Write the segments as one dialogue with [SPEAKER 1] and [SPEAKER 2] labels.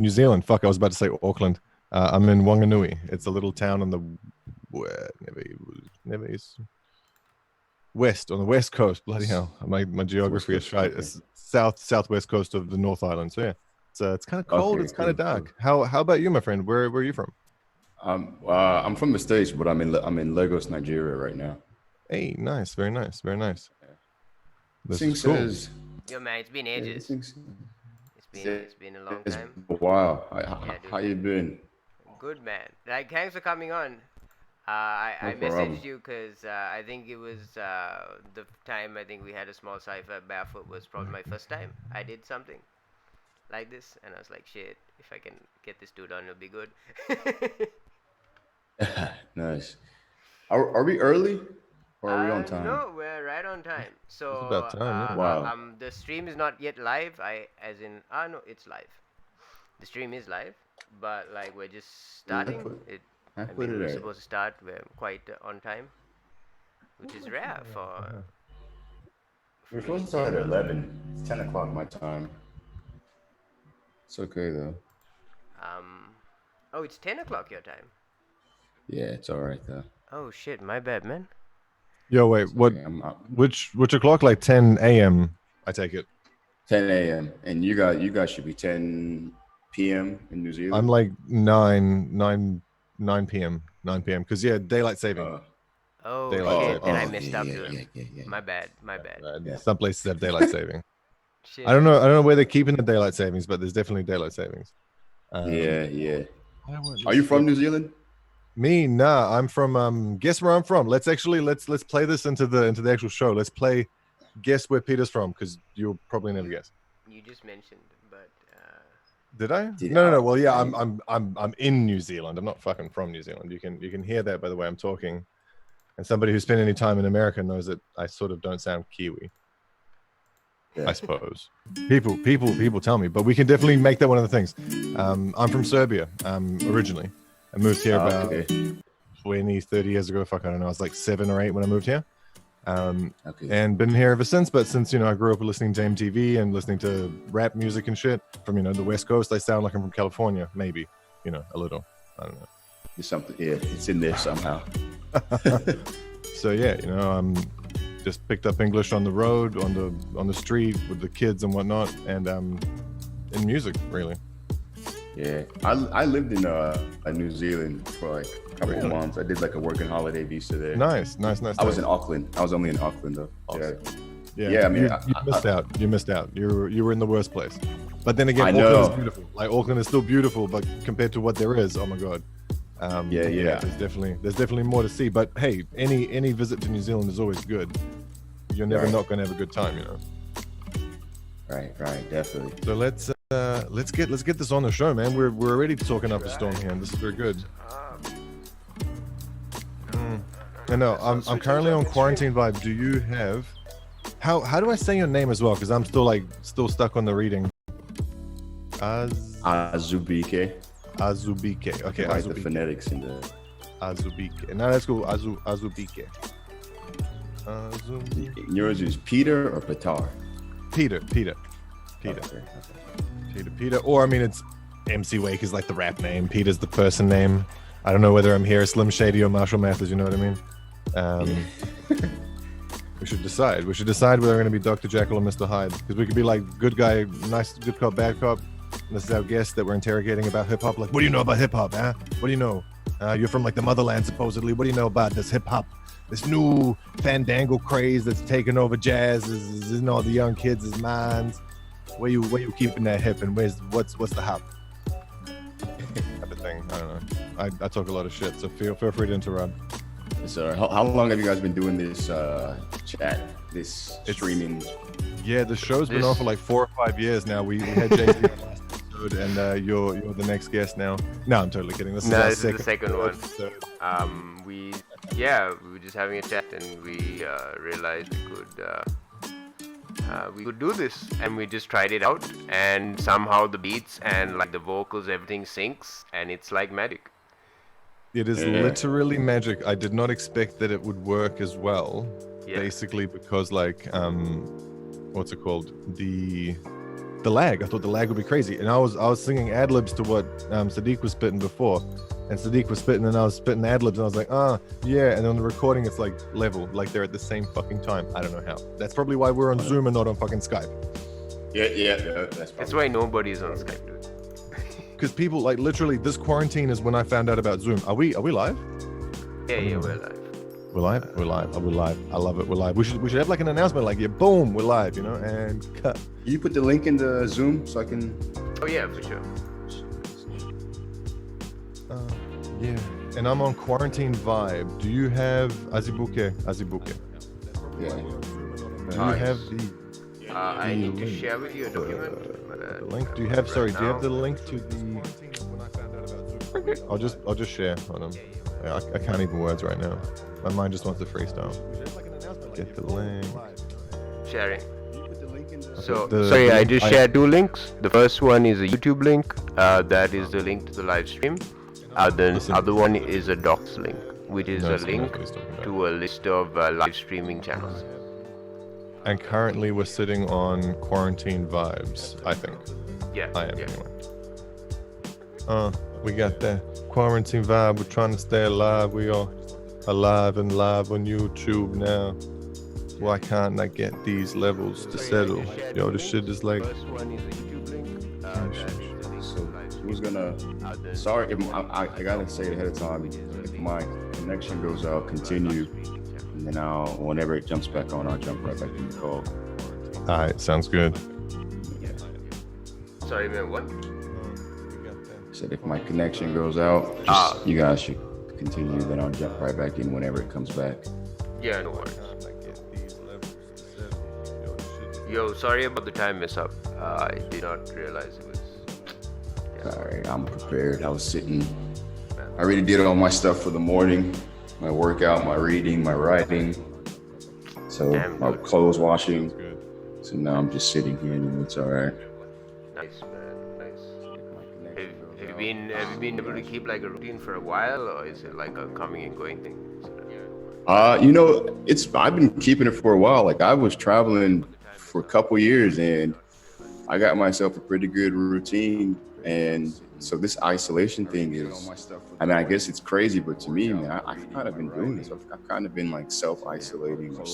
[SPEAKER 1] New Zealand. Fuck, I was about to say Auckland. I'm in Wanganui. It's a little town on the never west on the west coast. Bloody hell, my geography is right.
[SPEAKER 2] Okay.
[SPEAKER 1] It's southwest coast of the North Island. So yeah, it's kind of cold.
[SPEAKER 2] Okay,
[SPEAKER 1] It's kind of
[SPEAKER 2] cool,
[SPEAKER 1] dark. How about you, my friend? Where are you from?
[SPEAKER 2] I'm from the States, but I'm in Lagos, Nigeria right now.
[SPEAKER 1] Hey, nice, very nice, very nice.
[SPEAKER 2] This
[SPEAKER 1] This
[SPEAKER 2] thing
[SPEAKER 1] is cool.
[SPEAKER 2] says,
[SPEAKER 3] Yo, man, it's been
[SPEAKER 2] yeah,
[SPEAKER 3] ages. It's been a long time.
[SPEAKER 2] wow.
[SPEAKER 3] Yeah, dude.
[SPEAKER 2] How you been?
[SPEAKER 3] Good, man. Like, thanks for coming on. I
[SPEAKER 2] No problem.
[SPEAKER 3] messaged you because I think it was the time I think we had a small cipher. Barefoot was probably my first time I did something like this, and I was like, shit, if I can get this dude on, it'll be good.
[SPEAKER 2] Nice. Are we early or are we on time?
[SPEAKER 3] No, we're right on time. So,
[SPEAKER 1] about time, yeah.
[SPEAKER 2] Wow.
[SPEAKER 3] the stream is not yet live. No, it's live. The stream is live, but like we're just starting.
[SPEAKER 2] I
[SPEAKER 3] I
[SPEAKER 2] put
[SPEAKER 3] mean,
[SPEAKER 2] it
[SPEAKER 3] we're
[SPEAKER 2] at.
[SPEAKER 3] supposed to start. We're quite on time, which is rare for.
[SPEAKER 2] We're supposed to start at 11. It's 10 o'clock my time. It's okay though.
[SPEAKER 3] Oh, it's 10 o'clock your time.
[SPEAKER 2] Yeah, it's all right though.
[SPEAKER 3] Oh shit, my bad, man.
[SPEAKER 1] Yo, wait, what?
[SPEAKER 2] Okay,
[SPEAKER 1] Which o'clock? Like 10 a.m. I take it.
[SPEAKER 2] 10 a.m. and you guys should be 10 p.m. in New Zealand.
[SPEAKER 1] I'm like 9 p.m. 9 p.m. Because yeah, daylight saving.
[SPEAKER 3] Oh
[SPEAKER 1] Daylight
[SPEAKER 3] shit,
[SPEAKER 1] saving.
[SPEAKER 3] then I
[SPEAKER 2] yeah,
[SPEAKER 3] messed up,
[SPEAKER 2] yeah,
[SPEAKER 3] dude.
[SPEAKER 2] yeah.
[SPEAKER 3] My bad.
[SPEAKER 2] Yeah.
[SPEAKER 1] Some places have daylight saving.
[SPEAKER 3] Shit.
[SPEAKER 1] I don't know where they're keeping the daylight savings, but there's definitely daylight savings.
[SPEAKER 2] Yeah. Are you from New Zealand?
[SPEAKER 1] Me? Nah, I'm from guess where I'm from. Let's play this into the actual show. Let's play guess where Peter's from, because you'll probably never guess.
[SPEAKER 3] You just mentioned, but
[SPEAKER 1] Did I?
[SPEAKER 2] Did
[SPEAKER 1] No.
[SPEAKER 2] I?
[SPEAKER 1] Well, yeah, I'm in New Zealand. I'm not fucking from New Zealand. You can hear that by the way I'm talking. And somebody who spent any time in America knows that I sort of don't sound Kiwi.
[SPEAKER 2] Yeah.
[SPEAKER 1] I suppose people tell me, but we can definitely make that one of the things. I'm from Serbia originally. I moved here about 20, 30 years ago. Fuck, I don't know. I was like 7 or 8 when I moved here. And been here ever since. But since, I grew up listening to MTV and listening to rap music and shit from, the West Coast, I sound like I'm from California, maybe, a little. I don't know.
[SPEAKER 2] There's something. Yeah, it's in there somehow.
[SPEAKER 1] So yeah, just picked up English on the road, on the street with the kids and whatnot, and in music really.
[SPEAKER 2] Yeah, I lived in New Zealand for like a couple of months. I did like a working holiday visa there.
[SPEAKER 1] Nice.
[SPEAKER 2] I was in Auckland. I was only in Auckland though.
[SPEAKER 1] Awesome.
[SPEAKER 2] Yeah.
[SPEAKER 1] Yeah,
[SPEAKER 2] I mean,
[SPEAKER 1] you missed out. You missed out. You were in the worst place. But then again,
[SPEAKER 2] I
[SPEAKER 1] Auckland
[SPEAKER 2] know.
[SPEAKER 1] is beautiful. Like Auckland is still beautiful, but compared to what there is, oh my god.
[SPEAKER 2] Yeah.
[SPEAKER 1] There's definitely more to see. But hey, any visit to New Zealand is always good. You're never not going to have a good time,
[SPEAKER 2] Right, definitely.
[SPEAKER 1] So let's get this on the show, man. We're already talking up a storm here, and this is very good. I know. I'm currently on quarantine vibe. Do you have? How do I say your name as well? Because I'm still stuck on the reading.
[SPEAKER 2] Azubuike.
[SPEAKER 1] Azubuike. Okay,
[SPEAKER 2] Like the
[SPEAKER 1] Azubuike.
[SPEAKER 2] phonetics in the.
[SPEAKER 1] Azubuike. Now let's go. Azubuike. Azubuike.
[SPEAKER 2] Yours is Peter or Petar?
[SPEAKER 1] Peter.
[SPEAKER 2] Okay.
[SPEAKER 1] Peter. Or I mean, it's MC Wayk is like the rap name. Peter's the person name. I don't know whether I'm here Slim Shady or Marshall Mathers. You know what I mean? We should decide. We should decide whether we're going to be Dr. Jekyll or Mr. Hyde, because we could be like good guy, nice, good cop, bad cop. And this is our guest that we're interrogating about hip hop. Like, what do you know about hip hop? Huh? What do you know? You're from like the motherland supposedly. What do you know about this hip hop? This new fandango craze that's taken over jazz is in all the young kids' minds. Where you keeping that hip, and what's the hop? Type of thing. I don't know. I talk a lot of shit, so feel free to interrupt.
[SPEAKER 2] So how long have you guys been doing this chat, this streaming?
[SPEAKER 1] Yeah, the show's been on for like 4 or 5 years now. We had Jay-Z on last episode, and you're the next guest now. No, I'm totally kidding. This is
[SPEAKER 3] the second one. We were just having a chat, and we realized we could do this, and we just tried it out, and somehow the beats and like the vocals, everything syncs, and it's like magic.
[SPEAKER 1] It is literally magic. I did not expect that it would work as well.
[SPEAKER 3] Yeah.
[SPEAKER 1] Basically because like what's it called? the lag. I thought the lag would be crazy, and I was singing ad libs to what Sadiq was spitting before, and Sadiq was spitting, and I was spitting ad libs, and I was like, yeah, and on the recording it's like level, like they're at the same fucking time. I don't know how. That's probably why we're on Zoom and not on fucking Skype.
[SPEAKER 2] Yeah,
[SPEAKER 3] That's why nobody's on Skype, dude.
[SPEAKER 1] Because people like literally this quarantine is when I found out about Zoom. Are we live?
[SPEAKER 3] Yeah, we're live.
[SPEAKER 1] We're live. We're live. I love it. We're live. We should have like an announcement, like, yeah, boom, we're live, you know, and cut.
[SPEAKER 2] You put the link in the Zoom so I can.
[SPEAKER 3] Oh yeah, for sure.
[SPEAKER 1] Yeah. And I'm on quarantine vibe. Do you have Azubuike?
[SPEAKER 2] Yeah.
[SPEAKER 1] Do you have the
[SPEAKER 3] I need to share with you a document.
[SPEAKER 1] the link? Do you have? Sorry. Do you have the link to the? I'll just share. Hold on. Yeah, I can't even words right now. My mind just wants to freestyle. Get the link.
[SPEAKER 3] Sharing. So sorry, I just shared 2 links. The first one is a YouTube link. That is the link to the live stream. The other one is a docs link, which is a link to a list of live streaming channels.
[SPEAKER 1] And currently we're sitting on quarantine vibes, I think.
[SPEAKER 3] Yeah.
[SPEAKER 1] I am
[SPEAKER 3] yeah.
[SPEAKER 1] anyway. We got that quarantine vibe. We're trying to stay alive. We are alive and live on YouTube now. Why can't I get these levels to settle? Yo, this shit is like.
[SPEAKER 3] First one is a YouTube link.
[SPEAKER 2] So who's gonna? Sorry, if I gotta say it ahead of time. If my connection goes out, continue, and then whenever it jumps back on, I'll jump right back in the call.
[SPEAKER 1] All right, sounds good.
[SPEAKER 2] Yeah.
[SPEAKER 3] Sorry, man. What?
[SPEAKER 2] Said if my connection goes out, you guys should continue. Then I'll jump right back in whenever it comes back.
[SPEAKER 3] Yeah, no worries. Yo, sorry about the time mess up. I did not realize it was. Yeah.
[SPEAKER 2] Sorry, I'm prepared. I was sitting. I already did all my stuff for the morning. My workout, my reading, my writing. So my clothes washing. So now I'm just sitting here and it's all right.
[SPEAKER 3] Nice, man. Nice. Have you been able to keep like a routine for a while, or is it like a coming and going thing?
[SPEAKER 2] I've been keeping it for a while. Like I was traveling for a couple years and I got myself a pretty good routine. And so this isolation thing is, I guess it's crazy, but to me, man, I've kind of been doing this. I've kind of been like self-isolating or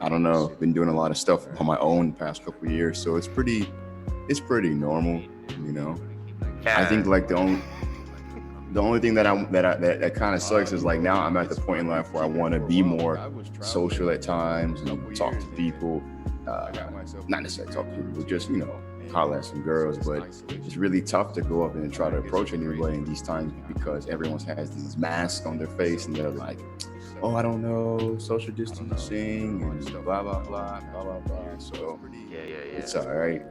[SPEAKER 2] I don't know, been doing a lot of stuff on my own the past couple of years. So it's pretty normal, you know. I think like the only thing that kind of sucks is like now I'm at the point in life where I want to be more social at times and talk to people. Not necessarily talk to people, but just, holler at some girls. But it's really tough to go up and try to approach anybody in these times because everyone has these masks on their face and they're like, oh, I don't know, social distancing and blah, blah, blah, blah, blah, blah. So it's all right.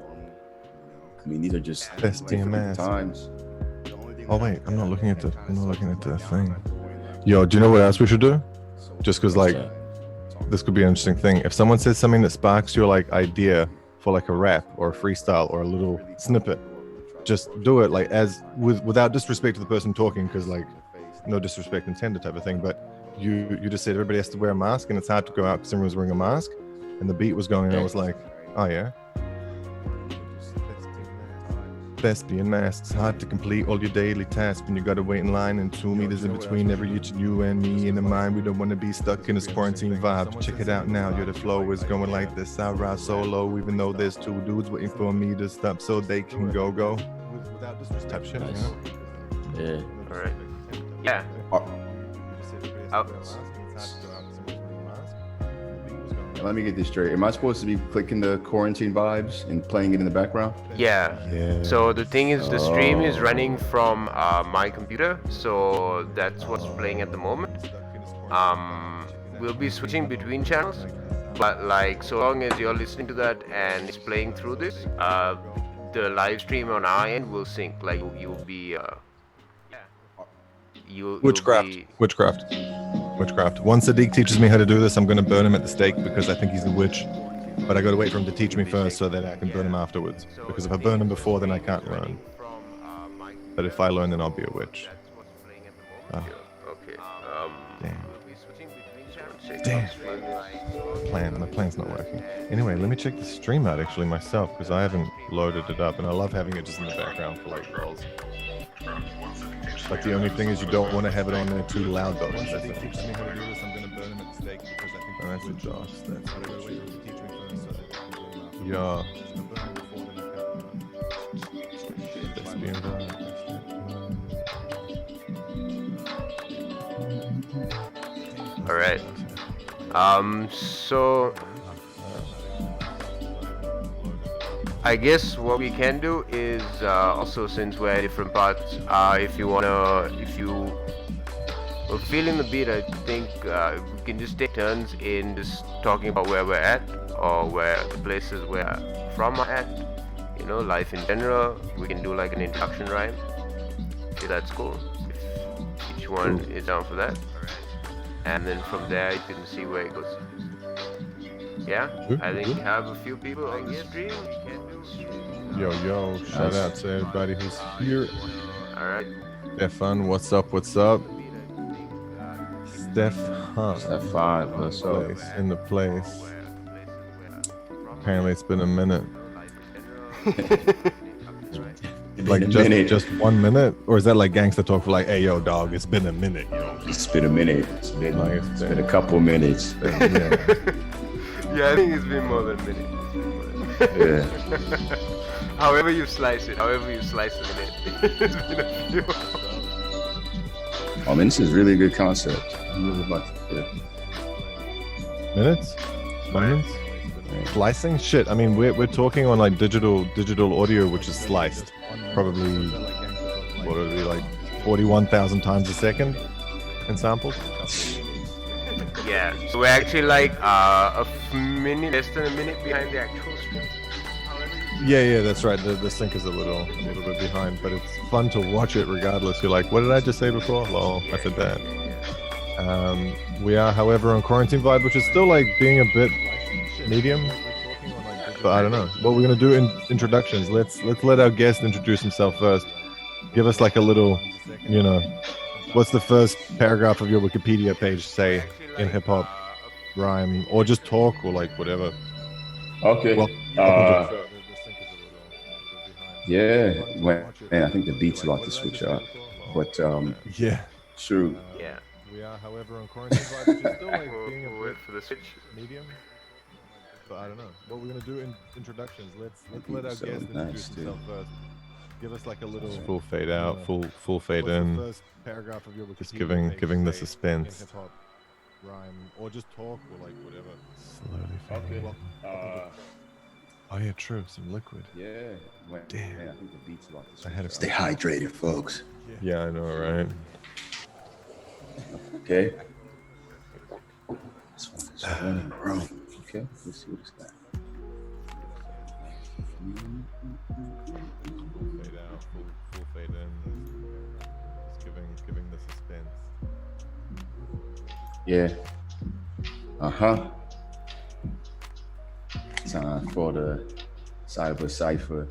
[SPEAKER 2] I mean, these are just different times.
[SPEAKER 1] Oh wait, I'm not looking at the thing. Yo, do you know what else we should do? Just because like this could be an interesting thing. If someone says something that sparks your like idea for like a rap or a freestyle or a little snippet, just do it like without disrespect to the person talking, because like no disrespect intended type of thing. But you just said everybody has to wear a mask and it's hard to go out because everyone's wearing a mask, and the beat was going and I was like, oh yeah. Thespian masks, hard to complete all your daily tasks when you gotta wait in line and 2 meters in between every each you and me. In the mind, we don't want to be stuck in this quarantine vibe. Check it out now, the flow is going like this. I ride solo, even though there's 2 dudes waiting for me to stop so they can go. Without disrespect type shit,
[SPEAKER 2] nice. Yeah.
[SPEAKER 3] All right. Yeah.
[SPEAKER 2] Let me get this straight. Am I supposed to be clicking the quarantine vibes and playing it in the background?
[SPEAKER 3] Yeah. So the thing is, the stream is running from my computer, so that's what's playing at the moment. We'll be switching between channels, but like so long as you're listening to that and it's playing through this, the live stream on our end will sync. Like you'll be.
[SPEAKER 1] Witchcraft. Once Sadiq teaches me how to do this, I'm going to burn him at the stake because I think he's a witch. But I got to wait for him to teach me first so that I can burn him afterwards. Because if I burn him before, then I can't learn. But if I learn, then I'll be a witch.
[SPEAKER 3] Okay.
[SPEAKER 1] Damn. plan. My plan's not working. Anyway, let me check the stream out actually myself because I haven't loaded it up, and I love having it just in the background for like rolls. But the only thing is you don't want to have it on there too loud though. Once he teaches me how to do this, I'm gonna burn him at the stake because I think that's a job. Yeah.
[SPEAKER 3] All right. So I guess what we can do is also, since we're at different parts, if you were feeling the beat, I think we can just take turns in just talking about where we're at or where the places we're from are at. You know, life in general. We can do like an introduction rhyme. Okay, that's cool. If each one is down for that. And then from there you can see where it goes. Yeah, I think we have a few people on the stream.
[SPEAKER 1] Yo, shout out to everybody who's here.
[SPEAKER 3] Alright.
[SPEAKER 1] Stefan, what's up? Stefan.
[SPEAKER 2] Stefan, what's up?
[SPEAKER 1] In the place. Apparently it's been a minute. Like just 1 minute? Or is that like gangster talk for like, hey yo dog, it's been a minute, yo.
[SPEAKER 2] It's been a minute. It's been a couple minutes.
[SPEAKER 3] Yeah, I think it's been more than a minute.
[SPEAKER 2] Yeah.
[SPEAKER 3] However you slice it, a minute. It's been a few.
[SPEAKER 2] I mean, this is really a good concept. I'm really about to,
[SPEAKER 1] Minutes? Moments? Slicing? Shit, I mean, we're talking on like digital audio, which is sliced. Probably, what would it be, like 41,000 times a second in samples?
[SPEAKER 3] Yeah, so we're actually like less than a minute behind the actual stream.
[SPEAKER 1] Yeah, that's right. The sync is a little bit behind, but it's fun to watch it regardless. You're like, what did I just say before? Lol, I said that. We are, however, on Quarantine Vibe, which is still like being a bit medium. But I don't know. What we're gonna do in introductions. Let's let our guest introduce himself first. Give us like a little, you know, what's the first paragraph of your Wikipedia page say in hip hop, rhyme, or just talk, or like whatever.
[SPEAKER 2] Okay.
[SPEAKER 1] Well,
[SPEAKER 2] yeah. Man, I think the beat's about to switch up. But
[SPEAKER 1] yeah.
[SPEAKER 2] True.
[SPEAKER 3] Yeah.
[SPEAKER 1] We are, however, on Quarantine Vibe, which is still like being a bit
[SPEAKER 3] for the switch.
[SPEAKER 1] medium. But I don't know. What we're gonna do in introductions. Let's let our guest introduce himself first. Give us like a little full fade out, full fade in. The first paragraph of your Wikipedia just giving the suspense. Hip-hop, rhyme, or just talk, or like whatever. Slowly fading.
[SPEAKER 2] Okay.
[SPEAKER 1] Oh yeah, true. Some liquid.
[SPEAKER 2] Yeah.
[SPEAKER 1] Damn.
[SPEAKER 2] Man, I think the beat's about to switch
[SPEAKER 1] I had to
[SPEAKER 4] Stay hydrated, folks.
[SPEAKER 1] Yeah, I know, right?
[SPEAKER 2] Okay.
[SPEAKER 4] This one is running, bro.
[SPEAKER 2] Okay. Let's see what it's got.
[SPEAKER 1] Fade out, full fade in. Just giving the suspense.
[SPEAKER 2] Yeah. Time for the Cyber Cypher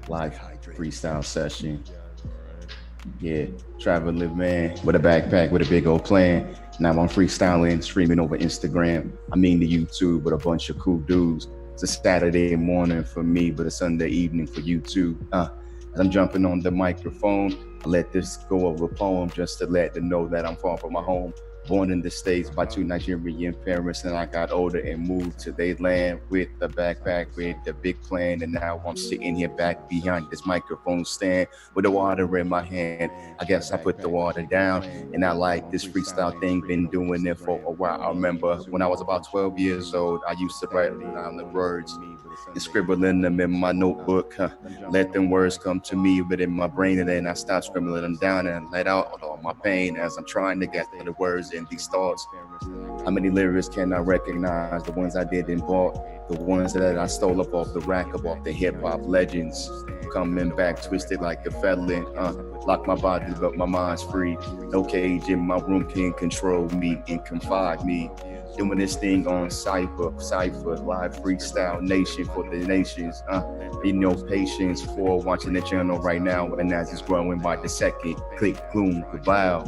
[SPEAKER 2] live freestyle session. Yeah, traveling man with a backpack with a big old plan. Now I'm freestyling, streaming over Instagram. I mean the YouTube with a bunch of cool dudes. It's a Saturday morning for me, but a Sunday evening for you too. As I'm jumping on the microphone, I let this go over a poem just to let them know that I'm far from my home. Born in the States by two Nigerian parents, and I got older and moved to their land with the backpack with the big plan. And now I'm sitting here back behind this microphone stand with the water in my hand. I guess I put the water down, and I like this freestyle thing, been doing it for a while. I remember when I was about 12 years old, I used to write down the words and scribbling them in my notebook. Let them words come to me within my brain, and then I stopped scribbling them down and let out all my pain as I'm trying to get to the words and these thoughts. How many lyrics can I recognize? The ones I didn't bought, the ones that I stole up off the rack, up off the hip hop legends. Coming back twisted like a felon. Lock my body, but my mind's free. No cage in my room can control me and confide me. Doing this thing on Cyber live freestyle nation for the nations. Need no patience for watching the channel right now, and as it's growing by the second. Click, gloom, goodbye.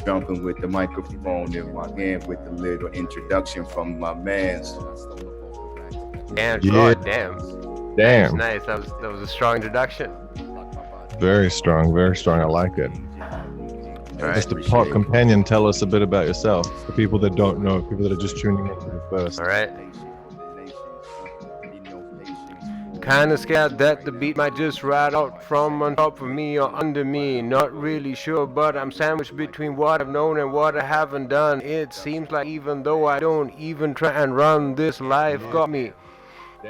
[SPEAKER 2] jumping with the microphone in my hand with a little introduction from my man's.
[SPEAKER 3] Damn,
[SPEAKER 1] Yeah.
[SPEAKER 3] God, damn.
[SPEAKER 1] Damn.
[SPEAKER 3] Nice. That was a strong introduction.
[SPEAKER 1] Very strong, very strong. I like it.
[SPEAKER 3] Right.
[SPEAKER 1] Mr. Pot Companion, tell us a bit about yourself. For people that don't know, people that are just tuning in for the first.
[SPEAKER 3] All right. Kinda scared that the beat might just ride out from on top of me or under me. Not really sure, but I'm sandwiched between what I've known and what I haven't done. It seems like even though I don't even try and run, this life got me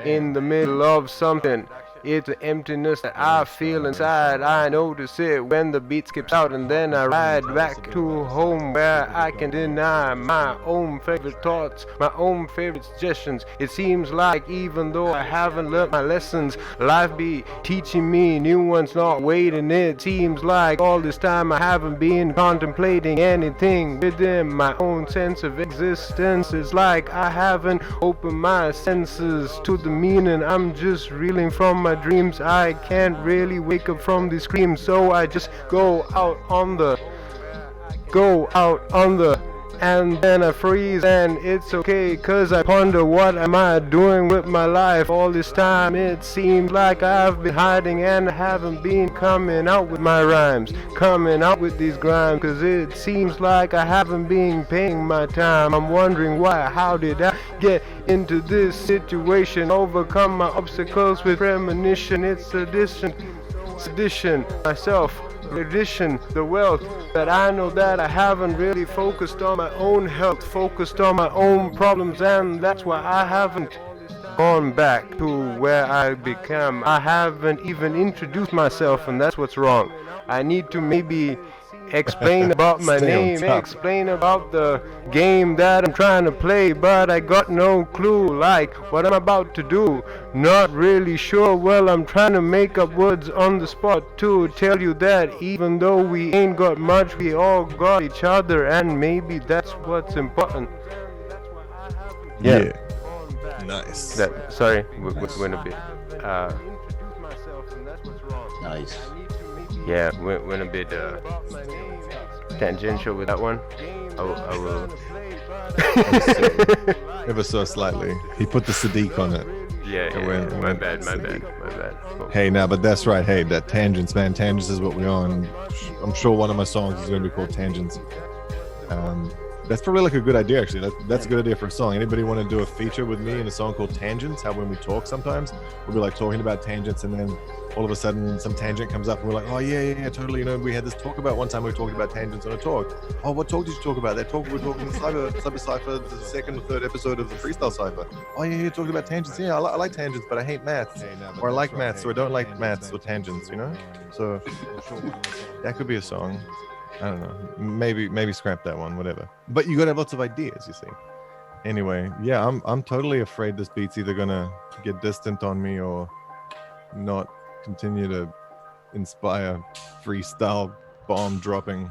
[SPEAKER 3] in the middle of something. It's the emptiness that I feel inside. I notice it when the beat skips out, and then I ride back to home where I can deny my own favorite thoughts, my own favorite suggestions. It seems like even though I haven't learned my lessons, life be teaching me new ones, not waiting. It seems like all this time I haven't been contemplating anything within my own sense of existence. It's like I haven't opened my senses to the meaning. I'm just reeling from my dreams. I can't really wake up from these screams, so I just go out on the and then I freeze, and it's okay, cause I ponder what am I doing with my life all this time. It seems like I've been hiding and I haven't been coming out with my rhymes, coming out with these grimes, cause it seems like I haven't been paying my time. I'm wondering why, how did I get into this situation, overcome my obstacles with premonition. It's sedition, myself, addition, the wealth that I know that I haven't really focused on my own health, focused on my own problems, and that's why I haven't gone back to where I became. I haven't even introduced myself, and that's what's wrong. I need to maybe explain about my
[SPEAKER 1] Stay on
[SPEAKER 3] name,
[SPEAKER 1] top.
[SPEAKER 3] explain about the game that I'm trying to play, but I got no clue like what I'm about to do. Not really sure. Well, I'm trying to make up words on the spot to tell you that even though we ain't got much, we all got each other, and maybe that's what's important.
[SPEAKER 1] Yeah. Nice.
[SPEAKER 3] That, sorry, went a bit.
[SPEAKER 4] Nice.
[SPEAKER 3] Yeah, went a bit tangential with that one. I will.
[SPEAKER 1] Ever so slightly. He put the Sadiq on it.
[SPEAKER 3] Yeah,
[SPEAKER 1] It went-
[SPEAKER 3] my
[SPEAKER 1] went
[SPEAKER 3] bad.
[SPEAKER 1] Sadiq.
[SPEAKER 3] Oh.
[SPEAKER 1] Hey, now, but that's right. Hey, that tangents, man. Tangents is what we're on. I'm sure one of my songs is going to be called Tangents. That's probably like a good idea, actually. That's a good idea for a song. Anybody want to do a feature with me in a song called Tangents? How when we talk sometimes, we'll be like talking about tangents, and then all of a sudden some tangent comes up, and we're like, oh yeah, totally. You know, we had this talk about one time we were talking about tangents on a talk. Oh, what talk did you talk about? That talk we were talking Cyber Cypher, the second or third episode of the Freestyle Cypher. Oh yeah, you talking about tangents. Yeah, I like tangents, but I hate maths, or I like maths, or I don't like maths or tangents. You know, so that could be a song. I don't know. Maybe scrap that one, whatever. But you gotta have lots of ideas, you see. Anyway, yeah, I'm totally afraid this beat's either gonna get distant on me or not continue to inspire freestyle bomb dropping.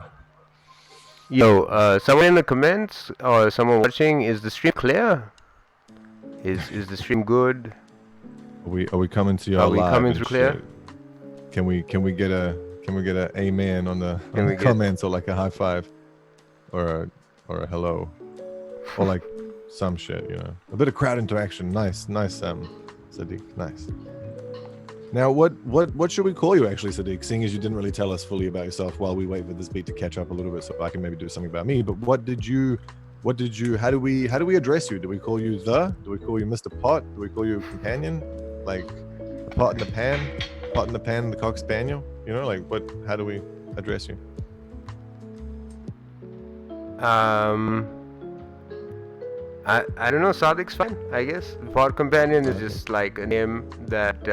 [SPEAKER 3] Yo, someone in the comments or someone watching, is the stream clear? Is the stream good?
[SPEAKER 1] Are we coming to you?
[SPEAKER 3] Are we
[SPEAKER 1] live
[SPEAKER 3] coming
[SPEAKER 1] and
[SPEAKER 3] through clear?
[SPEAKER 1] shit? Can we get a amen on the
[SPEAKER 3] Can we get-
[SPEAKER 1] comments, or like a high five or a hello, or like some shit, you know, a bit of crowd interaction. Nice Sadiq, nice. Now what should we call you actually, Sadiq, seeing as you didn't really tell us fully about yourself while we wait for this beat to catch up a little bit so I can maybe do something about me? But how do we address you? Do we call you do we call you Mr. Pot? Do we call you companion, like the pot in the pan, the cock spaniel? You know, like how do we address you?
[SPEAKER 3] I don't know. Sadiq's fine, I guess. Pod companion is just like a name that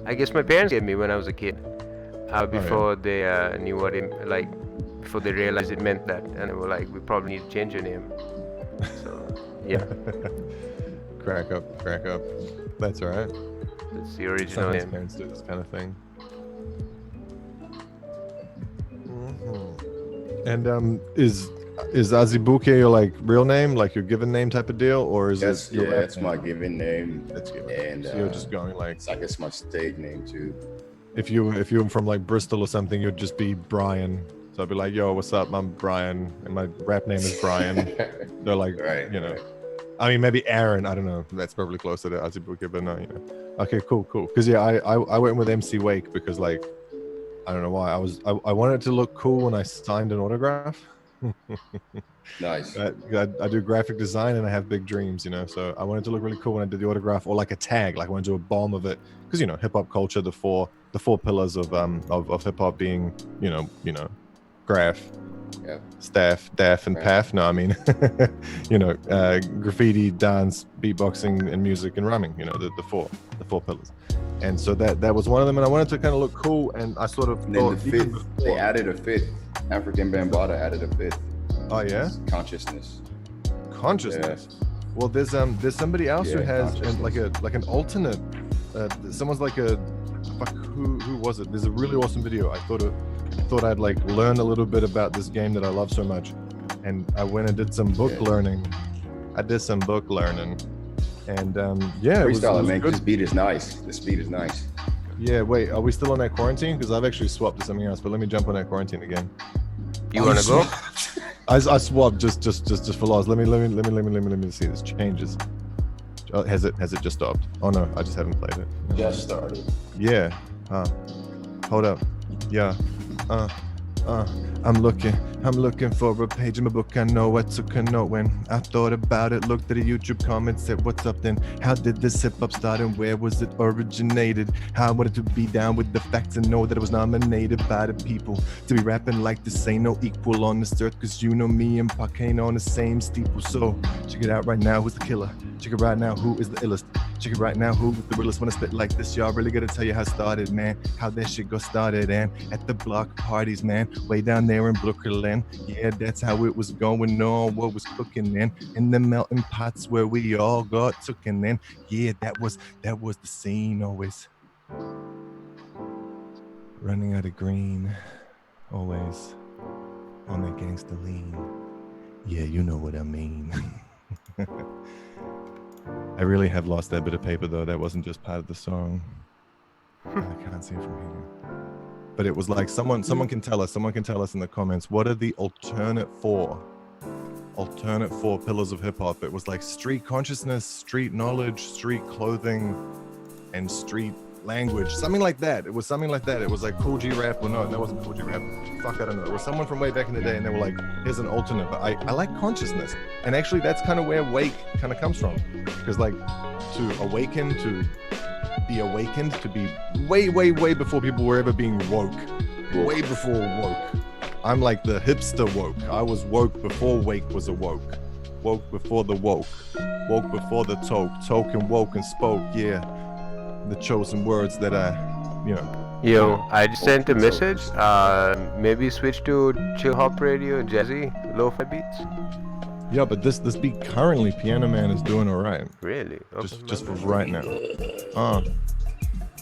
[SPEAKER 3] I guess my parents gave me when I was a kid. Before they knew what it like, before they realized it meant that, and they were like, "We probably need to change your name." So yeah,
[SPEAKER 1] Crack up. That's all right.
[SPEAKER 3] it's the original
[SPEAKER 1] Sometimes
[SPEAKER 3] name.
[SPEAKER 1] parents do this kind of thing. And is Azubuike your like real name, like your given name type of deal, or is
[SPEAKER 2] That's
[SPEAKER 1] it your rap
[SPEAKER 2] that's
[SPEAKER 1] name?
[SPEAKER 2] my given name.
[SPEAKER 1] That's given.
[SPEAKER 2] And
[SPEAKER 1] So you're just going like,
[SPEAKER 2] I guess my stage name too.
[SPEAKER 1] if you were from like Bristol or something, you'd just be Brian So I'd be like, yo, what's up? I'm Brian, and my rap name is Brian. They're like,
[SPEAKER 2] Right,
[SPEAKER 1] you know,
[SPEAKER 2] right.
[SPEAKER 1] I mean, maybe Aaron. I don't know. That's probably closer to Azubuike, but no, you know. Okay, cool. Because yeah, I went with MC Wayk because like, I don't know why. I wanted to look cool when I signed an autograph.
[SPEAKER 2] Nice.
[SPEAKER 1] I do graphic design and I have big dreams, you know. So I wanted to look really cool when I did the autograph, or like a tag, like I wanted to do a bomb of it, because you know, hip hop culture, the four pillars of hip hop being, you know, graph,
[SPEAKER 2] Yeah.
[SPEAKER 1] staff, daff, and
[SPEAKER 2] Right.
[SPEAKER 1] path. No, I mean, you know, graffiti, dance, beatboxing, and music and rhyming. You know, the four pillars. And so that was one of them, and I wanted to kind of look cool, and I sort of
[SPEAKER 2] And then
[SPEAKER 1] thought
[SPEAKER 2] the
[SPEAKER 1] even
[SPEAKER 2] fifth,
[SPEAKER 1] before-
[SPEAKER 2] they added a fifth. African Bambaataa added a fifth.
[SPEAKER 1] Oh yeah,
[SPEAKER 2] Consciousness.
[SPEAKER 1] consciousness. Well, there's somebody else who
[SPEAKER 2] Yeah,
[SPEAKER 1] has
[SPEAKER 2] consciousness.
[SPEAKER 1] like an alternate. Someone's like a fuck, who was it? There's a really awesome video. I thought I'd like learn a little bit about this game that I love so much, and I went and did some book learning. I did some book learning, and yeah, it was
[SPEAKER 2] Freestyle, man.
[SPEAKER 1] good.
[SPEAKER 2] This beat is nice. This beat is nice.
[SPEAKER 1] Yeah, wait, are we still on that quarantine? Because I've actually swapped to something else, but let me jump on that quarantine again.
[SPEAKER 3] You wanna go?
[SPEAKER 1] I swapped just for laws. Let me see this changes. Has it just stopped? Oh no, I just haven't played it.
[SPEAKER 2] Just started.
[SPEAKER 1] Yeah. Hold up. Yeah. I'm looking for a page in my book. I know I took a note when I thought about it. Looked at a YouTube comment, said, "What's up then? How did this hip hop start and where was it originated? How I wanted to be down with the facts and know that it was nominated by the people to be rapping like this ain't no equal on this earth. Cause you know me and Pac ain't on the same steeple. So check it out right now. Who's the killer? Check it right now. Who is the illest? Check it right now. Who is the realest? When I spit like this, y'all really gotta tell you how it started, man. How that shit got started, and at the block parties, man, way down there in Brooklyn. Yeah, that's how it was going on. What was cooking then in the melting pots where we all got tooken then. Yeah, that was the scene always. Running out of green, always on that gangster lean. Yeah, you know what I mean. I really have lost that bit of paper though. That wasn't just part of the song. I can't see it from here. But it was like someone can tell us in the comments, what are the alternate four pillars of hip hop? It was like street consciousness, street knowledge, street clothing, and street language. Something like that. It was something like that. It was like Cool G rap. Well, no, that wasn't Cool G rap. Fuck, I don't know. It was someone from way back in the day, and they were like, here's an alternate. But I like consciousness. And actually, that's kind of where Wayk kind of comes from. Because like, to awaken, to be awakened, to be way before people were ever being woke. Way before woke. I'm like the hipster woke. I was woke before Wayk was awoke. Woke before the woke. Woke before the toke and woke and spoke. Yeah. The chosen words that I, you know.
[SPEAKER 3] Yo, I just sent a message. Maybe switch to chill hop radio, jazzy, lo-fi beats.
[SPEAKER 1] Yeah, but this beat currently, Piano Man is doing all right.
[SPEAKER 3] Really? Okay.
[SPEAKER 1] Just for right now.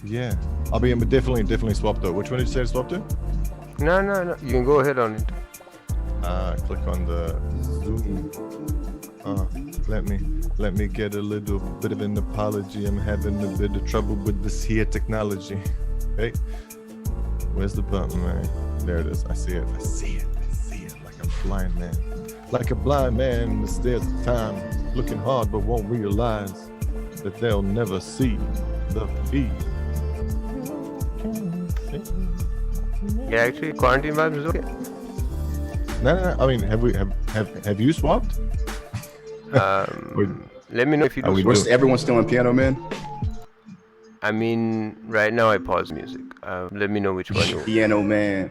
[SPEAKER 1] Yeah. I'll be definitely swap though. Which one did you say to swap to?
[SPEAKER 3] No. You can go ahead on it.
[SPEAKER 1] Click on the Zoom. Let me get a little bit of an apology. I'm having a bit of trouble with this here technology. Hey, where's the button, man? There it is. I see it. Like a blind man. Like a blind man in the stairs of time, looking hard but won't realize that they'll never see the beat.
[SPEAKER 3] Yeah, actually, quarantine vibes is okay.
[SPEAKER 1] No. I mean, have you swapped?
[SPEAKER 3] Let me know if you do.
[SPEAKER 2] Everyone's still in Piano Man?
[SPEAKER 3] I mean, right now I pause music. Let me know which one you want.
[SPEAKER 2] Piano Man.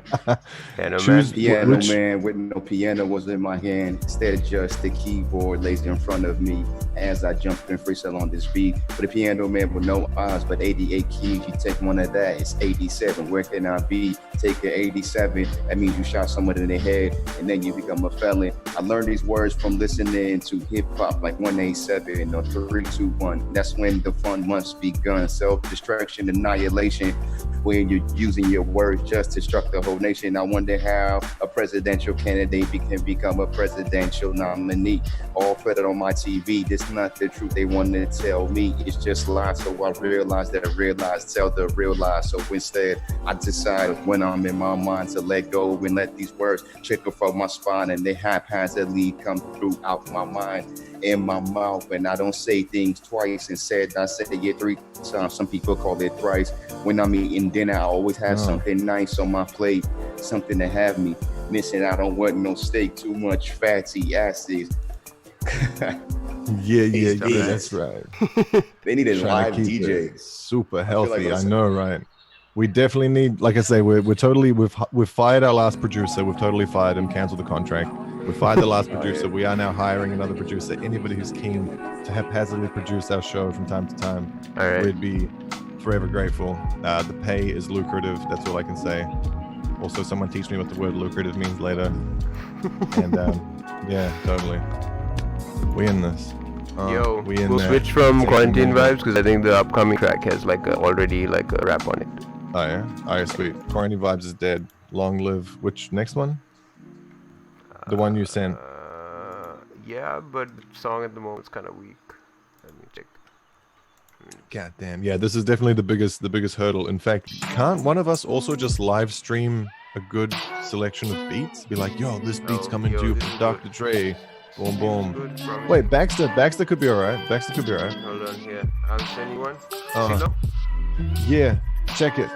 [SPEAKER 3] Piano
[SPEAKER 1] Choose-
[SPEAKER 3] Man.
[SPEAKER 2] Piano
[SPEAKER 1] Which-
[SPEAKER 2] Man with no piano was in my hand. Instead, just the keyboard lays in front of me as I jump in freestyle on this beat. With a Piano Man with no eyes, but 88 keys. You take one of that, it's 87. Where can I be? Take an 87. That means you shot someone in the head, and then you become a felon. I learned these words from listening to hip hop like 187 or 321. That's when the fun months begun. So destruction, annihilation, when you're using your words just to struck the whole nation. I wonder how a presidential candidate can become a presidential nominee. All put it on my TV. This not the truth they want to tell me. It's just lies. So I realize that tell the real lies. So instead, I decide when I'm in my mind to let go and let these words trickle from my spine, and they haphazardly come throughout my mind, in my mouth, and I don't say things twice. Instead, I say it 3 times. Some people call it thrice. When I'm eating dinner, I always have something nice on my plate, something to have me missing. I don't want no steak, too much fatty acids.
[SPEAKER 1] Yeah, that's right.
[SPEAKER 2] They need a live
[SPEAKER 1] keep
[SPEAKER 2] DJ.
[SPEAKER 1] it super healthy.
[SPEAKER 2] like
[SPEAKER 1] I know, right? We definitely need, like I say, we've fired our last producer. We've totally fired him, canceled the contract. We fired the last producer. We are now hiring another producer. Anybody who's keen to haphazardly produce our show from time to time, we'd be forever grateful. The pay is lucrative. That's all I can say. Also, someone teach me what the word lucrative means later. And yeah, totally. We in this.
[SPEAKER 3] We'll switch from Quarantine Vibes because I think the upcoming track has already a rap on it.
[SPEAKER 1] Oh yeah? Alright, sweet. Quarantine Vibes is dead. Long live. Which next one? The one you sent.
[SPEAKER 3] Yeah, but the song at the moment is kind of weak. Let me check.
[SPEAKER 1] God damn. Yeah, this is definitely the biggest hurdle. In fact, can't one of us also just live stream a good selection of beats? Be like, yo, this beat's coming to you from Dr. Dre. Boom, boom. Wait, Baxter could be alright.
[SPEAKER 3] Hold on here. I'll send you one.
[SPEAKER 1] Yeah. Check it.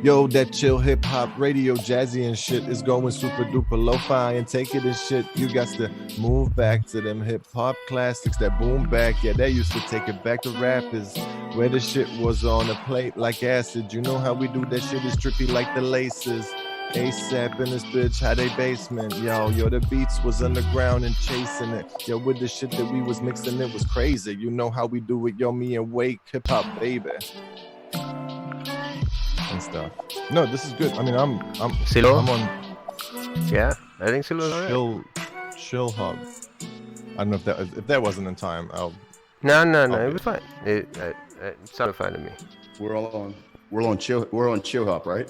[SPEAKER 1] Yo, that chill hip hop radio jazzy and shit is going super duper lo-fi and take it and shit. You got to move back to them hip hop classics that boom back. Yeah, they used to take it back to rappers where the shit was on a plate like acid. You know how we do that shit is trippy like the laces. ASAP in this bitch had a basement. Yo, the beats was underground and chasing it. Yo, with the shit that we was mixing, it was crazy. You know how we do it, yo, me and Wayk, hip hop, baby. And stuff. No, this is good. I mean, I'm
[SPEAKER 3] Silo?
[SPEAKER 1] I'm on.
[SPEAKER 3] Yeah, I think Silo's alright.
[SPEAKER 1] Chill hub. I don't know if that wasn't in time.
[SPEAKER 3] No, it was fine. It sounded fine to me.
[SPEAKER 2] We're on chill hop, right?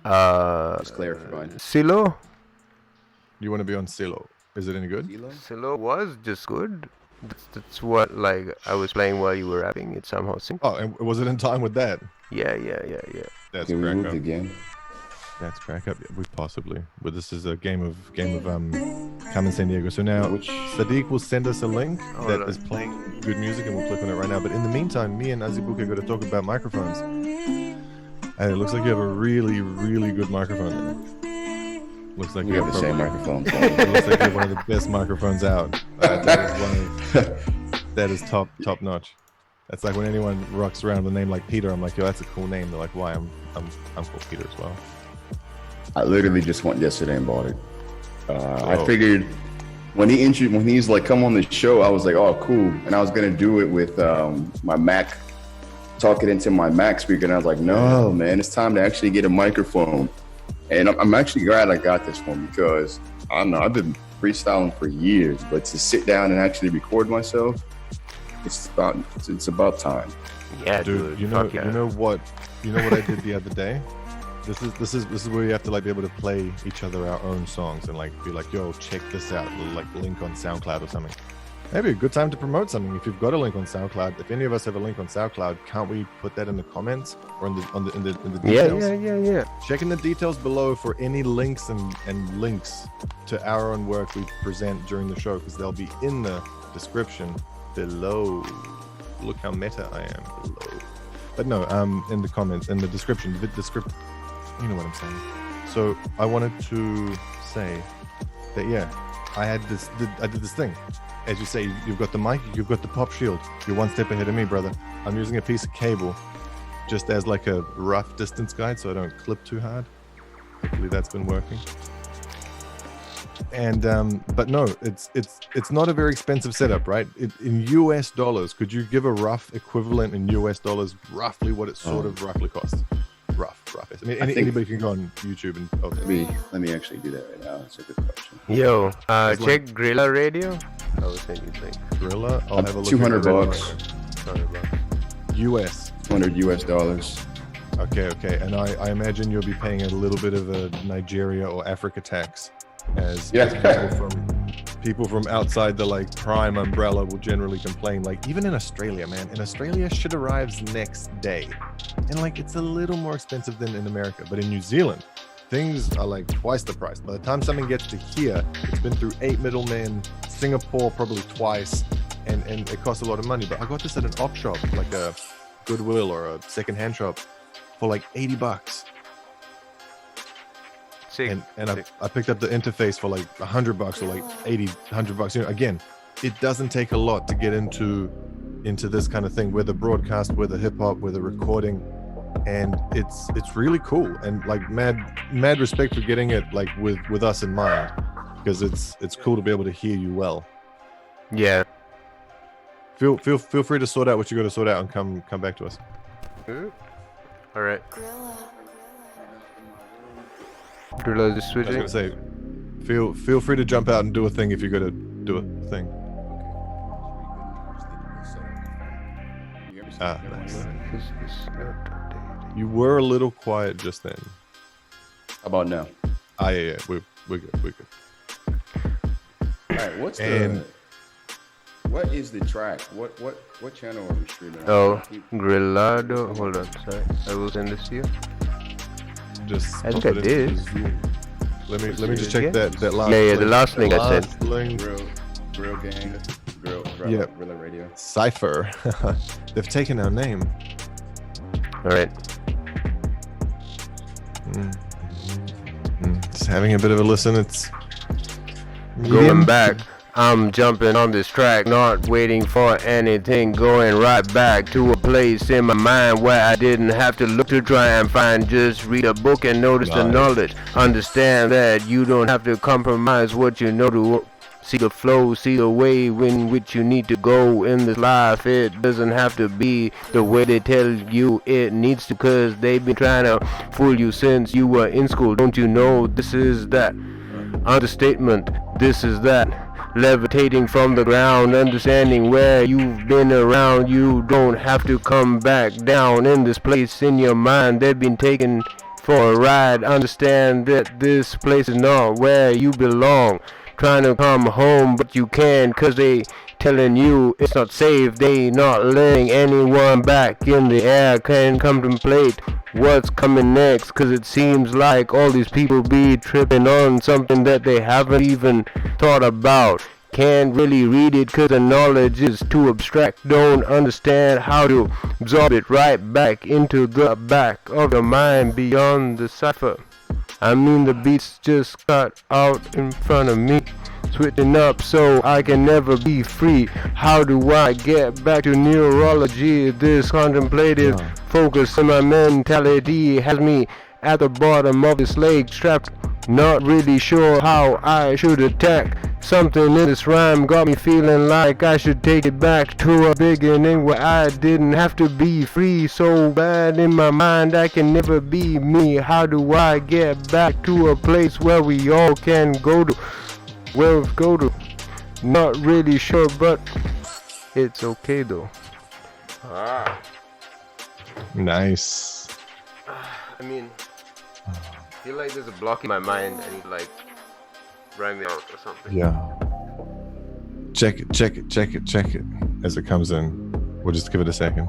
[SPEAKER 2] Just clarifying.
[SPEAKER 3] Silo?
[SPEAKER 1] You want to be on Silo? Is it any good?
[SPEAKER 3] Silo was just good. That's what I was playing while you were rapping. It somehow synced.
[SPEAKER 1] Oh, and was it in time with that?
[SPEAKER 3] Yeah.
[SPEAKER 1] That's
[SPEAKER 2] Can we
[SPEAKER 1] crack
[SPEAKER 2] move
[SPEAKER 1] up.
[SPEAKER 2] Again?
[SPEAKER 1] That's crack up. Yeah, we possibly. But this is a game of Carmen San Diego. So now Sadiq will send us a link that is playing good music, and we'll click on it right now. But in the meantime, me and Azubuike are going to talk about microphones. And it looks like you have a really, really good microphone there. Looks like
[SPEAKER 2] we have the same microphone.
[SPEAKER 1] It looks like you have one of the best microphones out. That is top notch. That's like when anyone rocks around with a name like Peter, I'm like, yo, that's a cool name. They're like, why? I'm called Peter as well.
[SPEAKER 2] I literally just went yesterday and bought it. I figured when he's like, come on the show, I was like, oh, cool. And I was gonna do it with my Mac, talk it into my Mac speaker, and I was like, no, man, it's time to actually get a microphone. And I'm actually glad I got this one because I don't know, I've been freestyling for years, but to sit down and actually record myself, it's about time.
[SPEAKER 3] Yeah,
[SPEAKER 1] dude. You know what I did the other day? This is where you have to be able to play each other our own songs and be like, yo, check this out, link on SoundCloud or something. Maybe a good time to promote something. If you've got a link on SoundCloud, if any of us have a link on SoundCloud, can't we put that in the comments or in the details?
[SPEAKER 3] Yeah.
[SPEAKER 1] Check in the details below for any links and links to our own work we present during the show, because they'll be in the description below. Look how meta I am below. But no, in the comments, in the description, you know what I'm saying. So I wanted to say that I did this thing. As you say, you've got the mic, you've got the pop shield. You're one step ahead of me, brother. I'm using a piece of cable just as a rough distance guide so I don't clip too hard. Hopefully that's been working. And but no, it's not a very expensive setup, right? In US dollars, could you give a rough equivalent in US dollars, roughly what it sort of roughly costs? Rough. I mean, anybody can go on YouTube and
[SPEAKER 2] let me actually do that right now. That's a good question.
[SPEAKER 3] Yo, check Grilla Radio. I was thinking
[SPEAKER 1] Grilla. I'll have a look.
[SPEAKER 2] $200.
[SPEAKER 1] US.
[SPEAKER 2] $500 US.
[SPEAKER 1] Okay. And I imagine you'll be paying a little bit of a Nigeria or Africa tax, as people from outside the like prime umbrella will generally complain. Like even in Australia, man, in Australia shit arrives next day, and like it's a little more expensive than in America. But in New Zealand, things are like twice the price. By the time something gets to here, it's been through 8 middlemen, Singapore probably twice, and it costs a lot of money. But I got this at an op shop, like a Goodwill or a secondhand shop, for like $80.
[SPEAKER 3] Sick.
[SPEAKER 1] And I picked up the interface for like $100 or like $100. You know, again, it doesn't take a lot to get into this kind of thing, whether broadcast, whether hip hop, whether recording, and it's really cool. And like mad respect for getting it like with us in mind, because it's cool to be able to hear you well.
[SPEAKER 3] Yeah.
[SPEAKER 1] Feel free to sort out what you got to sort out and come back to us.
[SPEAKER 3] All right. Gorilla is
[SPEAKER 1] I
[SPEAKER 3] switching.
[SPEAKER 1] was gonna say, feel free to jump out and do a thing if you got to do a thing. Ah, nice. You were a little quiet just then.
[SPEAKER 2] How about now?
[SPEAKER 1] Ah, yeah, we're good.
[SPEAKER 2] All right, what is the track? What channel are we streaming on?
[SPEAKER 3] Oh, Grillado. Hold on, sorry. I will send this to you.
[SPEAKER 1] Just
[SPEAKER 3] I think
[SPEAKER 1] pop
[SPEAKER 3] I
[SPEAKER 1] it into
[SPEAKER 3] did.
[SPEAKER 1] the Zoom. Let me just
[SPEAKER 3] it
[SPEAKER 1] check
[SPEAKER 3] again?
[SPEAKER 1] that last.
[SPEAKER 3] Yeah,
[SPEAKER 1] link.
[SPEAKER 3] the last link I sent.
[SPEAKER 1] Link.
[SPEAKER 2] Grill Gang,
[SPEAKER 1] Yeah.
[SPEAKER 2] Gorilla Radio.
[SPEAKER 1] Cypher. They've taken our name.
[SPEAKER 3] All right.
[SPEAKER 1] Just having a bit of a listen. It's
[SPEAKER 3] Going back. I'm jumping on this track, not waiting for anything, going right back to a place in my mind where I didn't have to look to try and find. Just read a book and notice the
[SPEAKER 1] Nice.
[SPEAKER 3] knowledge. Understand that you don't have to compromise what you know to see the flow, see the way in which you need to go in this life. It doesn't have to be the way they tell you it needs to, cause they've been trying to fool you since you were in school. Don't you know this is that? Understatement, this is that. Levitating from the ground, understanding where you've been around. You don't have to come back down in this place in your mind. They've been taken for a ride. Understand that this place is not where you belong. Trying to come home, but you can't, cause they telling you it's not safe. They not letting anyone back in the air. Can contemplate what's coming next, cause it seems like all these people be tripping on something that they haven't even thought about. Can't really read it cause the knowledge is too abstract. Don't understand how to absorb it right back into the back of the mind beyond the cipher. I mean, the beats just cut out in front of me, switching up so I can never be free. How do I get back to neurology? This contemplative focus in my mentality has me at the bottom of this lake, strapped, not really sure how I should attack. Something in this rhyme got me feeling like I should take it back to a beginning where I didn't have to be free. So bad in my mind I can never be me. How do I get back to a place where we all can go to? Where we go to? Not really sure, but it's okay though.
[SPEAKER 1] nice.
[SPEAKER 3] I mean, I feel like there's a block in my mind. I need to like rhyme it out or something.
[SPEAKER 1] Yeah. Check it as it comes in. We'll just give it a second.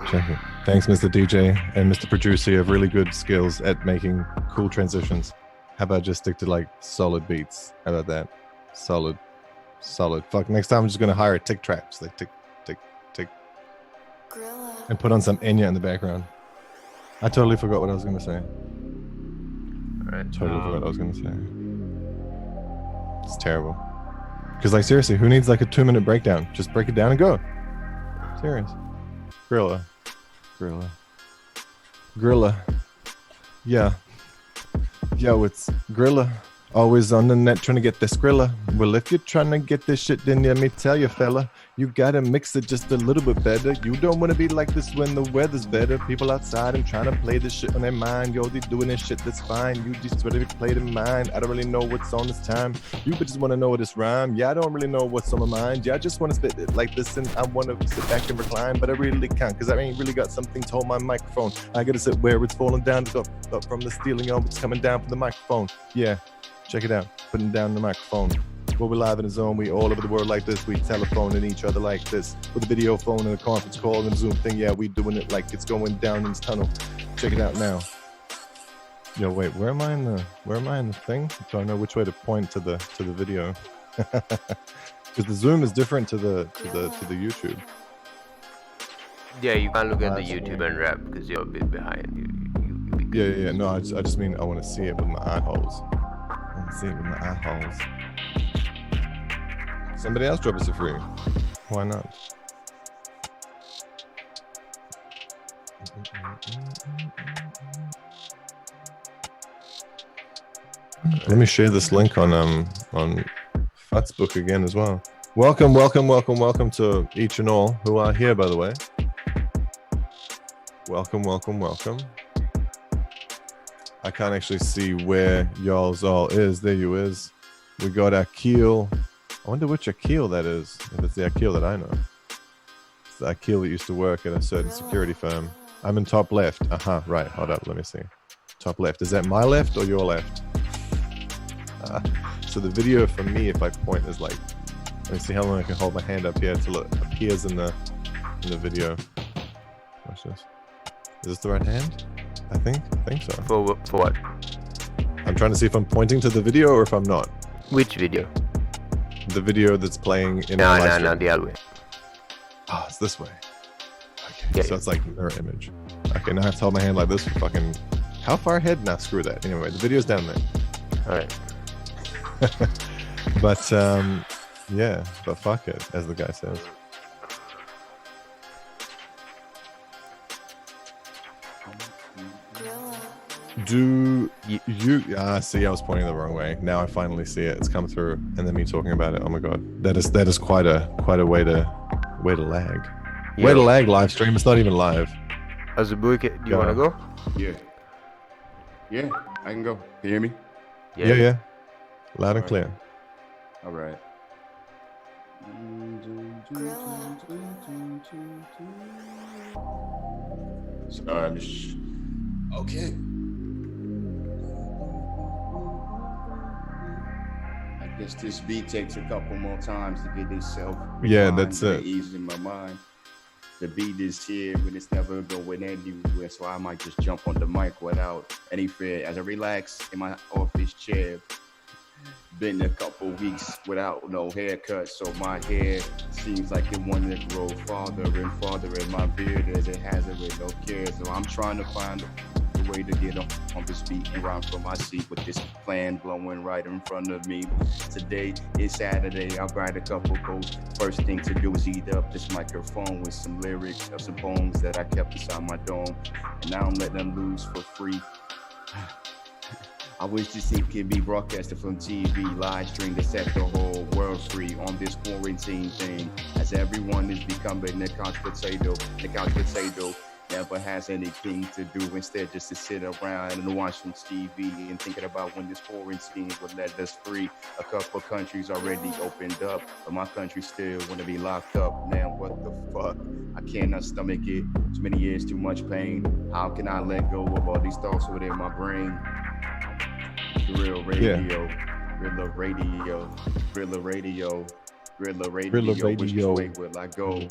[SPEAKER 1] Check it. Thanks, Mr. DJ and Mr. Producer. You have really good skills at making cool transitions. How about just stick to like solid beats? How about that? Solid. Fuck, next time I'm just gonna hire a tick track. Just like tick, tick, tick. And put on some Enya in the background. I totally forgot what I was gonna say.
[SPEAKER 3] Alright.
[SPEAKER 1] Totally forgot what I was gonna say. It's terrible. Because like seriously, who needs like a 2-minute breakdown? Just break it down and go. Serious. Grilla. Yeah. Yo, it's Grilla. Always on the net trying to get the Skrilla. Well, if you're trying to get this shit, then let me tell you, fella, you gotta mix it just a little bit better. You don't want to be like this when the weather's better. People outside and trying to play this shit on their mind. Yo, they doing this shit, that's fine. You just ready to play the mind. I don't really know what's on this time. You just want to know this rhyme. Yeah, I don't really know what's on my mind. Yeah, I just want to spit it like this and I want to sit back and recline, but I really can't because I ain't really got something to hold my microphone. I gotta sit where it's falling down up from the ceiling. Oh, it's coming down from the microphone. Yeah. Check it out, putting down the microphone. Well, we're live in a zone, we all over the world like this, we telephoning each other like this, with a video phone and a conference call and a Zoom thing, yeah, we doing it like it's going down in this tunnel. Check it out now. Yo, wait, where am I in the thing? I'm trying to know which way to point to the video. Because the Zoom is different to the YouTube.
[SPEAKER 3] Yeah, you can't look at the YouTube and rap because you're a bit behind.
[SPEAKER 1] Yeah, no, I just mean I want to see it with my eye holes. See it with my eye holes. Somebody else drop us a free. Why not? Let me share this link on Azubuike again as well. Welcome to each and all who are here, by the way. Welcome. I can't actually see where y'all's all is. There you is. We got Akil. I wonder which Akil that is. If it's the Akil that I know. It's the Akil that used to work at a certain security firm. I'm in top left. Right. Hold up. Let me see. Top left. Is that my left or your left? So the video for me, if I point, is like, let me see how long I can hold my hand up here until it appears in the video. Watch this. Is this the right hand? I think so.
[SPEAKER 3] For what?
[SPEAKER 1] I'm trying to see if I'm pointing to the video or if I'm not.
[SPEAKER 3] Which video?
[SPEAKER 1] The video that's playing in
[SPEAKER 3] No, the other way.
[SPEAKER 1] Oh, it's this way. Okay,
[SPEAKER 3] yeah,
[SPEAKER 1] so it's like mirror image. Okay, now I have to hold my hand like this for fucking... How far ahead? Nah, screw that. Anyway, the video's down there.
[SPEAKER 3] Alright.
[SPEAKER 1] But, yeah, but fuck it, as the guy says. Do you see, I was pointing the wrong way. Now I finally see it. It's come through, and then me talking about it. Oh my god, that is quite a way to lag.
[SPEAKER 3] Yeah.
[SPEAKER 1] Way to lag live stream. It's not even live.
[SPEAKER 3] Azubuike, do you want to go?
[SPEAKER 2] Yeah, I can go. Can you hear me?
[SPEAKER 1] Yeah. Loud and clear.
[SPEAKER 2] All right. Sorry, I'm just... Okay. I guess this beat takes a couple more times to get itself.
[SPEAKER 1] Yeah, that's it.
[SPEAKER 2] Easy in my mind. The beat is here, but it's never going anywhere. So I might just jump on the mic without any fear as I relax in my office chair. Been a couple weeks without no haircut, so my hair seems like it wanted to grow farther and farther, and my beard as it has it with no care. So I'm trying to find a way to get on this beat and rhyme from my seat with this plan blowing right in front of me. Today is Saturday, I'll write a couple quotes. First thing to do is eat up this microphone with some lyrics of some poems that I kept inside my dome, and now I'm letting them loose for free. I wish this thing could be broadcasted from TV, live stream to set the whole world free on this quarantine thing. As everyone is becoming the couch potato never has anything to do, instead just to sit around and watch some TV and thinking about when this quarantine would let us free. A couple countries already opened up, but my country still want to be locked up. Man, what the fuck? I cannot stomach it. Too many years, too much pain. How can I let go of all these thoughts within my brain? Real radio, Rilla radio, Rilla radio, Rilla radio, which way will I go?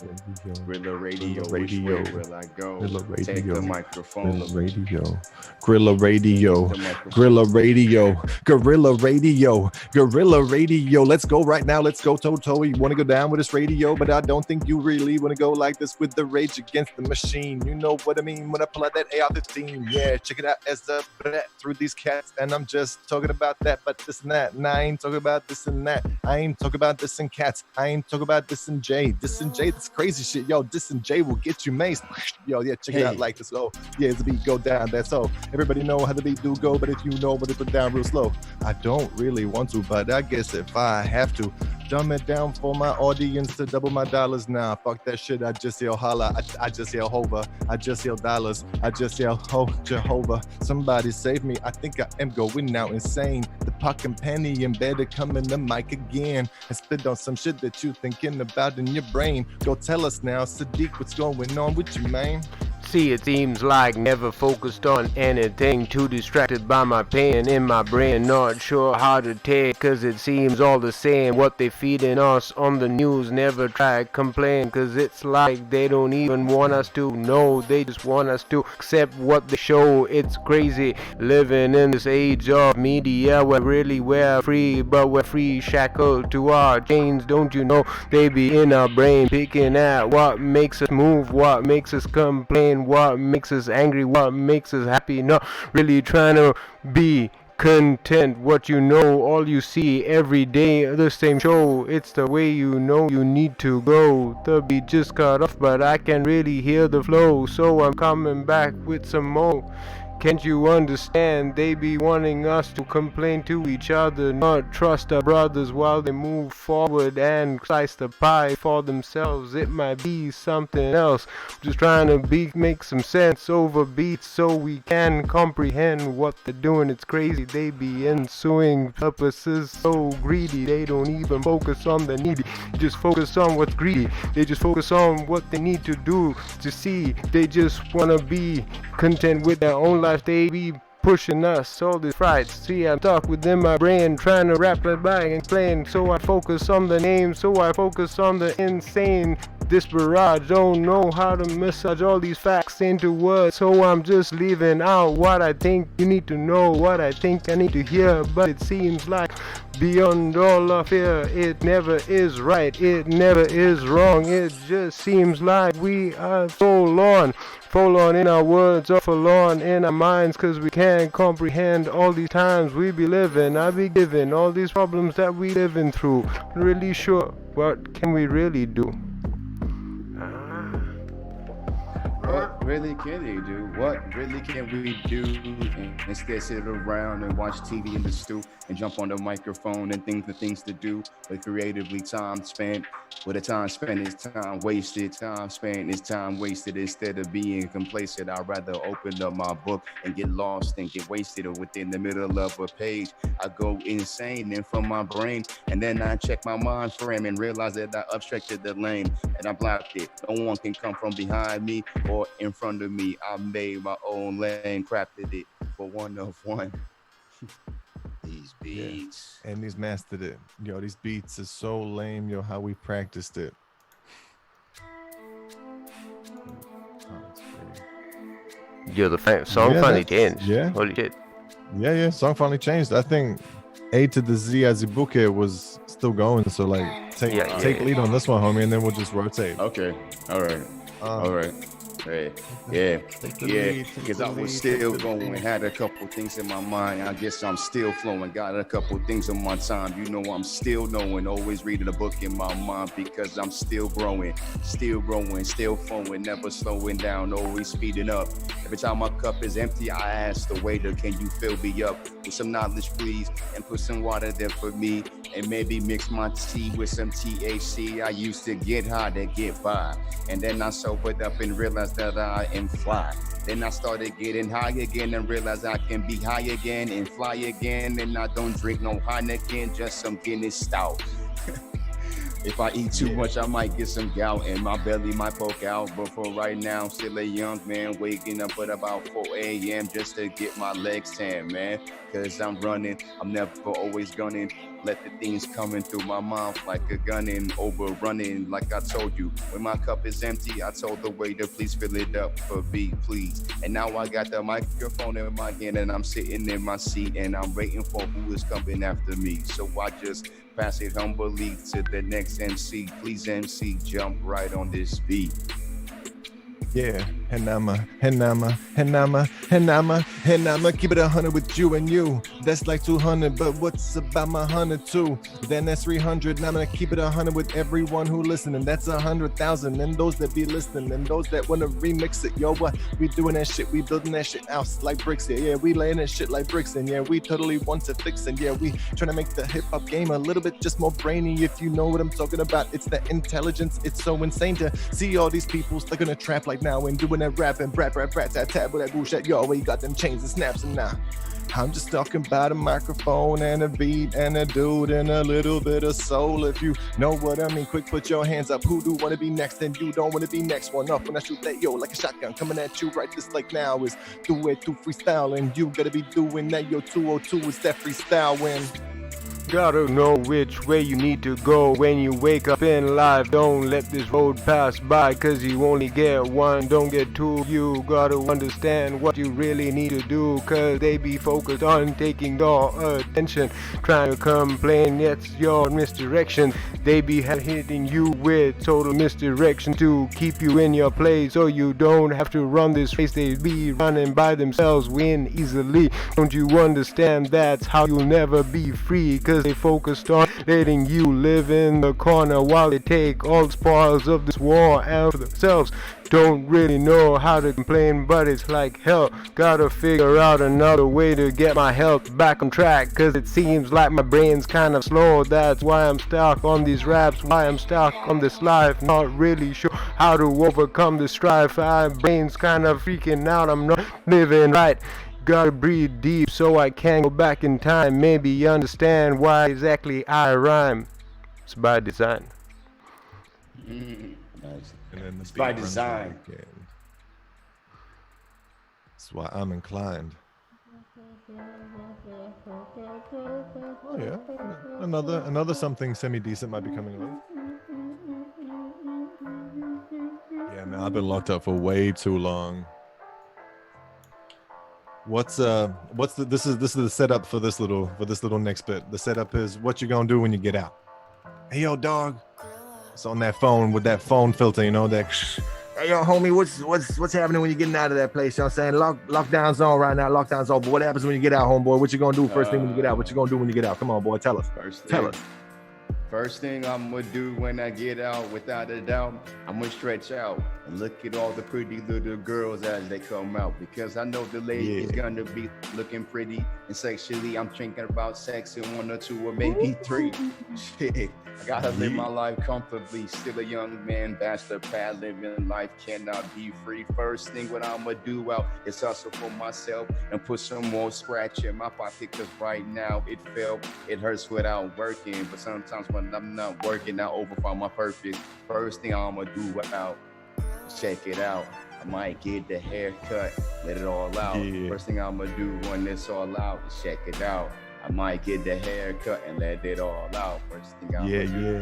[SPEAKER 2] Rilla radio, which way will I go? Take the microphone.
[SPEAKER 1] Grilla radio, Grilla radio, Gorilla radio, Gorilla radio. Let's go right now. Let's go toe. You want to go down with this radio, but I don't think you really want to go like this with the Rage Against the Machine. You know what I mean when I pull out that AR-15. Yeah, check it out as the through these cats, and I'm just talking about that, but this and that. And I ain't talking about this and that. I ain't talking about this and cats. time. Talk about dissing Jay. Dissing Jay, that's crazy shit. Yo, dissing Jay will get you maced. Yo, yeah, check it out like this. Oh, yeah, the beat go down. That's all. Everybody know how the beat do go, but if you know, but it put down real slow. I don't really want to, but I guess if I have to, dumb it down for my audience to double my dollars now. Fuck that shit. I just yell holla. I just yell hover. I just yell dollars. I just yell ho Jehovah. Somebody save me. I think I am going now insane. The pocket penny and better come in the mic again and spit on some shit that you thinking about in your brain. Go tell us now, Sadiq, what's going on with you, man?
[SPEAKER 3] See, it seems like never focused on anything, too distracted by my pain in my brain, not sure how to take, cause it seems all the same, what they feeding us on the news, never try complain, cause it's like they don't even want us to know, they just want us to accept what they show. It's crazy living in this age of media where really we're free, but we're free shackled to our chains. Don't you know they be in our brain, picking at what makes us move, what makes us complain, what makes us angry, what makes us happy, not really trying to be content. What you know, all you see every day, the same show. It's the way you know you need to go. The beat just cut off, but I can really hear the flow, so I'm coming back with some more. Can't you understand? They be wanting us to complain to each other, not trust our brothers while they move forward and slice the pie for themselves. It might be something else. Just trying to make some sense over beats so we can comprehend what they're doing. It's crazy. They be ensuing purposes so greedy. They don't even focus on the needy. Just focus on what's greedy. They just focus on what they need to do to see. They just wanna be content with their own life. They be pushing us all these frights. See, I'm stuck within my brain trying to rap it back and explain. So I focus on the name, so I focus on the insane. This barrage don't know how to massage all these facts into words, so I'm just leaving out what I think you need to know, what I think I need to hear. But it seems like beyond all of fear, it never is right, it never is wrong. It just seems like we are forlorn in our words, or forlorn in our minds, cause we can't comprehend all these times we be living. I be given all these problems that we living through. Not really sure what can we really do.
[SPEAKER 2] What really can they do? What really can we do? Instead, sit around and watch TV in the stew and jump on the microphone and think the things to do. But creatively, time spent. With the time spent is time wasted. Time spent is time wasted. Instead of being complacent, I'd rather open up my book and get lost and get wasted within the middle of a page. I go insane and from my brain, and then I check my mind frame and realize that I obstructed the lane and I blocked it. No one can come from behind me or in front of me. I made my own lane, crafted it for one of one. These beats.
[SPEAKER 1] Yeah. And he's mastered it. Yo, these beats are so lame, yo, how we practiced it.
[SPEAKER 3] Yo, the song finally changed.
[SPEAKER 1] Yeah.
[SPEAKER 3] Holy shit.
[SPEAKER 1] Yeah, song finally changed. I think A to the Z Azubuike was still going, so like take lead on this one, homie, and then we'll just rotate.
[SPEAKER 2] Okay. All right. Hey, yeah, because I was still going, had a couple things in my mind. I guess I'm still flowing, got a couple things on my time. You know I'm still knowing, always reading a book in my mind because I'm still growing, still flowing, never slowing down, always speeding up. Every time my cup is empty, I ask the waiter, can you fill me up with some knowledge, please, and put some water there for me, and maybe mix my tea with some THC. I used to get high to get by, and then I sobered up and realized that I am fly. Then I started getting high again and realized I can be high again and fly again. And I don't drink no Heineken, just some Guinness stout. If I eat too much, I might get some gout and my belly might poke out. But for right now, I'm still a young man waking up at about 4 a.m. just to get my legs tan, man. Cause I'm running, I'm never always gunning. Let the things coming through my mouth like a gunning, overrunning. Like I told you, when my cup is empty, I told the waiter, please fill it up for me, please. And now I got the microphone in my hand and I'm sitting in my seat and I'm waiting for who is coming after me. So I just pass it humbly to the next MC. Please, MC, jump right on this beat.
[SPEAKER 1] Yeah, and I'ma keep it 100 with you and you. That's like 200, but what's about my 100 too? Then that's 300. Now I'm gonna keep it 100 with everyone who listening. That's 100,000, and those that be listening, and those that wanna remix it. Yo, what we doing that shit? We building that shit out like bricks. Yeah, we laying that shit like bricks, and yeah, we totally want to fix. And yeah, we trying to make the hip hop game a little bit just more brainy. If you know what I'm talking about, it's the intelligence. It's so insane to see all these people stuck in a trap like now and doing that rap and rap, tat, tat, with that bullshit. Yo, we got them chains and snaps and now. I'm just talking about a microphone and a beat and a dude and a little bit of soul. If you know what I mean, quick put your hands up. Who do wanna be next? And you don't wanna be next. One up when I shoot that, yo, like a shotgun coming at you right this like now is do it through freestyle, and you gotta be doing that. Yo, 202 is that freestyle win.
[SPEAKER 5] Gotta know which way you need to go when you wake up in life. Don't let this road pass by, cause you only get one, don't get two. You gotta understand what you really need to do, cause they be focused on taking your attention. Trying to complain, it's your misdirection. They be hitting you with total misdirection to keep you in your place, so you don't have to run this race. They be running by themselves, win easily. Don't you understand? That's how you'll never be free, cause they focused on letting you live in the corner while they take all the spoils of this war and for themselves. Don't really know how to complain, but it's like hell. Gotta figure out another way to get my health back on track, cause it seems like my brain's kind of slow. That's why I'm stuck on these raps, why I'm stuck on this life. Not really sure how to overcome the strife. My brain's kind of freaking out, I'm not living right. Gotta breathe deep so I can go back in time. Maybe understand why exactly I rhyme. It's by design.
[SPEAKER 2] Nice.
[SPEAKER 1] And then the
[SPEAKER 2] It's
[SPEAKER 1] beat
[SPEAKER 2] by
[SPEAKER 1] runs
[SPEAKER 2] design.
[SPEAKER 1] out again. That's why I'm inclined. Oh yeah, another something semi-decent might be coming along. Yeah, man, I've been locked up for way too long. What's the this is the setup for this little next bit. The setup is what you gonna do when you get out. Hey yo, dog. It's on that phone with that phone filter, you know, that hey yo, homie, what's happening when you're getting out of that place? You know what I'm saying? Lockdown zone right now, lockdown zone. But what happens when you get out, homeboy? What you gonna do first thing when you get out? What you gonna do when you get out? Come on, boy, tell us.
[SPEAKER 2] First thing I'm gonna do when I get out, without a doubt, I'm gonna stretch out and look at all the pretty little girls as they come out, because I know the lady's gonna be looking pretty, and sexually I'm thinking about sex in 1 or 2 or maybe 3. Shit, I gotta live my life comfortably. Still a young man, bachelor pad, living life cannot be free. First thing what I'ma do out is hustle for myself and put some more scratch in my pocket, cause right now it hurts without working. But sometimes when I'm not working, I overfind my purpose. First thing I'ma do out, check it out. I might get the haircut, let it all out.
[SPEAKER 1] Yeah.
[SPEAKER 2] First thing I'ma do when it's all out is check it out. I might get the haircut and let it all out. First thing I'ma do.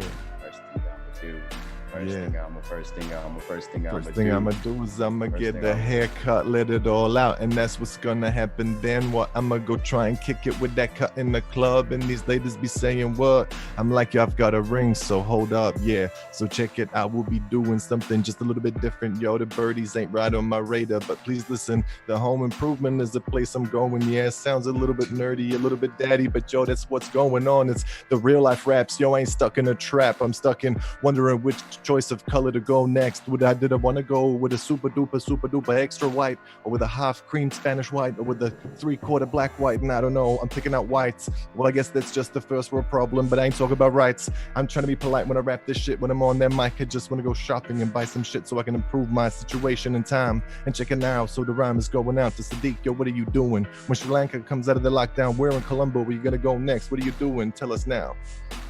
[SPEAKER 2] First thing I'ma do. First thing I'ma do
[SPEAKER 1] is I'ma get the haircut, let it all out, and that's what's gonna happen then. What I'ma go try and kick it with that cut in the club, and these ladies be saying what? I'm like, yo, I've got a ring, so hold up, yeah. So check it out, we'll be doing something just a little bit different. Yo, the birdies ain't right on my radar, but please listen, the home improvement is the place I'm going. Yeah, it sounds a little bit nerdy, a little bit daddy, but yo, that's what's going on. It's the real life raps. Yo, I ain't stuck in a trap. I'm stuck in wondering which choice of color to go next. Did I want to go with a super duper extra white, or with a half cream Spanish white, or with a 3/4 black white? And I don't know, I'm picking out whites. Well, I guess that's just the first world problem, but I ain't talking about rights. I'm trying to be polite when I rap this shit. When I'm on that mic, I just want to go shopping and buy some shit so I can improve my situation in time. And check it now, so the rhyme is going out to Sadiq. Yo, what are you doing? When Sri Lanka comes out of the lockdown, where in Colombo are you gonna go next? What are you doing? Tell us now.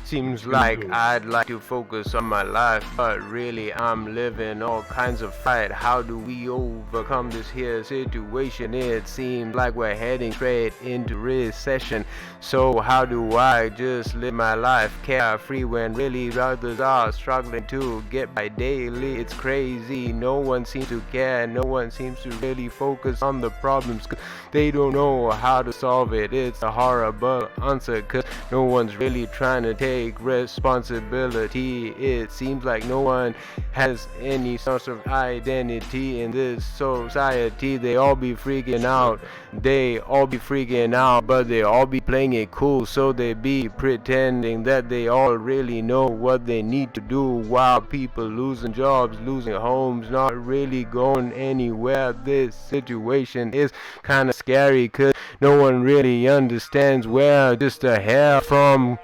[SPEAKER 5] Seems like I'd like to focus on my life, but really I'm living all kinds of fight. How do we overcome this here situation? It seems like we're heading straight into recession. So how do I just live my life carefree when really others are struggling to get by daily? It's crazy, no one seems to care, no one seems to really focus on the problems, 'cause they don't know how to solve it. It's a horrible answer, 'cause no one's really trying to take take responsibility. It seems like no one has any sort of identity in this society. They all be freaking out. They all be freaking out, but they all be playing it cool. So they be pretending that they all really know what they need to do, while people losing jobs, losing homes, not really going anywhere. This situation is kind of scary, cause no one really understands where just a hair from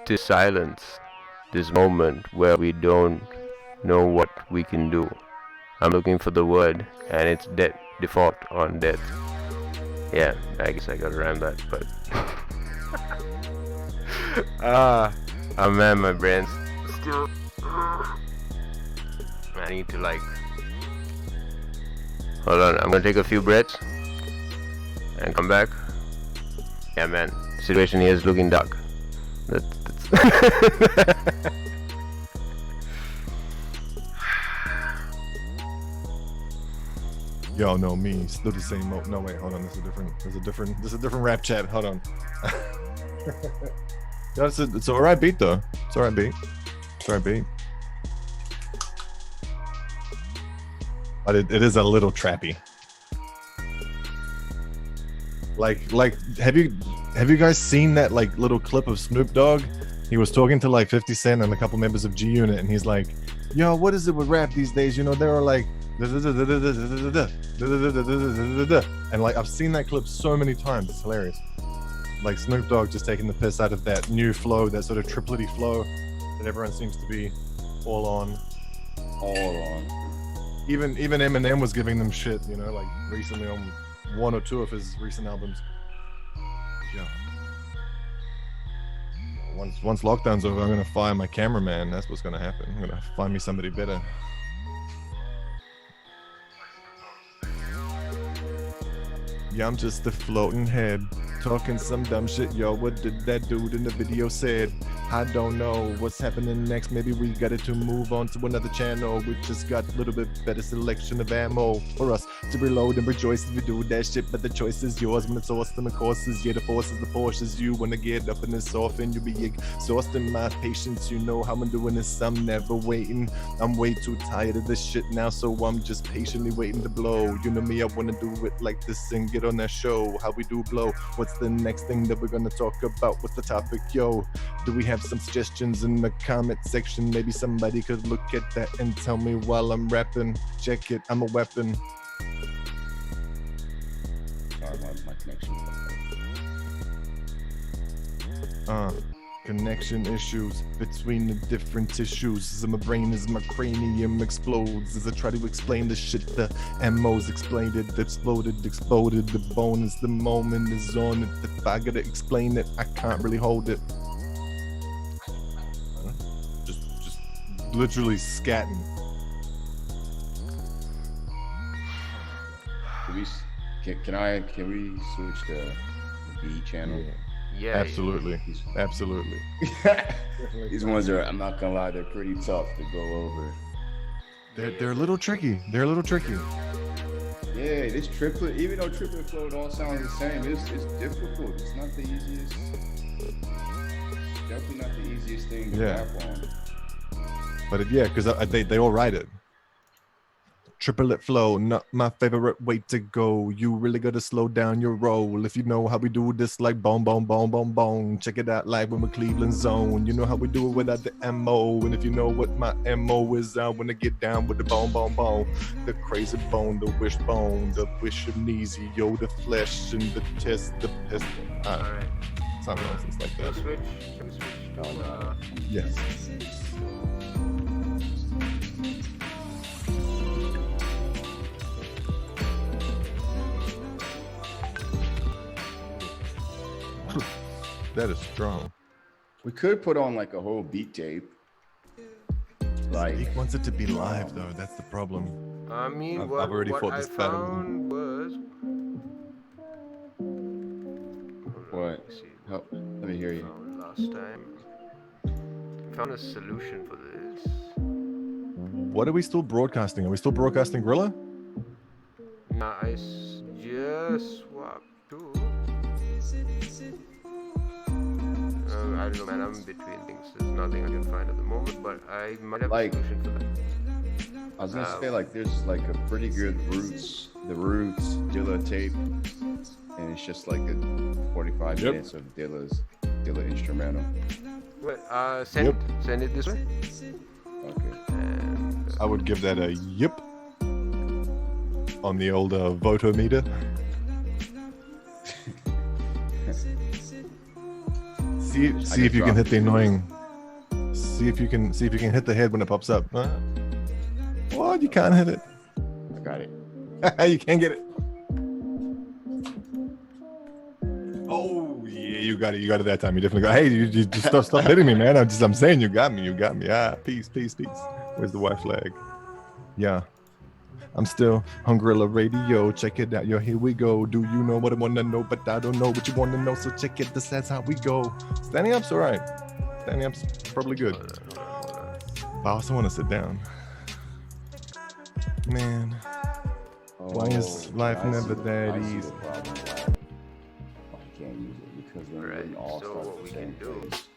[SPEAKER 5] this silence, this moment where we don't know what we can do. I'm looking for the word, and it's dead, default on dead. Yeah, I guess I gotta rhyme that, but oh man, my brain's still. I need to like. Hold on, I'm gonna take a few breaths and come back. Yeah, man, situation here is looking dark. That's
[SPEAKER 1] Y'all know me, still the same. No, wait, hold on. This is a different rap chat. Hold on. No, it's an alright beat though. It's alright beat. But it is a little trappy. Like, have you guys seen that like little clip of Snoop Dogg? He was talking to like 50 Cent and a couple members of G Unit, and he's like, "Yo, what is it with rap these days? You know, they are like." And like I've seen that clip so many times, it's hilarious. Like Snoop Dogg just taking the piss out of that new flow, that sort of triplety flow that everyone seems to be all on. Even Eminem was giving them shit, you know, like recently on one or two of his recent albums. Yeah. Once lockdown's over, I'm gonna fire my cameraman. That's what's gonna happen. I'm gonna find me somebody better. Yeah, I'm just a floating head, talking some dumb shit. Yo, what did that dude in the video said? I don't know what's happening next. Maybe we got to move on to another channel. We just got a little bit better selection of ammo for us to reload and rejoice if we do that shit. But the choice is yours when it's awesome. Of course, is yeah, the force is the Porsches. You wanna get up in this often, you be exhausting my patience. You know how I'm doing this. I'm never waiting. I'm way too tired of this shit now, so I'm just patiently waiting to blow. You know me, I wanna do it like this and get on that show. How we do blow. What's the next thing that we're gonna talk about? What's the topic, yo? Do we have some suggestions in the comment section? Maybe somebody could look at that and tell me while I'm rapping. Check it, I'm a weapon.
[SPEAKER 2] Sorry, my connection.
[SPEAKER 1] Connection issues between the different tissues. As my brain, as my cranium explodes, as I try to explain the shit, the ammo's explained it, exploded, the bone is the moment is on it. If I gotta explain it, I can't really hold it. Just literally scatting.
[SPEAKER 2] Can we switch to the B channel?
[SPEAKER 5] yeah,
[SPEAKER 1] Absolutely.
[SPEAKER 2] These ones are, I'm not gonna lie, they're pretty tough to go over.
[SPEAKER 1] They're a little tricky.
[SPEAKER 2] Yeah, this triplet, even though triplet flow, it all sounds the same, it's difficult. It's not the easiest. Definitely not the easiest thing to rap on.
[SPEAKER 1] But yeah, because they all write it. Triplet flow, not my favorite way to go. You really gotta slow down your roll. If you know how we do this, like boom, boom, boom, boom, boom. Check it out, like when we're Cleveland zone. You know how we do it without the ammo. And if you know what my MO is, I wanna get down with the boom, boom, boom. The crazy bone, the wishbone, the wish of Neezy, yo, the flesh and the test, the pistol.
[SPEAKER 5] Alright.
[SPEAKER 1] Some nonsense like that.
[SPEAKER 5] Can we switch to,
[SPEAKER 1] Yes. That is strong.
[SPEAKER 2] We could put on like a whole beat tape. Like,
[SPEAKER 1] He wants it to be live though. That's the problem.
[SPEAKER 5] I mean,
[SPEAKER 1] I've
[SPEAKER 5] what
[SPEAKER 1] already fought
[SPEAKER 5] I
[SPEAKER 1] this battle.
[SPEAKER 5] found was.
[SPEAKER 2] what? Help, let me hear you.
[SPEAKER 5] Found last time. Found a solution for this.
[SPEAKER 1] What are we still broadcasting? Are we still broadcasting Gorilla?
[SPEAKER 5] Nah, just swapped to. I don't know, man. I'm in between things. There's nothing I can find at the moment, but I might have
[SPEAKER 2] Like-
[SPEAKER 5] a solution for that.
[SPEAKER 2] I was gonna say like there's like a pretty good the Roots Dilla tape, and it's just like a 45
[SPEAKER 1] Yep.
[SPEAKER 2] minutes of Dilla instrumental.
[SPEAKER 5] Wait,
[SPEAKER 1] Yep.
[SPEAKER 5] send it this way.
[SPEAKER 2] Okay.
[SPEAKER 5] And
[SPEAKER 1] I would give that a yep on the old votometer. See if you can hit the annoying. See if you can hit the head when it pops up. What? You can't hit it.
[SPEAKER 2] I got it.
[SPEAKER 1] You can't get it. Oh yeah, you got it. You got it that time. You definitely got. Hey, you just stop hitting me, man. I'm saying you got me. You got me. Ah, peace. Where's the white flag? Yeah. I'm still Hungrilla Radio. Check it out. Yo, here we go. Do you know what I want to know? But I don't know what you want to know. So check it. That's how we go. Standing up's all right. Standing up's probably good. But I also want to sit down. Man, why is life
[SPEAKER 2] I
[SPEAKER 1] never
[SPEAKER 2] see
[SPEAKER 1] that
[SPEAKER 2] I see
[SPEAKER 1] easy?
[SPEAKER 2] the problem. I can't use it because when
[SPEAKER 5] Right,
[SPEAKER 2] we all
[SPEAKER 5] so
[SPEAKER 2] start
[SPEAKER 5] what
[SPEAKER 2] the
[SPEAKER 5] we
[SPEAKER 2] same
[SPEAKER 5] can do-
[SPEAKER 2] place.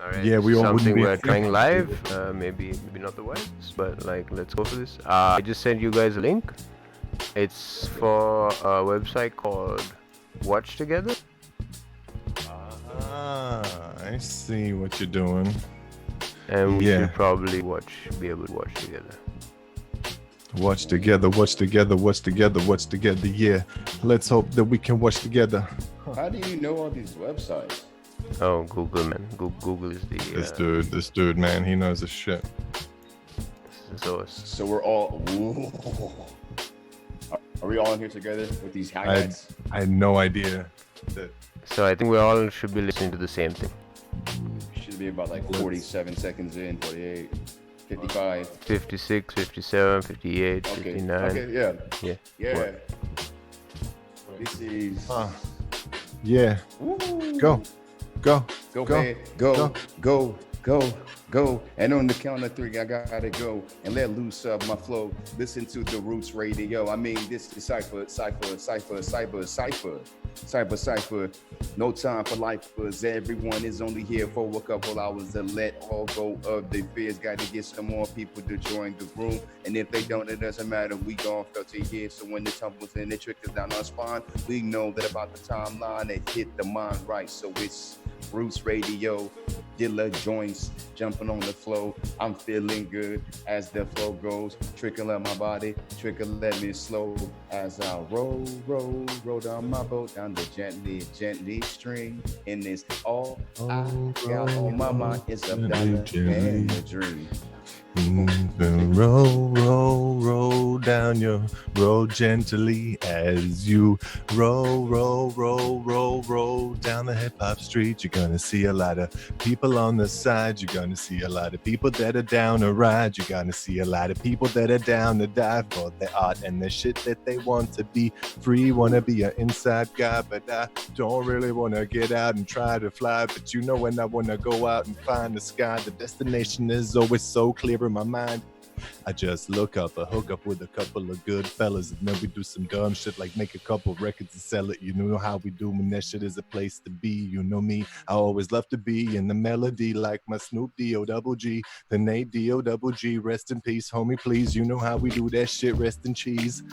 [SPEAKER 5] Alright,
[SPEAKER 1] Yeah, we all wouldn't
[SPEAKER 5] something
[SPEAKER 1] be
[SPEAKER 5] we're
[SPEAKER 1] able to-
[SPEAKER 5] trying live. Maybe not the wisest, but like let's go for this. I just sent you guys a link. It's for a website called Watch Together.
[SPEAKER 1] Ah, I see what you're doing.
[SPEAKER 5] And we
[SPEAKER 1] Yeah.
[SPEAKER 5] should probably be able to watch together.
[SPEAKER 1] Watch together, watch together, watch together, watch together. Yeah, let's hope that we can watch together.
[SPEAKER 2] How do you know all these websites?
[SPEAKER 5] Oh, Google, man. Google is the
[SPEAKER 1] This dude, man, he knows his shit.
[SPEAKER 5] source.
[SPEAKER 2] So we're all. Are we all in here together with these highlights?
[SPEAKER 1] I had no idea that.
[SPEAKER 5] So I think we all should be listening to the same thing.
[SPEAKER 2] Should be about like 47 seconds in, 48, 55.
[SPEAKER 5] 56, 57, 58,
[SPEAKER 2] Okay.
[SPEAKER 5] 59.
[SPEAKER 2] Okay. Yeah.
[SPEAKER 5] Yeah.
[SPEAKER 2] Yeah.
[SPEAKER 1] What?
[SPEAKER 2] This is.
[SPEAKER 1] Yeah,
[SPEAKER 2] Woo.
[SPEAKER 1] go.
[SPEAKER 2] Go
[SPEAKER 1] Go.
[SPEAKER 2] ahead. Go. And on the count of three, I gotta go and let loose of my flow. Listen to the Roots Radio. I mean, this is Cyber Cypher. No time for lifers. Everyone is only here for a couple hours to let all go of their fears. Got to get some more people to join the room. And if they don't, it doesn't matter. We gon' filter here. So when the tumbles and the trickles down our spine, we know that about the timeline it hit the mind right. So it's Roots Radio, Dilla joints, jumping on the flow. I'm feeling good as the flow goes. Trickle up my body, trickle let me slow as I roll down my boat down the gently stream. In this all I got on my mind is up down the dream.
[SPEAKER 1] Roll down your road gently as you roll down the hip hop street. You're gonna see a lot of people on the side. You're gonna see a lot of people that are down to ride. You're gonna see a lot of people that are down to die for their art and the shit that they want to be free. Wanna be an inside guy, but I don't really wanna get out and try to fly. But you know when I wanna go out and find the sky, the destination is always so clear in my mind. I just look up, I hook up with a couple of good fellas, and then we do some dumb shit like make a couple records and sell it. You know how we do when that shit is a place to be. You know me, I always love to be in the melody like my Snoop D-O-double-G, the Nate D-O-double-G. Rest in peace, homie, please. You know how we do that shit, rest in cheese.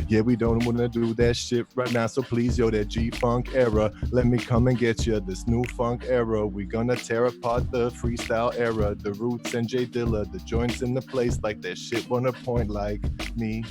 [SPEAKER 1] Yeah, we don't wanna do that shit right now, so please, yo, that G-Funk era, let me come and get you this new funk era. We gonna tear apart the freestyle era, the Roots and J Dilla, the joints in the place like that shit wanna point like me.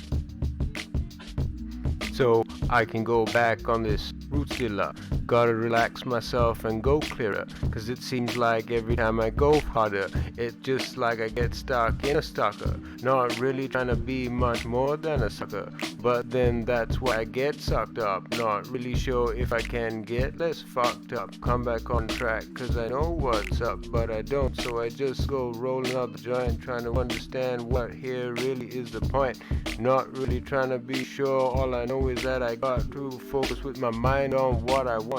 [SPEAKER 5] So I can go back on this Roots Dilla. Gotta relax myself and go clearer, cause it seems like every time I go harder, it's just like I get stuck in a sucker. Not really trying to be much more than a sucker, but then that's why I get sucked up. Not really sure if I can get less fucked up. Come back on track, cause I know what's up, but I don't. So I just go rolling up the joint, trying to understand what here really is the point. Not really trying to be sure, all I know is that I got to focus with my mind on what I want.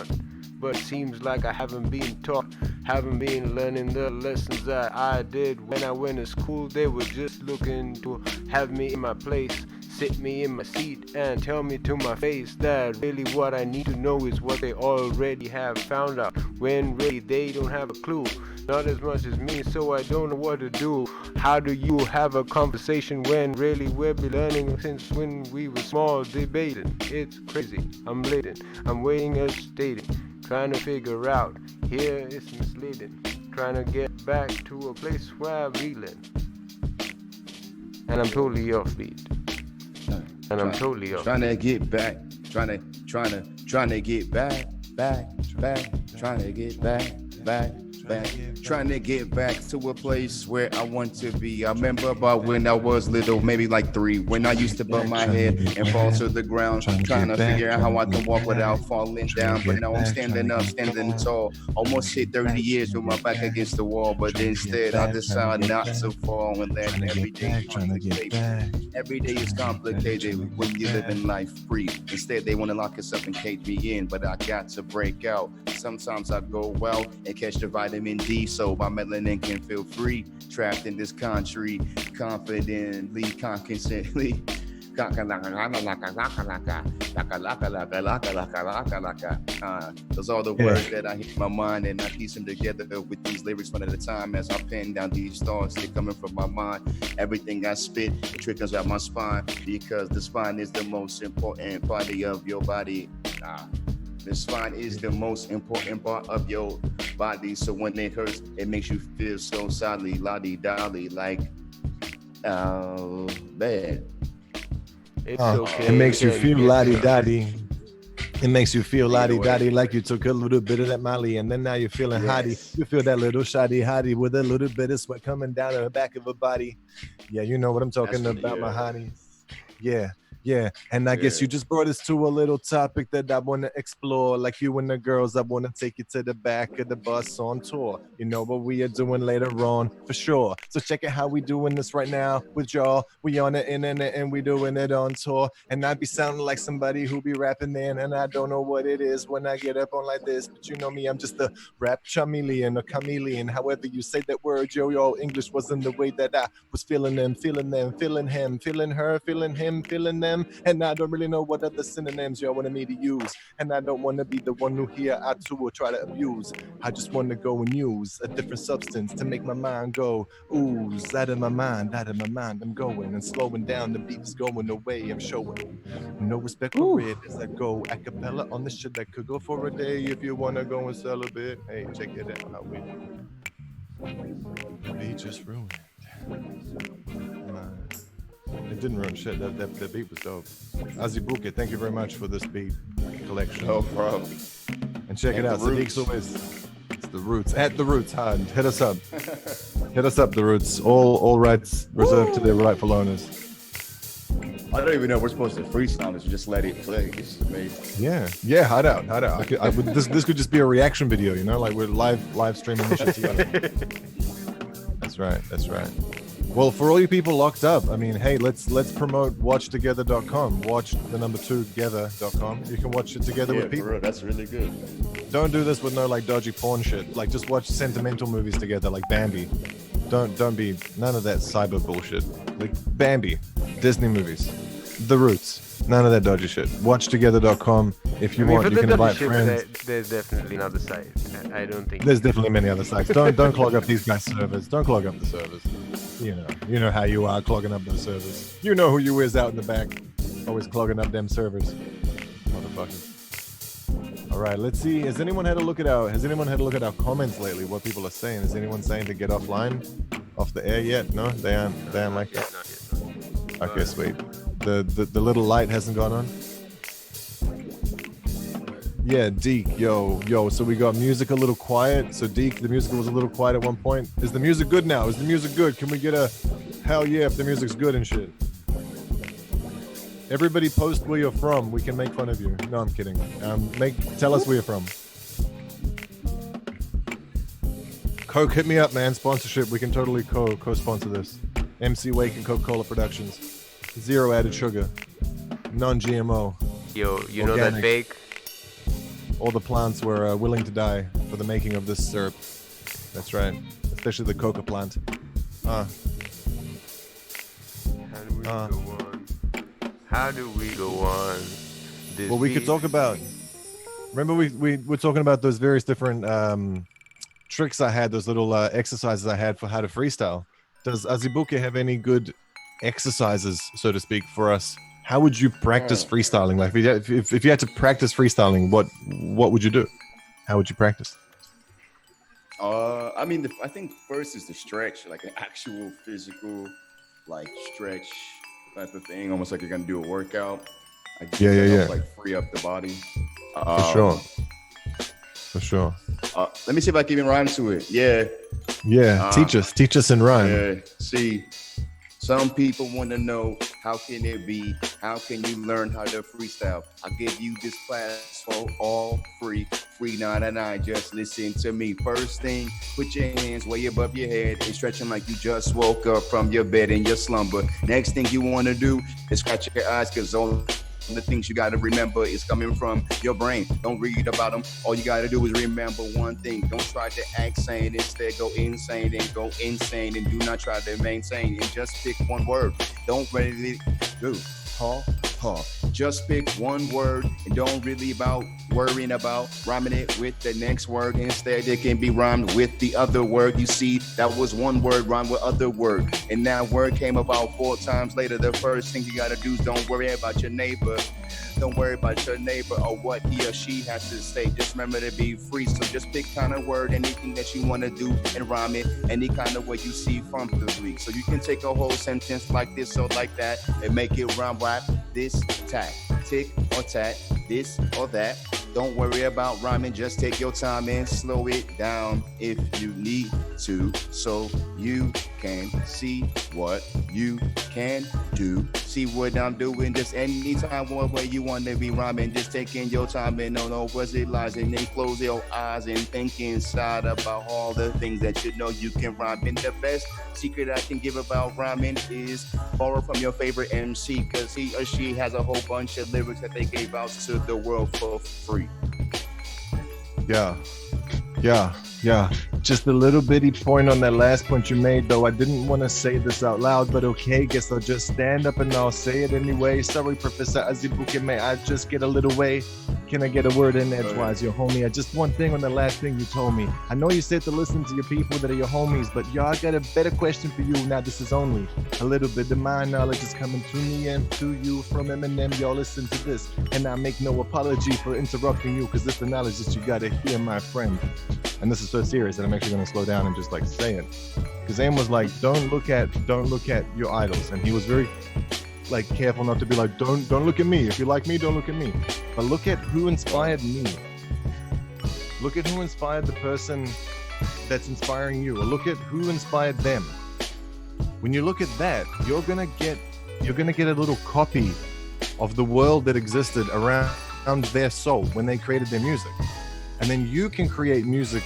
[SPEAKER 5] But seems like I haven't been taught, haven't been learning the lessons that I did when I went to school. They were just looking to have me in my place, sit me in my seat and tell me to my face that really what I need to know is what they already have found out. when really they don't have a clue. Not as much as me, so I don't know what to do. How do you have a conversation when really we've been learning since when we were small, debating? It's crazy, I'm laden, I'm waiting as stating, trying to figure out, here it's misleading, trying to get back to a place where I'm reeling. And I'm totally offbeat. And I'm totally off.
[SPEAKER 2] Trying to get back, trying to get back, trying to get back, trying to get back to a place where I want to be. I remember about when I was little, maybe like 3, when I used to bump my head and fall to the ground, trying to figure out how I can walk without falling down. But now I'm standing up, standing tall, almost hit 30 years with my back against the wall. But instead, I decide not to fall, and that every day is complicated when you're living life free. Instead, they want to lock us up and cage me in, but I got to break out. Sometimes I go well and catch the vitamin D, so my melanin can feel free. Trapped in this country, confidently, consistently. Those are the words that I hit in my mind, and I piece them together with these lyrics one at a time as I pen down these thoughts. They're coming from my mind. Everything I spit, it trickles out my spine, because the spine is the most important part of your body. The spine is the most important part of your body. So when it hurts, it makes you feel so solidly, lolly-dolly, like, oh, man.
[SPEAKER 5] It's okay.
[SPEAKER 1] It makes you feel
[SPEAKER 5] Get
[SPEAKER 1] lottie-dotty. It makes you feel lottie-dotty like you took a little bit of that Molly, and then now you're feeling hottie. You feel that little shoddy-hottie with a little bit of sweat coming down the back of a body. Yeah, you know what I'm talking about, my honey. Yeah. Yeah, and I guess you just brought us to a little topic that I want to explore. Like you and the girls, I want to take you to the back of the bus on tour. You know what we are doing later on, for sure. So check out how we doing this right now with y'all. We on the internet and we doing it on tour. And I be sounding like somebody who be rapping then, and I don't know what it is when I get up on like this. But you know me, I'm just a rap chameleon, a chameleon. However you say that word, yo, English wasn't the way that I was feeling them, feeling him, feeling her, feeling him, feeling them. And I don't really know what other synonyms y'all wanted me to use. And I don't want to be the one who here I too will try to abuse. I just want to go and use a different substance to make my mind go ooze out of my mind. I'm going and slowing down. The beat's going away. I'm showing no respect for it as I go a cappella on the shit that could go for a day. If you want to go and celebrate, hey, check it out how we the beat just ruined it. It didn't ruin shit. That beat was dope. Azubuike, thank you very much for this beat collection.
[SPEAKER 2] No problem.
[SPEAKER 1] And check it out. Sadiq's always. It's the Roots. At the Roots, hard. Hit us up. Hit us up, the Roots. All rights reserved to their rightful owners.
[SPEAKER 2] I don't even know if we're supposed to freestyle this. Just let it play. It's amazing.
[SPEAKER 1] Yeah. Hard out. This could just be a reaction video. You know, like we're live streaming this shit together. That's right. Well, for all you people locked up, I mean, hey, let's promote watchtogether.com. Watch2together.com. You can watch it together with people.
[SPEAKER 2] For real, that's really good.
[SPEAKER 1] Don't do this with no like dodgy porn shit. Like just watch sentimental movies together, like Bambi. Don't be none of that cyber bullshit. Like Bambi, Disney movies, The Roots. None of that dodgy shit. Watchtogether.com. If you want, you can invite friends.
[SPEAKER 5] There's definitely another site. I don't think
[SPEAKER 1] there's definitely many other sites. Don't clog up these guys' servers. Don't clog up the servers. You know how you are clogging up those servers. You know who you is out in the back, always clogging up them servers, motherfuckers. All right, let's see. Has anyone had a look at our comments lately? What people are saying? Is anyone saying to get off the air yet? No, they aren't like that. Okay, sweet. The little light hasn't gone on. Yeah, Deke, yo. So we got music a little quiet. So Deke, the music was a little quiet at one point. Is the music good now? Is the music good? Can we get a hell yeah if the music's good and shit? Everybody post where you're from. We can make fun of you. No, I'm kidding. Tell us where you're from. Coke, hit me up, man. Sponsorship. We can totally co-sponsor this. MC Wayk and Coca-Cola Productions. 0 added sugar. Non-GMO.
[SPEAKER 5] Yo, you know that fake?
[SPEAKER 1] All the plants were willing to die for the making of this syrup. That's right. Especially the coca plant. How do we go on?
[SPEAKER 5] This
[SPEAKER 1] well, we could talk about Remember we were talking about those various different tricks I had, those little exercises I had for how to freestyle. Does Azubuike have any good exercises, so to speak, for us? How would you practice freestyling? Like if you had to practice freestyling, what would you do? How would you practice?
[SPEAKER 2] I mean, I think first is the stretch, like an actual physical, like stretch type of thing, almost like you're gonna do a workout. I guess
[SPEAKER 1] Yeah.
[SPEAKER 2] Like free up the body.
[SPEAKER 1] For sure.
[SPEAKER 2] Let me see if I can even rhyme to it. Yeah.
[SPEAKER 1] Teach us in rhyme.
[SPEAKER 2] Yeah. See, some people want to know how can it be? How can you learn how to freestyle? I give you this class for all free 99. Just listen to me. First thing, put your hands way above your head and stretch them like you just woke up from your bed in your slumber. Next thing you want to do is scratch your eyes, because all the things you got to remember is coming from your brain. Don't read about them. All you got to do is remember one thing. Don't try to act sane. Instead, go insane and go insane. And do not try to maintain. And just pick one word. Don't really do. Just pick one word and don't really about worrying about rhyming it with the next word. Instead, it can be rhymed with the other word. You see, that was one word rhymed with other word, and that word came about 4 times later. The first thing you gotta do is don't worry about your neighbor. Don't worry about your neighbor or what he or she has to say. Just remember to be free. So just pick kind of word, anything that you want to do and rhyme it any kind of way you see comfortably. So you can take a whole sentence like this or like that and make it rhyme rap this tack, tick or tat, this or that. Don't worry about rhyming, just take your time and slow it down if you need to, so you can see what you can do. See what I'm doing, just anytime, one way you want to be rhyming, just taking your time and don't know what's it lies, and then close your eyes and think inside about all the things that you know you can rhyme. And the best secret I can give about rhyming is borrow from your favorite MC, because he or she has a whole bunch of lyrics that they gave out to the world for free.
[SPEAKER 1] Yeah. Just a little bitty point on that last point you made, though. I didn't want to say this out loud, but okay, guess I'll just stand up and I'll say it anyway. Sorry, Professor Azubuike, may I just get a little way? Can I get a word in edgewise, your homie? Just one thing on the last thing you told me. I know you said to listen to your people that are your homies, but y'all got a better question for you. Now, this is only a little bit of my knowledge is coming to me and to you from Eminem. Y'all listen to this, and I make no apology for interrupting you, because it's the knowledge that you gotta hear, my friend. And this is so serious that I'm actually gonna slow down and just like say it. Because Aim was like, don't look at your idols, and he was very like careful not to be like, don't look at me. If you like me, don't look at me. But look at who inspired me. Look at who inspired the person that's inspiring you, or look at who inspired them. When you look at that, you're gonna get a little copy of the world that existed around their soul when they created their music. And then you can create music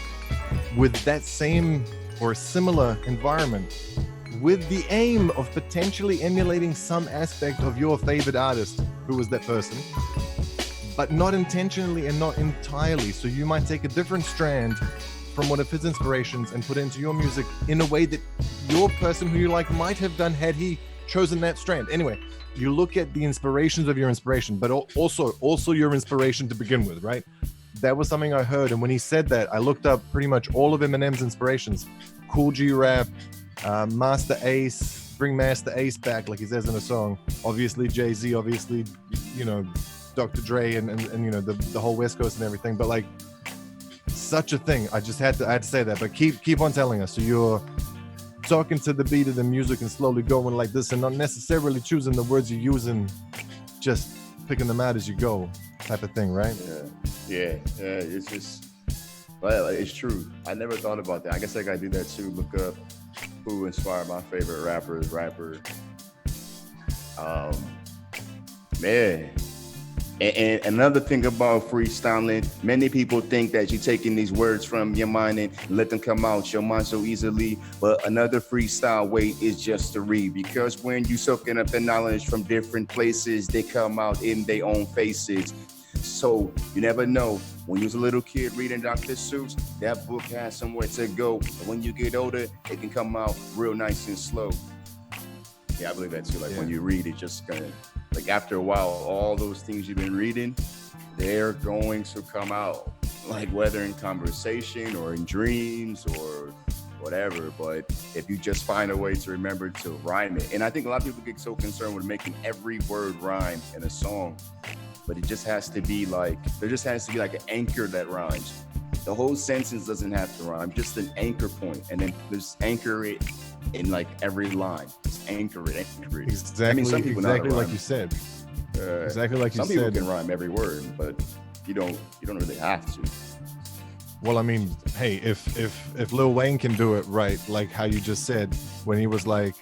[SPEAKER 1] with that same or similar environment, with the aim of potentially emulating some aspect of your favorite artist who was that person, but not intentionally and not entirely. So you might take a different strand from one of his inspirations and put it into your music in a way that your person who you like might have done had he chosen that strand. Anyway, you look at the inspirations of your inspiration, but also your inspiration to begin with, right? That was something I heard, and when he said that, I looked up pretty much all of Eminem's inspirations. Cool G Rap, Master Ace, bring Master Ace back, like he says in a song. Obviously Jay-Z, obviously, you know, Dr. Dre, and you know, the whole West Coast and everything. But like, such a thing. I had to say that. But keep on telling us. So you're talking to the beat of the music and slowly going like this, and not necessarily choosing the words you're using, just picking them out as you go, type of thing, right?
[SPEAKER 2] Yeah. It's just, well, it's true. I never thought about that. I guess I gotta do that too. Look up who inspired my favorite rapper. Man. And another thing about freestyling, many people think that you're taking these words from your mind and let them come out your mind so easily. But another freestyle way is just to read, because when you soaking up the knowledge from different places, they come out in their own faces. So you never know. When you was a little kid reading Dr. Seuss, that book has somewhere to go. And when you get older, it can come out real nice and slow. Yeah, I believe that too. Like when you read it, just kind of like after a while, all those things you've been reading, they're going to come out, like whether in conversation or in dreams or whatever. But if you just find a way to remember to rhyme it, and I think a lot of people get so concerned with making every word rhyme in a song, but it just has to be like, there just has to be like an anchor that rhymes. The whole sentence doesn't have to rhyme, just an anchor point, and then just anchor it in like every line. Just anchor it.
[SPEAKER 1] Exactly,
[SPEAKER 2] I mean, some people know how to
[SPEAKER 1] exactly like
[SPEAKER 2] rhyme.
[SPEAKER 1] you said. Exactly like you
[SPEAKER 2] Some
[SPEAKER 1] said.
[SPEAKER 2] people can rhyme every word, but you don't really have to.
[SPEAKER 1] Well, I mean, hey, if Lil Wayne can do it right, like how you just said, when he was like,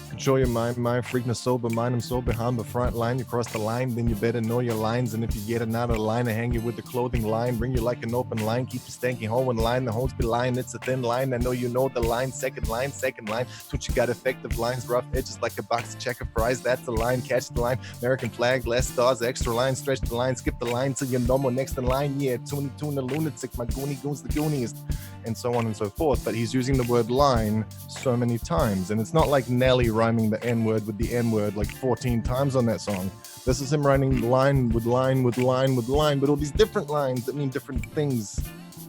[SPEAKER 1] control your mind, freaking sober mind, I'm so behind the front line, you cross the line, then you better know your lines, and if you get another line, I hang you with the clothing line, bring you like an open line, keep you stanky home in line, the homes be lying, it's a thin line, I know you know the line, second line, switch, you got effective lines, rough edges like a box of checker fries, that's the line, catch the line, American flag, less stars, extra line, stretch the line, skip the line till you're no more next in line, yeah, tune the lunatic, my goonie goons the gooniest, and so on and so forth. But he's using the word line so many times, and it's not like Nelly rhyming the N-word with the N-word like 14 times on that song. This is him writing line with line with line with line, but all these different lines that mean different things,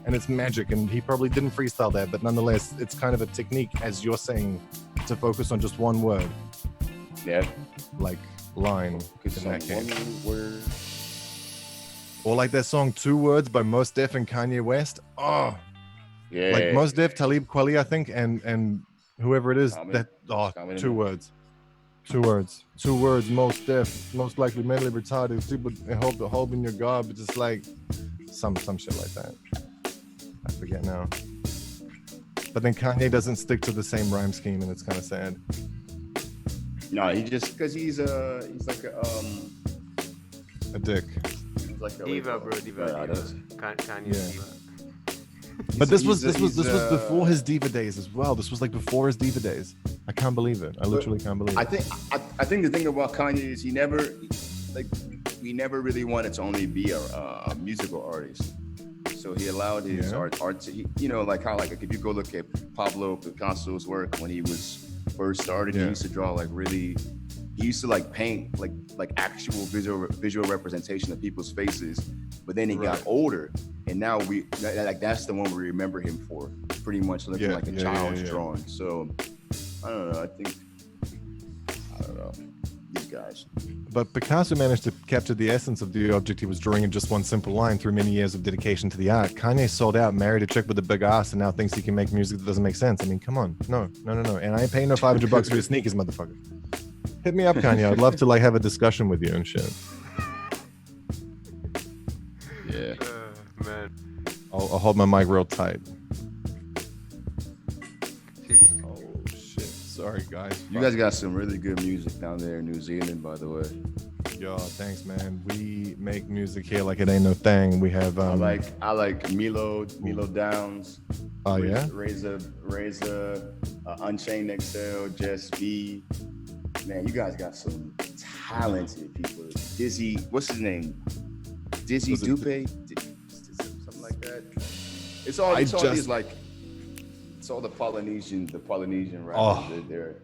[SPEAKER 1] and it's magic. And he probably didn't freestyle that, but nonetheless, it's kind of a technique, as you're saying, to focus on just one word.
[SPEAKER 2] Yeah,
[SPEAKER 1] like line in that case.
[SPEAKER 2] One word.
[SPEAKER 1] Or like that song 2 Words by Mos Def and Kanye West. Oh,
[SPEAKER 2] Yeah,
[SPEAKER 1] like Mos Def, Talib Kweli, I think, and whoever it is,
[SPEAKER 2] Common.
[SPEAKER 1] that
[SPEAKER 2] Common.
[SPEAKER 1] 2 words. 2 words. 2 words, most deaf, most likely mentally retarded. People hold the hope in your garbage. It's like some shit like that. I forget now. But then Kanye doesn't stick to the same rhyme scheme, and it's kind of sad.
[SPEAKER 2] No, he just because he's like
[SPEAKER 1] A dick.
[SPEAKER 2] he's like a
[SPEAKER 3] Diva, bro, diva. Kanye's
[SPEAKER 1] Yeah.
[SPEAKER 3] diva.
[SPEAKER 1] But this was
[SPEAKER 2] he's
[SPEAKER 1] before his diva days as well. This was like before his diva days. I can't believe it. I literally can't believe
[SPEAKER 2] I
[SPEAKER 1] it.
[SPEAKER 2] think the thing about Kanye is he never really wanted to only be a musical artist. So he allowed his art to, you know, like how, like, if you go look at Pablo Picasso's work when he was first started, he used to draw he used to like paint like actual visual representation of people's faces. But then he got older, and now that's the one we remember him for, pretty much looking like a child's drawing. So I don't know. I don't know these guys.
[SPEAKER 1] But Picasso managed to capture the essence of the object he was drawing in just one simple line through many years of dedication to the art. Kanye sold out, married a chick with a big ass, and now thinks he can make music that doesn't make sense. I mean, come on. No. And I ain't paying no $500 for your sneakers, motherfucker. Hit me up, Kanye. I'd love to like have a discussion with you and shit.
[SPEAKER 2] Yeah.
[SPEAKER 3] Man.
[SPEAKER 1] I'll hold my mic real tight. Oh shit! Sorry, guys.
[SPEAKER 2] You guys got some really good music down there in New Zealand, by the way.
[SPEAKER 1] Yo, thanks, man. We make music here like it ain't no thing. We have
[SPEAKER 2] I like Milo Downs.
[SPEAKER 1] Oh yeah.
[SPEAKER 2] Razor, Unchained XL, Just B. Man, you guys got some talented people. Dizzy, what's his name? Dizzy Dupe, something like that. It's all the Polynesian rappers.
[SPEAKER 1] Oh.
[SPEAKER 2] They're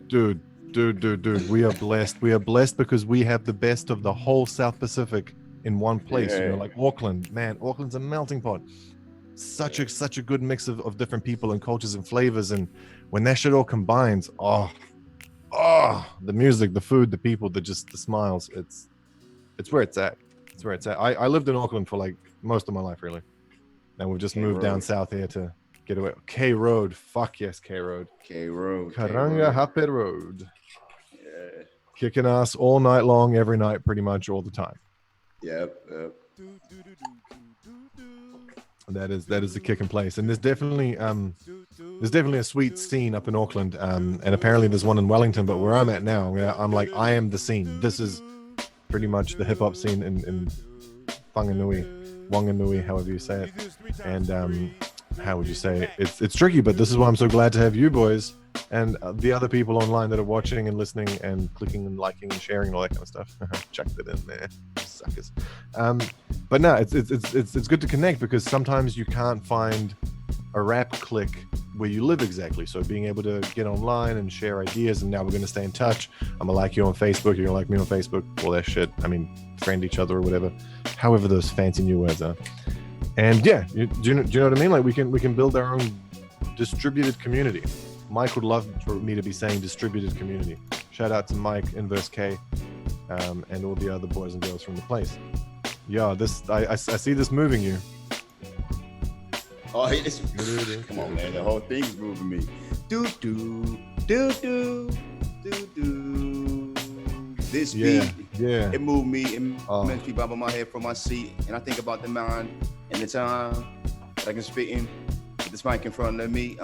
[SPEAKER 1] Dude, we are blessed. We are blessed because we have the best of the whole South Pacific in one place. You know, like Auckland, man. Auckland's a melting pot. Such a good mix of different people and cultures and flavors. And when that shit all combines, the music, the food, the people, the smiles. It's where it's at. It's where it's at. I lived in Auckland for like most of my life, really. And we've just moved down south here to get away. K Road. Fuck yes, K Road. Karanga Hape Road.
[SPEAKER 2] Yeah.
[SPEAKER 1] Kicking ass all night long, every night, pretty much all the time.
[SPEAKER 2] Yep.
[SPEAKER 1] That is the kicking place. And there's definitely a sweet scene up in Auckland. And apparently there's one in Wellington, but where I'm at now, I'm like, I am the scene. This is pretty much the hip hop scene in Wanganui, however you say it. And how would you say it? It's tricky, but this is why I'm so glad to have you boys and the other people online that are watching and listening and clicking and liking and sharing and all that kind of stuff. Chucked it in there, suckers. But no, it's good to connect because sometimes you can't find a rap clique where you live exactly. So being able to get online and share ideas, and now we're going to stay in touch. I'm gonna like you on Facebook, you're gonna like me on Facebook, all that shit. I mean, friend each other or whatever, however those fancy new words are. And yeah, do you know what I mean? Like we can build our own distributed community. Mike would love for me to be saying distributed community. Shout out to Mike, Inverse K, and all the other boys and girls from the place. Yeah, I see this moving you.
[SPEAKER 2] Oh, it's, come on, man. The whole thing's moving me. Do. This beat, it moved me. It makes me bob my head from my seat. And I think about the mind and the time that I can spit in. This mic in front of me.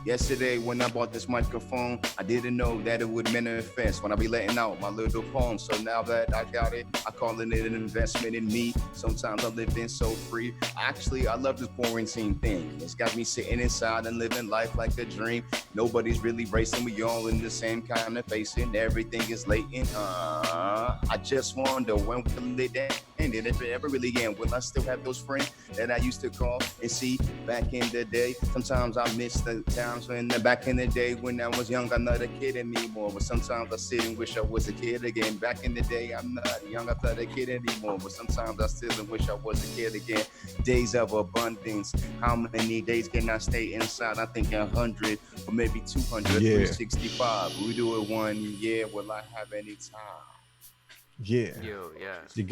[SPEAKER 2] Yesterday when I bought this microphone, I didn't know that it would manifest when I be letting out my little poem. So now that I got it, I call it an investment in me. Sometimes I live in so free. Actually, I love this quarantine thing. It's got me sitting inside and living life like a dream. Nobody's really racing. We all in the same kind of facing. Everything is latent. I just wonder when will it end? And if it ever really end, will I still have those friends that I used to call and see back in the day? Sometimes I miss the times when back in the day when I was young, I'm not a kid anymore. But sometimes I sit and wish I was a kid again. Back in the day, I'm not young, I'm not a kid anymore. But sometimes I still wish I was a kid again. Days of abundance. How many days can I stay inside? I think 100 or maybe 200, 365. We do it 1 year. Will I have any time?
[SPEAKER 1] Yeah.
[SPEAKER 3] Yo, yeah.
[SPEAKER 1] You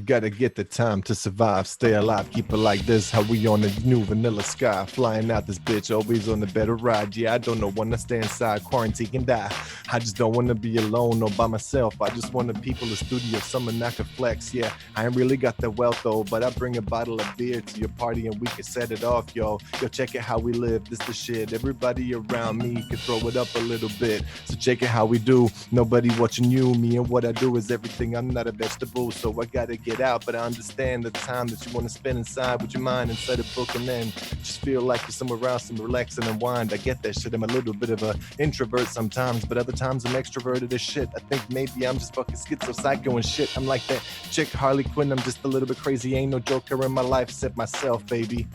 [SPEAKER 1] gotta get the time to survive, stay alive, keep it like this. How we on the new vanilla sky, flying out this bitch, always on the better ride. Yeah, I don't know when I stay inside, quarantine can die. I just don't wanna be alone or by myself. I just want the people in the studio, someone I can flex. Yeah, I ain't really got the wealth though, but I bring a bottle of beer to your party and we can set it off, yo. Yo, check it how we live, this the shit. Everybody around me can throw it up a little bit. So check it how we do. Nobody watching you, me and what I do is everything. I'm not a vegetable, so I gotta get out. But I understand the time that you want to spend inside with your mind instead of book and then just feel like you're somewhere else and relax and unwind. I get that shit. I'm a little bit of an introvert sometimes, but other times I'm extroverted as shit. I think maybe I'm just fucking schizo psycho and shit. I'm like that chick Harley Quinn. I'm just a little bit crazy. Ain't no joker in my life except myself, baby.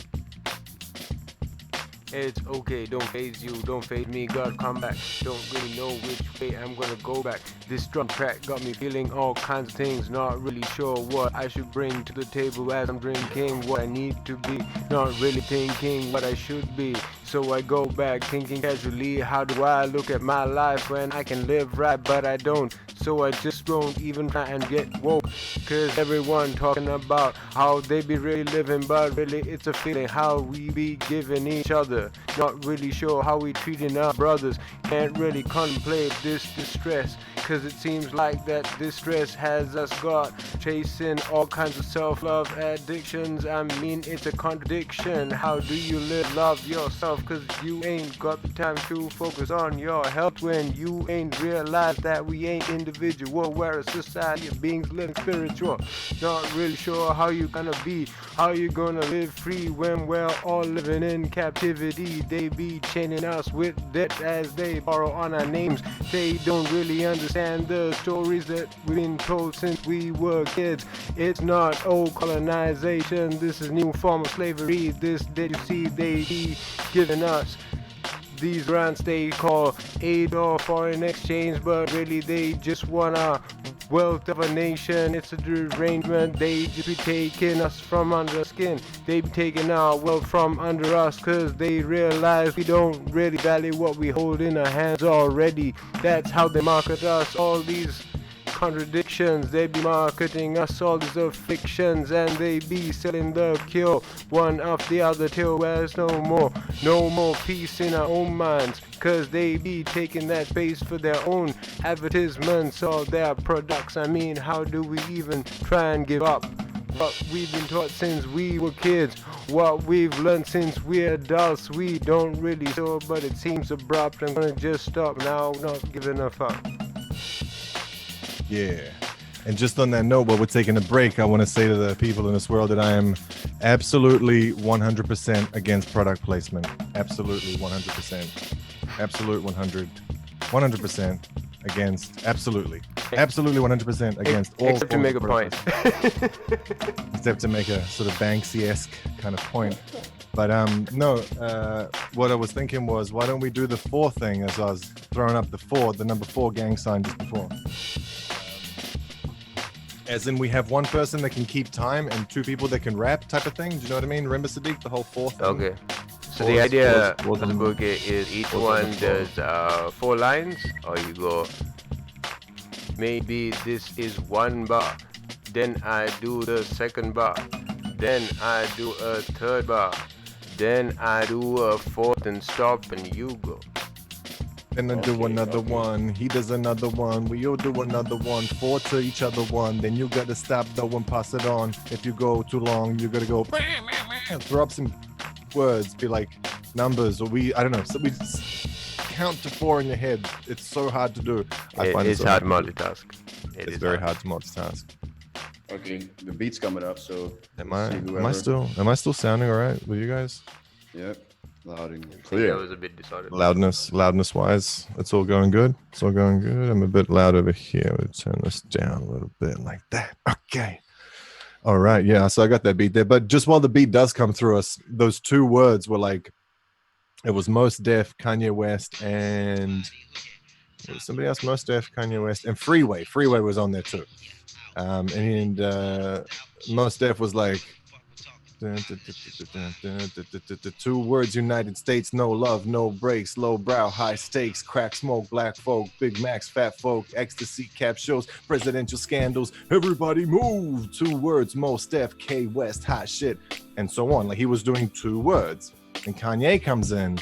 [SPEAKER 5] It's okay, don't phase you, don't fade me, God come back. Don't really know which way I'm gonna go back. This drum track got me feeling all kinds of things. Not really sure what I should bring to the table as I'm drinking. What I need to be, not really thinking what I should be. So I go back thinking casually, how do I look at my life when I can live right but I don't. So I just don't even try and get woke. Cause everyone talking about how they be really living, but really it's a feeling how we be giving each other. Not really sure how we treating our brothers. Can't really contemplate this distress, cause it seems like that distress has us got chasing all kinds of self-love addictions. I mean, it's a contradiction. How do you love yourself? Cause you ain't got the time to focus on your health when you ain't realized that we ain't individual. We're a society of beings living spiritual. Not really sure how you gonna be, how you gonna live free when we're all living in captivity. They be chaining us with debt as they borrow on our names. They don't really understand the stories that we've been told since we were kids. It's not old colonization, this is new form of slavery. This that you see they be giving us. These grants they call aid or foreign exchange, but really they just want our wealth of a nation. It's a derangement. They just be taking us from under skin. They be taking our wealth from under us, cause they realize we don't really value what we hold in our hands already. That's how they market us all these contradictions. They be marketing us all these afflictions, and they be selling the cure one after the other till there's no more peace in our own minds, cause they be taking that space for their own advertisements or their products. I mean, how do we even try and give up what we've been taught since we were kids, what we've learned since we're adults? We don't really know, but it seems abrupt. I'm gonna just stop now, not giving a fuck.
[SPEAKER 1] Yeah. And just on that note, while we're taking a break, I want to say to the people in this world that I am absolutely 100% against product placement. Absolutely 100%. Absolute 100% against. Absolutely 100% against all.
[SPEAKER 5] Except to make a point.
[SPEAKER 1] Except to make a sort of Banksy-esque kind of point. But no, what I was thinking was, why don't we do the 4 thing as I was throwing up the number 4 gang sign just before. As in, we have one person that can keep time and two people that can rap, type of thing. Do you know what I mean? Remember, Sadiq, the whole four thing?
[SPEAKER 3] Okay. So
[SPEAKER 1] Pause,
[SPEAKER 3] the idea
[SPEAKER 1] pause,
[SPEAKER 3] of the book is each one does 4 lines, or you go, maybe this is 1 bar, then I do the second bar, then I do a third bar, then I do a fourth and stop, and you go.
[SPEAKER 1] And then do another one. He does another one. We all do another one. 4 to each other one. Then you gotta stop though and pass it on. If you go too long, you gotta go throw up some words, be like numbers, or I don't know. So we just count to 4 in your head. It's so hard to do.
[SPEAKER 3] It's
[SPEAKER 1] so
[SPEAKER 3] hard to
[SPEAKER 1] hard
[SPEAKER 3] multitask.
[SPEAKER 1] It's very hard to multitask.
[SPEAKER 2] Okay, the beat's coming up, so
[SPEAKER 1] Am
[SPEAKER 2] let's see
[SPEAKER 1] I
[SPEAKER 2] whoever-
[SPEAKER 1] still sounding all right with you guys?
[SPEAKER 2] Yep, loud and
[SPEAKER 3] That
[SPEAKER 2] clear.
[SPEAKER 3] was a bit disordered.
[SPEAKER 1] Loudness wise, it's all going good. It's all going good. I'm a bit loud over here. We'll turn this down a little bit like that. Okay. All right. Yeah. So I got that beat there. But just while the beat does come through us, those 2 words were like, it was Mos Def, Kanye West, and somebody else, Mos Def, Kanye West, and Freeway. Freeway was on there too. And Mos Def was like, 2 words, United States, no love, no breaks, low brow, high stakes, crack smoke, black folk, Big Macs, fat folk, ecstasy, cap shows, presidential scandals, everybody move. 2 words, Mos Def, K West, hot shit, and so on. Like he was doing 2 words, and Kanye comes in,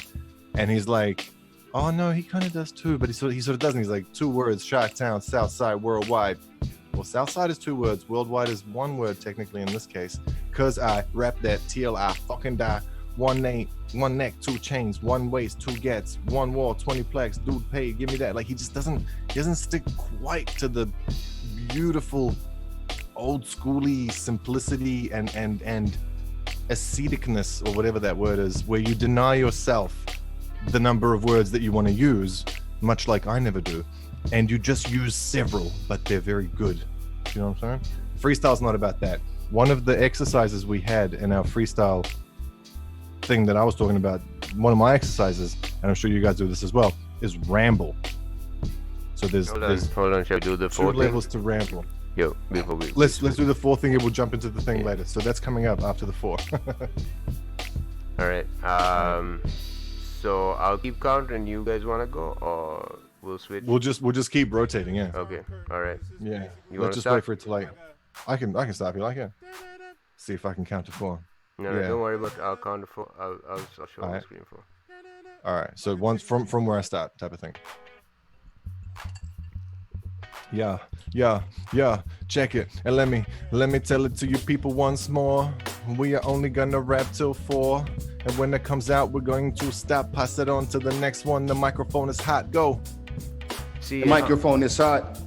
[SPEAKER 1] and he's like, oh no, he kind of does too, but he sort of doesn't. He's like 2 words, Chi-Town, Southside, worldwide. Well, Southside is 2 words. Worldwide is 1 word, technically, in this case. Cause I rap that till I fucking die. 1 name, 1 neck, 2 chains, 1 waist, 2 gets, 1 wall, 20 plex, dude pay, give me that. Like he just doesn't stick quite to the beautiful, old schooly simplicity and asceticness, or whatever that word is, where you deny yourself the number of words that you want to use, much like I never do. And you just use several, but they're very good. You know what I'm saying? Freestyle's not about that. One of the exercises we had in our freestyle thing that I was talking about, one of my exercises, and I'm sure you guys do this as well, is ramble. So there's
[SPEAKER 3] Hold on, shall we do the
[SPEAKER 1] 2
[SPEAKER 3] 4th
[SPEAKER 1] levels to ramble.
[SPEAKER 3] Yo, before we...
[SPEAKER 1] Let's do the 4th thing, and we'll jump into the thing later. So that's coming up after the 4.
[SPEAKER 3] Alright, so I'll keep count and you guys wanna go, or we'll switch?
[SPEAKER 1] We'll just keep rotating, yeah.
[SPEAKER 3] Okay, alright.
[SPEAKER 1] Yeah.
[SPEAKER 3] You wanna
[SPEAKER 1] Let's just
[SPEAKER 3] start?
[SPEAKER 1] wait for it to like. I can stop if you like it. See if I can count to 4.
[SPEAKER 3] No,
[SPEAKER 1] Yeah.
[SPEAKER 3] don't worry about I'll count to 4. I'll show on the
[SPEAKER 1] Alright.
[SPEAKER 3] screen 4.
[SPEAKER 1] All right. So once from where I start, type of thing. Yeah. Check it, and let me tell it to you people once more. We are only gonna rap till 4, and when it comes out, we're going to stop. Pass it on to the next one. The microphone is hot. Go.
[SPEAKER 3] See,
[SPEAKER 2] The microphone is hot. The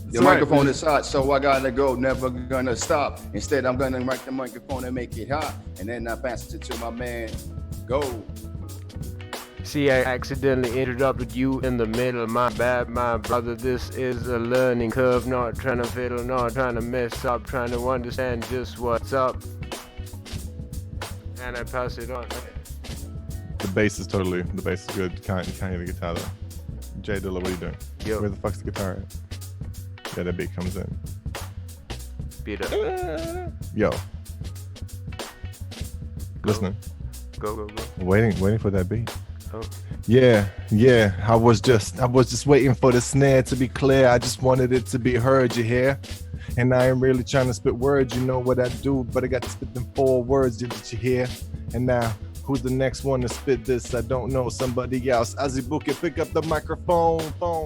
[SPEAKER 1] It's all right.
[SPEAKER 2] microphone is hot, so I gotta go, never gonna stop. Instead, I'm gonna mic the microphone and make it hot. And then I pass it to my man. Go.
[SPEAKER 3] See, I accidentally interrupted you in the middle. My bad, my brother. This is a learning curve. Not trying to fiddle, not trying to mess up. Trying to understand just what's up. And I pass it on.
[SPEAKER 1] The bass is good. You can't hear the guitar though. Jay Dilla, what are you doing?
[SPEAKER 3] Yo.
[SPEAKER 1] Where the fuck's the guitar at? Yeah, that beat comes in.
[SPEAKER 3] Speed up.
[SPEAKER 1] Yo. Listening.
[SPEAKER 3] Go.
[SPEAKER 1] Waiting for that beat.
[SPEAKER 3] Oh.
[SPEAKER 1] Yeah. I was just waiting for the snare to be clear. I just wanted it to be heard, you hear? And I ain't really trying to spit words, you know what I do, but I got to spit them 4 words, did you hear? And now, who's the next one to spit this? I don't know, somebody else. Azubuike, pick up the microphone.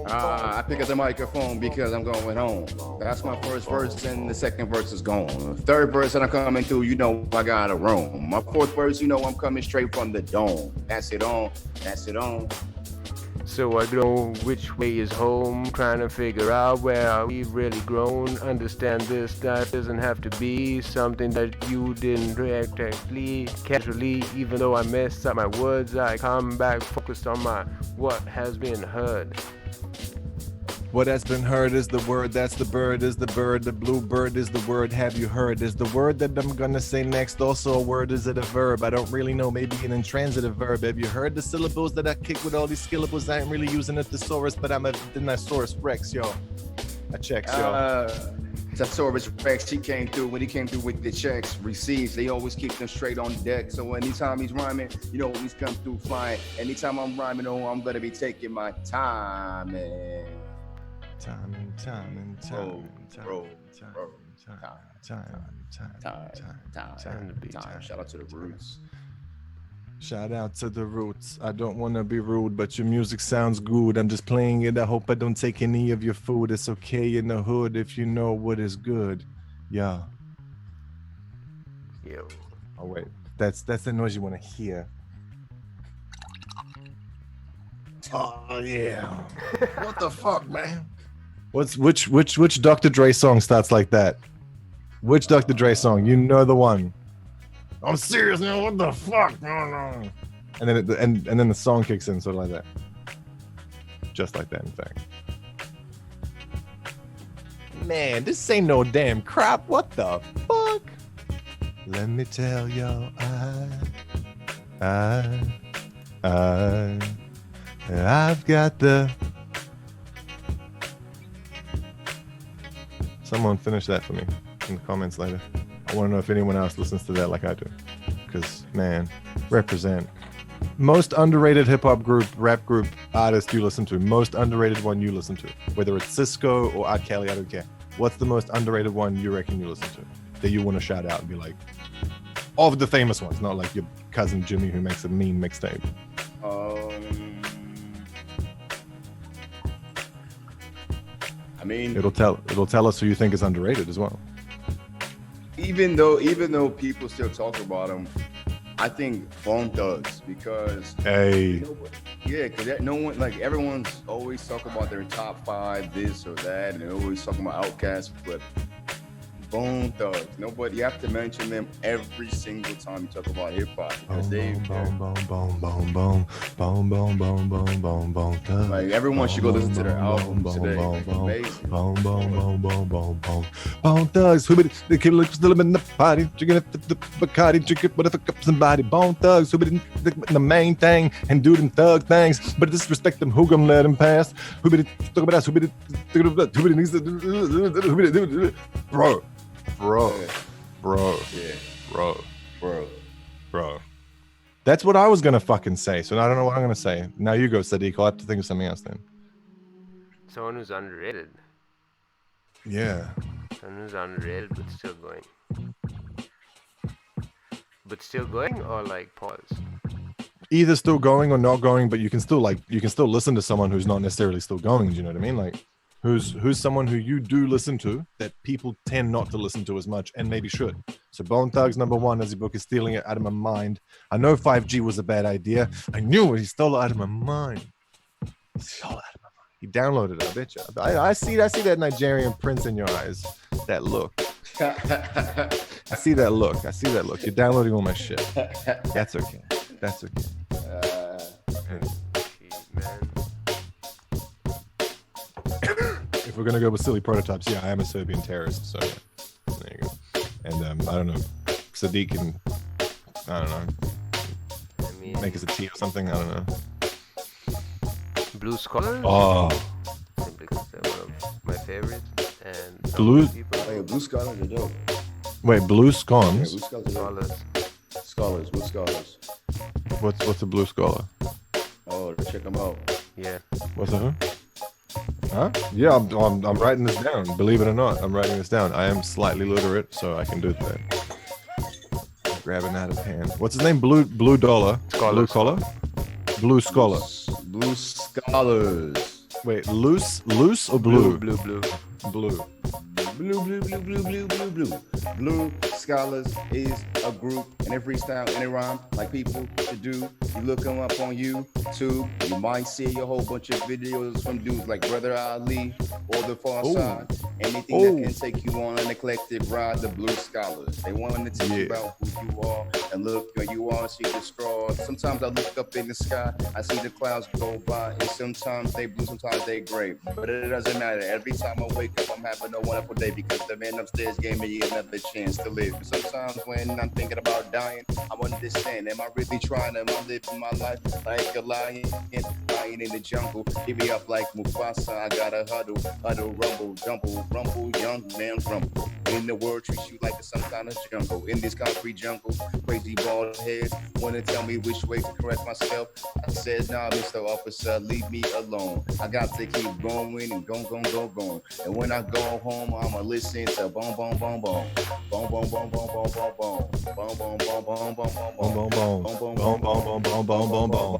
[SPEAKER 2] I pick up the microphone because I'm going home. That's my first verse, and the second verse is gone. The 3rd verse that I'm coming through, you know I gotta roam. My 4th verse, you know I'm coming straight from the dome. That's it on.
[SPEAKER 3] So I know which way is home, trying to figure out where we've really grown. Understand this, that doesn't have to be something that you didn't react casually. Even though I messed up my words, I come back focused on my what has been heard.
[SPEAKER 1] What has been heard is the word, that's the bird, is the bird, the blue bird is the word, have you heard? Is the word that I'm gonna say next also a word, is it a verb? I don't really know, maybe an intransitive verb. Have you heard the syllables that I kick with all these syllables? I ain't really using a thesaurus, but I'm a Dinosaurus Rex, yo. I checked, y'all.
[SPEAKER 2] Sartorius Rex, he came through. When he came through with the checks, receipts, they always keep them straight on deck. So anytime he's rhyming, you know, he's come through flying. Anytime I'm rhyming, oh, I'm gonna be taking my time, man.
[SPEAKER 1] Time.
[SPEAKER 2] Shout out to the Roots.
[SPEAKER 1] Shout out to the Roots. I don't want to be rude, but your music sounds good. I'm just playing it. I hope I don't take any of your food. It's okay in the hood if you know what is good. Yeah.
[SPEAKER 3] Yo.
[SPEAKER 1] Oh wait, that's the noise you want to hear. Oh yeah. What the fuck, man? Which Dr. Dre song starts like that? Which Dr. Dre song? You know the one. I'm serious now. What the fuck? No. And then and then the song kicks in, sort of like that. Just like that, in fact. Man, this ain't no damn crap. What the fuck? Let me tell y'all, I've got the. Someone finish that for me in the comments later. I want to know if anyone else listens to that like I do. Because, man, represent. Most underrated hip-hop group, rap group, artist you listen to. Most underrated one you listen to. Whether it's Cisco or R. Kelly, I don't care. What's the most underrated one you reckon you listen to? That you want to shout out and be like, of the famous ones, not like your cousin Jimmy who makes a mean mixtape.
[SPEAKER 2] I mean,
[SPEAKER 1] It'll tell us who you think is underrated as well.
[SPEAKER 2] even though people still talk about him, I think Bone Thugs, because
[SPEAKER 1] Hey,
[SPEAKER 2] because no one, like, everyone's always talking about their top 5 this or that, and they're always talking about Outkast, but Bone Thugs, nobody, you have to mention them every single time you talk about hip hop, because
[SPEAKER 1] boom, boom, thug.
[SPEAKER 2] like, everyone should go listen to their albums today. Like, amazing.
[SPEAKER 1] Bone thugs, who be the kid looks still in the party, drinking the Bacardi, drinking what if up somebody. Bone thugs, who be the main thing and do them thug things, but disrespect them, who gonna let them pass? Who be talk about us? Who be bro. That's what I was gonna fucking say. So I don't know what I'm gonna say. Now you go, Sadiq. I'll have to think of something else then.
[SPEAKER 3] Someone who's underrated.
[SPEAKER 1] Yeah.
[SPEAKER 3] Someone who's underrated but still going. But still going, or like pause?
[SPEAKER 1] Either still going or not going, but you can still listen to someone who's not necessarily still going. Do you know what I mean? Like, who's someone who you do listen to that people tend not to listen to as much and maybe should. So Bone Thugs #1, Azubuike is stealing it out of my mind. I know 5G was a bad idea. I knew it. He stole it out of my mind. He downloaded it. I bet you. I see that Nigerian prince in your eyes. That look. I see that look. You're downloading all my shit. That's okay.
[SPEAKER 3] Man.
[SPEAKER 1] If we're gonna go with silly prototypes, yeah, I am a Serbian terrorist. So yeah. There you go. And I don't know, Sadiq can, I don't know,
[SPEAKER 3] I mean,
[SPEAKER 1] make us a tea or something. I don't know.
[SPEAKER 3] Blue Scholars?
[SPEAKER 1] Oh,
[SPEAKER 3] Simply because they're one of my favorites. And some
[SPEAKER 1] Blue-
[SPEAKER 3] people.
[SPEAKER 2] Oh, yeah, Blue Scholars are dope.
[SPEAKER 1] wait, blue
[SPEAKER 2] Yeah,
[SPEAKER 1] scones.
[SPEAKER 2] Blue Scholars are dope.
[SPEAKER 3] Scholars.
[SPEAKER 2] Blue Scholars.
[SPEAKER 1] What's a blue scholar?
[SPEAKER 2] Oh, check them out.
[SPEAKER 3] Yeah.
[SPEAKER 1] What's a who? Huh? Yeah, I'm writing this down. Believe it or not, I'm writing this down. I am slightly literate, so I can do that. Grabbing out of hand. What's his name? Blue dollar. Blue collar. Blue scholar.
[SPEAKER 2] Blue Scholars.
[SPEAKER 1] Wait, loose or blue?
[SPEAKER 3] Blue.
[SPEAKER 1] Blue.
[SPEAKER 2] Blue Scholars is a group, and they freestyle and they rhyme like people should do. You look them up on YouTube, you might see a whole bunch of videos from dudes like Brother Ali or The Far
[SPEAKER 1] Ooh.
[SPEAKER 2] Side. Anything that can take you on an eclectic ride, the blue scholars. They want to teach you about who you are and look where you are, see the straws. Sometimes I look up in the sky, I see the clouds go by, and sometimes they blue, sometimes they gray. But it doesn't matter. Every time I wake up, I'm having a wonderful day because the man upstairs gave me another chance to live. And sometimes when I'm thinking about dying, I understand, am I really trying to live my life like a lion in the jungle? Give me up like Mufasa, I gotta huddle, rumble, young man rumble. In the world, treat you like some kind of jungle. In this concrete jungle, crazy bald head wanna tell me which way to correct myself. I said, nah, Mr. Officer, leave me alone. I got to keep going and going. And when I go home, I'ma listen to boom, boom, boom, boom. Boom, boom, boom, boom, boom, boom, boom. Boom, boom, boom, boom, boom, boom, boom.
[SPEAKER 1] Boom, boom, boom, boom, boom, boom, boom, boom.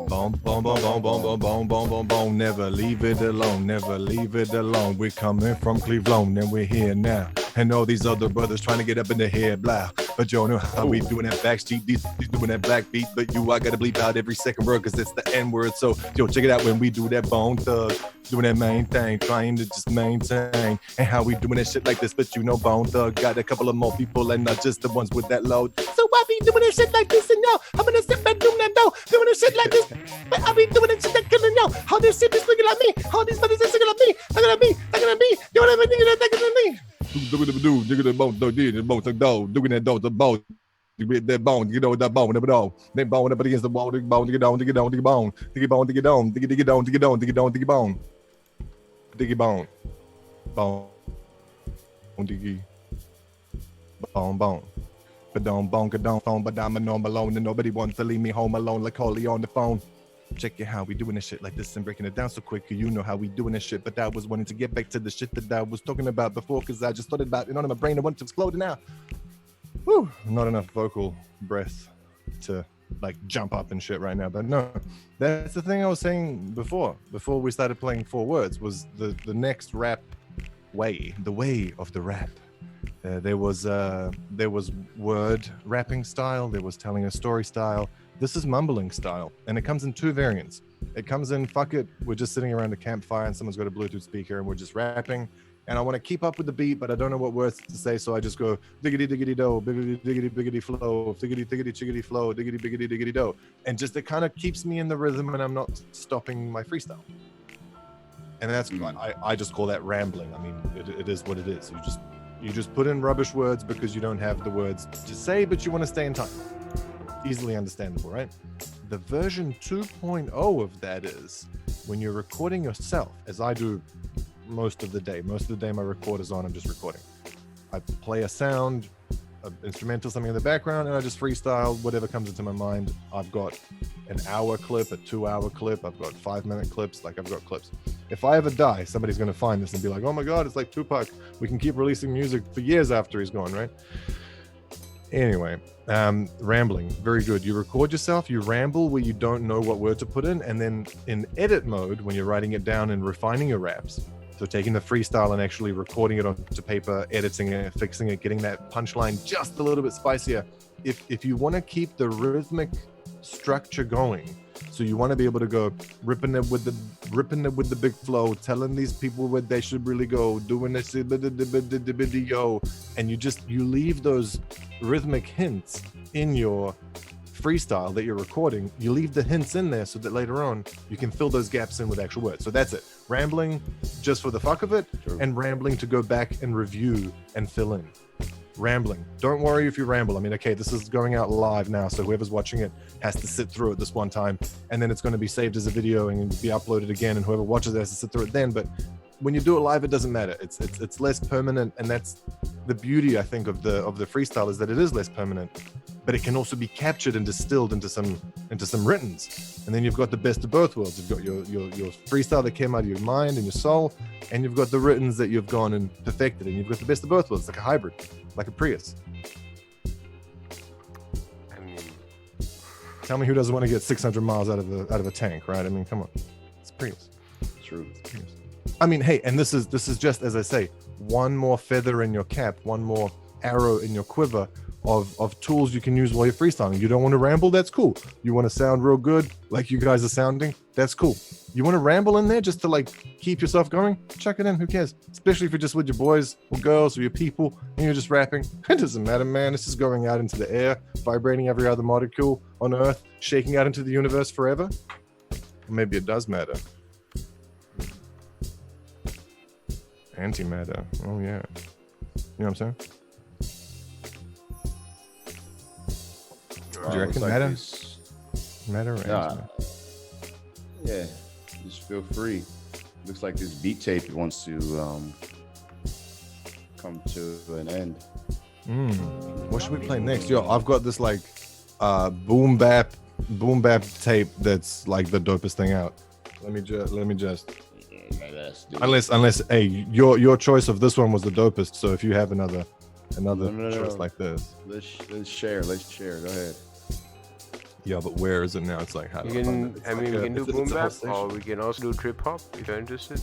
[SPEAKER 1] Boom, boom, boom, boom, boom, boom, boom, boom, boom, boom. Never leave it alone, never leave it alone. We're coming from Cleveland and we're here now. And all these other brothers trying to get up in the head, blah. But you know how we doing that backstreet, these doing that black beat. But I gotta bleep out every second word cause it's the N word. So yo, check it out when we do that bone thug, doing that main thing, trying to just maintain. And how we doing that shit like this, but you know Bone Thug got a couple of more people and not just the ones with that load. So I be doing that shit like this and yo, I'm gonna sit back doing that though, doing that shit like this. But I be doing that shit like killing yo, how this shit is looking at me, how these brothers is looking at me, looking at me, you know what I mean, looking at me. Doing the bone, doing that dog, the bone. That bone, you know that bone, that bone up against the wall, dig bone, dig it down, dig it down, dig it bone, dig it bone, dig it down, dig it down, dig it down, dig it down, dig it bone, dig it bone, bone, diggy, bone, but don't bone, phone, but I'm alone and nobody wants to leave me home alone like Holly on the phone. Check it how we doing this shit like this and breaking it down so quick. You know how we doing this shit, but I was wanting to get back to the shit that I was talking about before because I just thought about it on my brain. I want to explode now. Whew, not enough vocal breath to like jump up and shit right now, but no, that's the thing I was saying before we started playing 4 words was the next rap way, the way of the rap. There was word rapping style, there was telling a story style. This is mumbling style, and it comes in 2 variants. It comes in, fuck it, we're just sitting around a campfire and someone's got a Bluetooth speaker and we're just rapping. And I want to keep up with the beat, but I don't know what words to say, so I just go diggity diggity do, biggity diggity biggity flow, diggity diggity chiggity flow, diggity biggity diggity do, and just it kind of keeps me in the rhythm, and I'm not stopping my freestyle. And that's I just call that rambling. I mean, it is what it is. You just put in rubbish words because you don't have the words to say, but you want to stay in time. Easily understandable, right? The version 2.0 of that is when you're recording yourself, as I do most of the day. Most of the day my recorder's on, I'm just recording. I play a sound, an instrumental, something in the background, and I just freestyle whatever comes into my mind. I've got an hour clip, a 2-hour clip, I've got 5-minute clips, like I've got clips. If I ever die, somebody's gonna find this and be like, oh my God, it's like Tupac. We can keep releasing music for years after he's gone, right? Anyway, rambling, very good. You record yourself, you ramble where you don't know what word to put in, and then in edit mode, when you're writing it down and refining your raps, so taking the freestyle and actually recording it onto paper, editing it, fixing it, getting that punchline just a little bit spicier. If you want to keep the rhythmic structure going, so you want to be able to go ripping it with the big flow, telling these people where they should really go, doing this video, and you leave those rhythmic hints in your freestyle that you're recording. You leave the hints in there so that later on you can fill those gaps in with actual words. So that's it. Rambling just for the fuck of it, and rambling to go back and review and fill in. Rambling. Don't worry if you ramble. I mean, okay, this is going out live now, so whoever's watching it has to sit through it this one time, and then it's going to be saved as a video and be uploaded again, and whoever watches it has to sit through it then. But when you do it live, it doesn't matter. It's less permanent, and that's the beauty, I think, of the freestyle, is that it is less permanent, but it can also be captured and distilled into some writtens. And then you've got the best of both worlds. You've got your freestyle that came out of your mind and your soul, and you've got the writtens that you've gone and perfected, and you've got the best of both worlds, like a hybrid, like a Prius.
[SPEAKER 3] I mean,
[SPEAKER 1] tell me who doesn't want to get 600 miles out of a tank, right? I mean, come on, it's Prius.
[SPEAKER 2] True.
[SPEAKER 1] It's Prius. I mean, hey, and this is just, as I say, one more feather in your cap, one more arrow in your quiver of tools you can use while you're freestyling. You don't want to ramble? That's cool. You want to sound real good, like you guys are sounding? That's cool. You want to ramble in there just to like keep yourself going? Chuck it in. Who cares? Especially if you're just with your boys or girls or your people and you're just rapping. It doesn't matter, man. It's just going out into the air, vibrating every other molecule on Earth, shaking out into the universe forever. Or maybe it does matter. Antimatter. Oh yeah. You know what I'm saying? Do you reckon
[SPEAKER 2] Like
[SPEAKER 1] matter?
[SPEAKER 2] this.
[SPEAKER 1] Matter or antimatter?
[SPEAKER 2] Yeah, just feel free. Looks like this beat tape wants to come to an end.
[SPEAKER 1] What should we play next? Yo, I've got this like boom bap tape that's like the dopest thing out. Let me just unless hey, your choice of this one was the dopest. So if you have another choice like this,
[SPEAKER 2] Let's share. Go ahead.
[SPEAKER 1] yeah, but where is it now? It's like how
[SPEAKER 5] You
[SPEAKER 1] do I find
[SPEAKER 5] can,
[SPEAKER 1] it? It's
[SPEAKER 5] I mean,
[SPEAKER 1] like
[SPEAKER 5] we can do
[SPEAKER 1] it's
[SPEAKER 5] boom
[SPEAKER 1] a whole
[SPEAKER 5] bap,
[SPEAKER 1] section.
[SPEAKER 5] or we can also do trip hop if you're interested.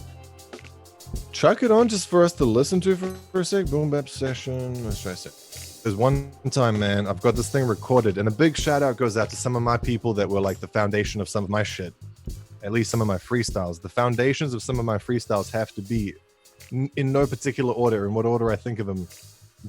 [SPEAKER 1] Chuck it on just for us to listen to for a sec. Boom bap session. Let's try a sec. There's one time, man, I've got this thing recorded, and a big shout out goes out to some of my people that were like the foundation of some of my shit. At least some of my freestyles. The foundations of some of my freestyles have to be in no particular order. In what order I think of them?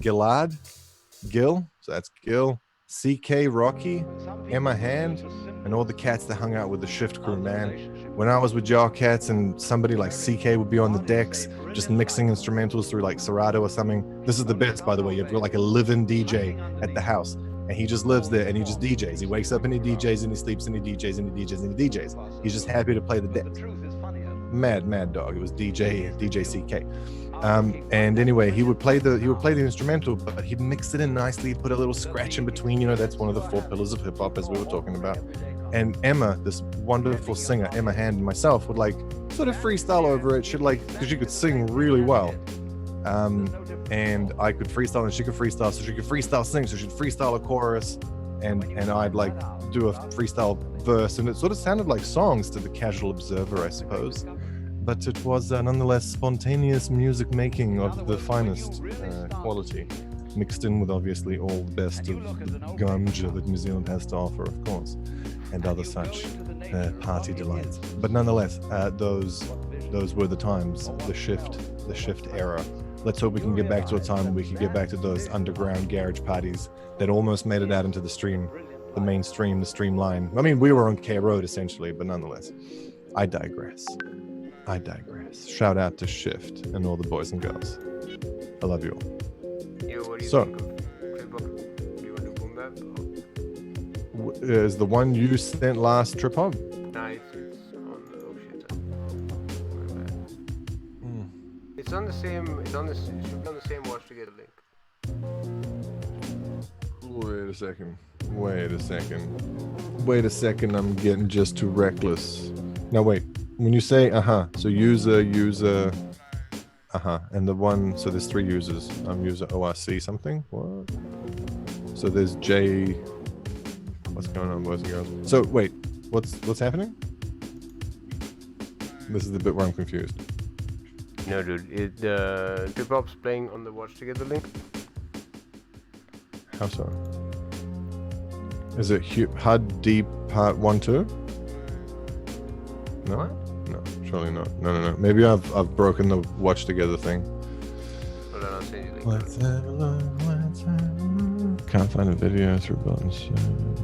[SPEAKER 1] Gil, so that's Gil, CK, Rocky, Emma Hand, and all the cats that hung out with the Shift crew, man. When I was with y'all cats and somebody like CK would be on the decks just mixing instrumentals through like Serato or something. This is the best, by the way. You've got like a live-in DJ at the house, and he just lives there and he just DJs. He wakes up and he DJs and he sleeps and he DJs and he DJs and he DJs. He's just happy to play the deck. Mad dog. It was DJ CK. And anyway, he would play the instrumental, but he'd mix it in nicely, put a little scratch in between. You know, that's one of the 4 pillars of hip hop, as we were talking about. And Emma, this wonderful singer, Emma Hand, and myself would like sort of freestyle over it. She'd like, because she could sing really well. And I could freestyle and she could freestyle, so she could freestyle sing, so she'd freestyle a chorus, and I'd like do a freestyle verse, and it sort of sounded like songs to the casual observer, I suppose. But it was nonetheless spontaneous music making of the finest quality, mixed in with obviously all the best of ganja that New Zealand has to offer, of course, and other such party delights. But nonetheless, those were the times, the shift era. Let's hope we can get back to a time when we can get back to those underground garage parties that almost made it out into the stream, the mainstream, the streamline. I mean, we were on K Road essentially, but nonetheless, I digress. Shout out to Shift and all the boys and girls. I love you all.
[SPEAKER 3] Yo, what do you
[SPEAKER 1] So-
[SPEAKER 3] think of trip hop? Do you want to boom bap?
[SPEAKER 1] Is the one you sent last trip hop?
[SPEAKER 3] Nah, it's on the shit. My bad. It's on the same. It should be on the same watch together link.
[SPEAKER 1] Wait a second, I'm getting just too reckless. Now wait, when you say so user, and the one, so there's 3 users. I'm user ORC something, what? So there's J, what's going on, boys and girls? So wait, what's happening? This is the bit where I'm confused.
[SPEAKER 5] No, dude, the trip hop's playing on the watch together link.
[SPEAKER 1] How so? Is it HUD Deep Part 1, 2? No?
[SPEAKER 5] What?
[SPEAKER 1] No, surely not. No. Maybe I've broken the watch together thing.
[SPEAKER 3] Hold on, I'll send you the link.
[SPEAKER 1] Let's have a look. Can't find a video through buttons.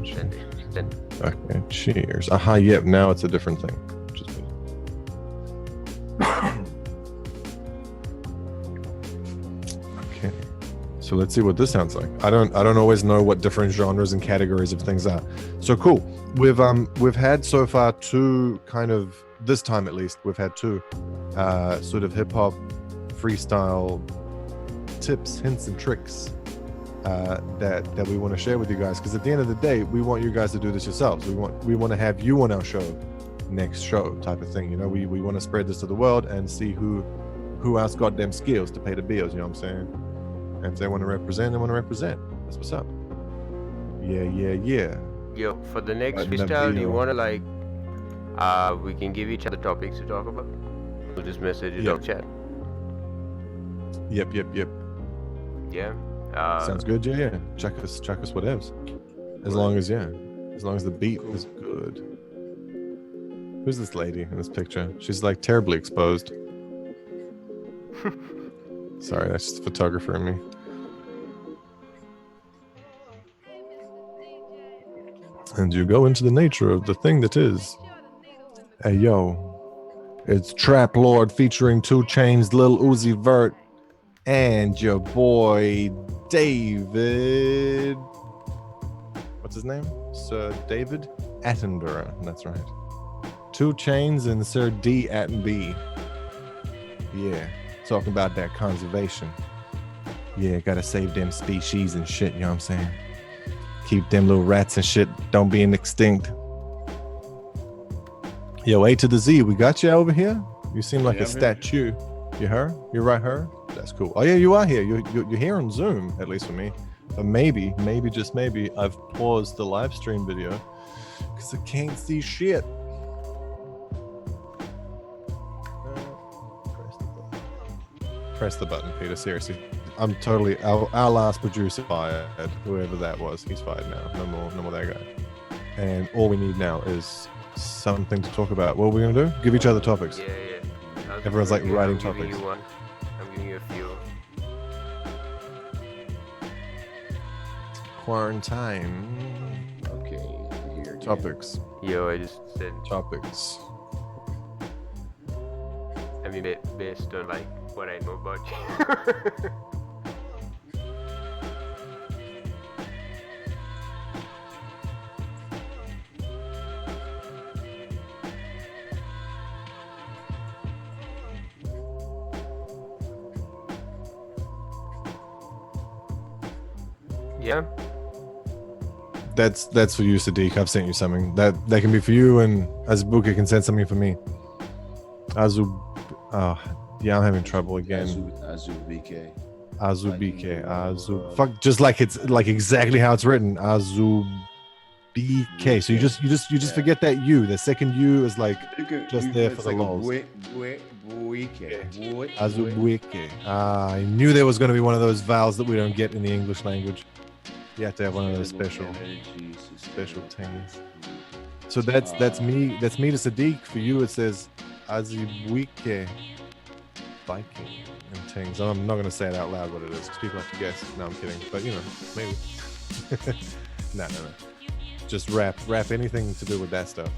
[SPEAKER 3] Send it.
[SPEAKER 1] Okay, cheers. Yep, now it's a different thing. Just okay. So let's see what this sounds like. I don't always know what different genres and categories of things are. So cool. We've had so far 2 kind of, this time at least, we've had 2 sort of hip hop freestyle tips, hints, and tricks that we want to share with you guys. Because at the end of the day, we want you guys to do this yourselves. We want to have you on our show, next show type of thing. You know, we want to spread this to the world and see who else got them skills to pay the bills. You know what I'm saying? And if they want to represent, they want to represent. That's what's up. Yeah.
[SPEAKER 5] Yo, for the next
[SPEAKER 1] Right, that
[SPEAKER 5] freestyle, do you
[SPEAKER 1] video.
[SPEAKER 5] wanna like, we can give each other topics to talk about? We'll just message it
[SPEAKER 1] Yeah.
[SPEAKER 5] on chat.
[SPEAKER 1] Yep.
[SPEAKER 5] Yeah.
[SPEAKER 1] Sounds good. Yeah, yeah. Check us whatevs. As long as the beat is good. Who's this lady in this picture? She's like terribly exposed. Sorry, that's just the photographer in me. And you go into the nature of the thing that is. Hey yo, it's Trap Lord featuring 2 Chainz, Lil Uzi Vert, and your boy David. What's his name? Sir David Attenborough. That's right. 2 Chainz and Sir D Attenby. Yeah, talking about that conservation. Yeah, gotta save them species and shit. You know what I'm saying? Keep them little rats and shit don't being extinct. Yo, A to the Z, we got you over here. You seem like a statue. You her? You're right, her? That's cool. Oh yeah, you are here. You're here on Zoom, at least for me. But maybe, just maybe, I've paused the live stream video because I can't see shit. Press the button, Peter. Seriously, I'm totally our last producer fired. Whoever that was, he's fired now. No more that guy. And all we need now is something to talk about. What are we gonna do? Give each other topics.
[SPEAKER 3] Yeah.
[SPEAKER 1] Everyone's like writing
[SPEAKER 3] I'm
[SPEAKER 1] topics.
[SPEAKER 3] giving you one. I'm giving you a few.
[SPEAKER 1] Quarantine.
[SPEAKER 2] Okay. Here.
[SPEAKER 1] Topics.
[SPEAKER 3] Yo, I just said.
[SPEAKER 1] Topics.
[SPEAKER 3] I mean, based on like what I know about you. Yeah.
[SPEAKER 1] That's for you, Sadiq. I've sent you something. That can be for you, and Azubuike can send something for me. Yeah, I'm having trouble again.
[SPEAKER 2] Azubuike.
[SPEAKER 1] Fuck, just like it's like exactly how it's written. Azubuike. So you just forget that U. The second U is like just there for the lols. Azubuike. I knew there was going to be one of those vowels that we don't get in the English language. You have to have one of those special things. So that's me to Sadiq. For you, it says Azubuike. Biking and things. I'm not going to say it out loud what it is because people have to guess. No, I'm kidding. But you know, maybe. No. Just rap anything to do with that stuff.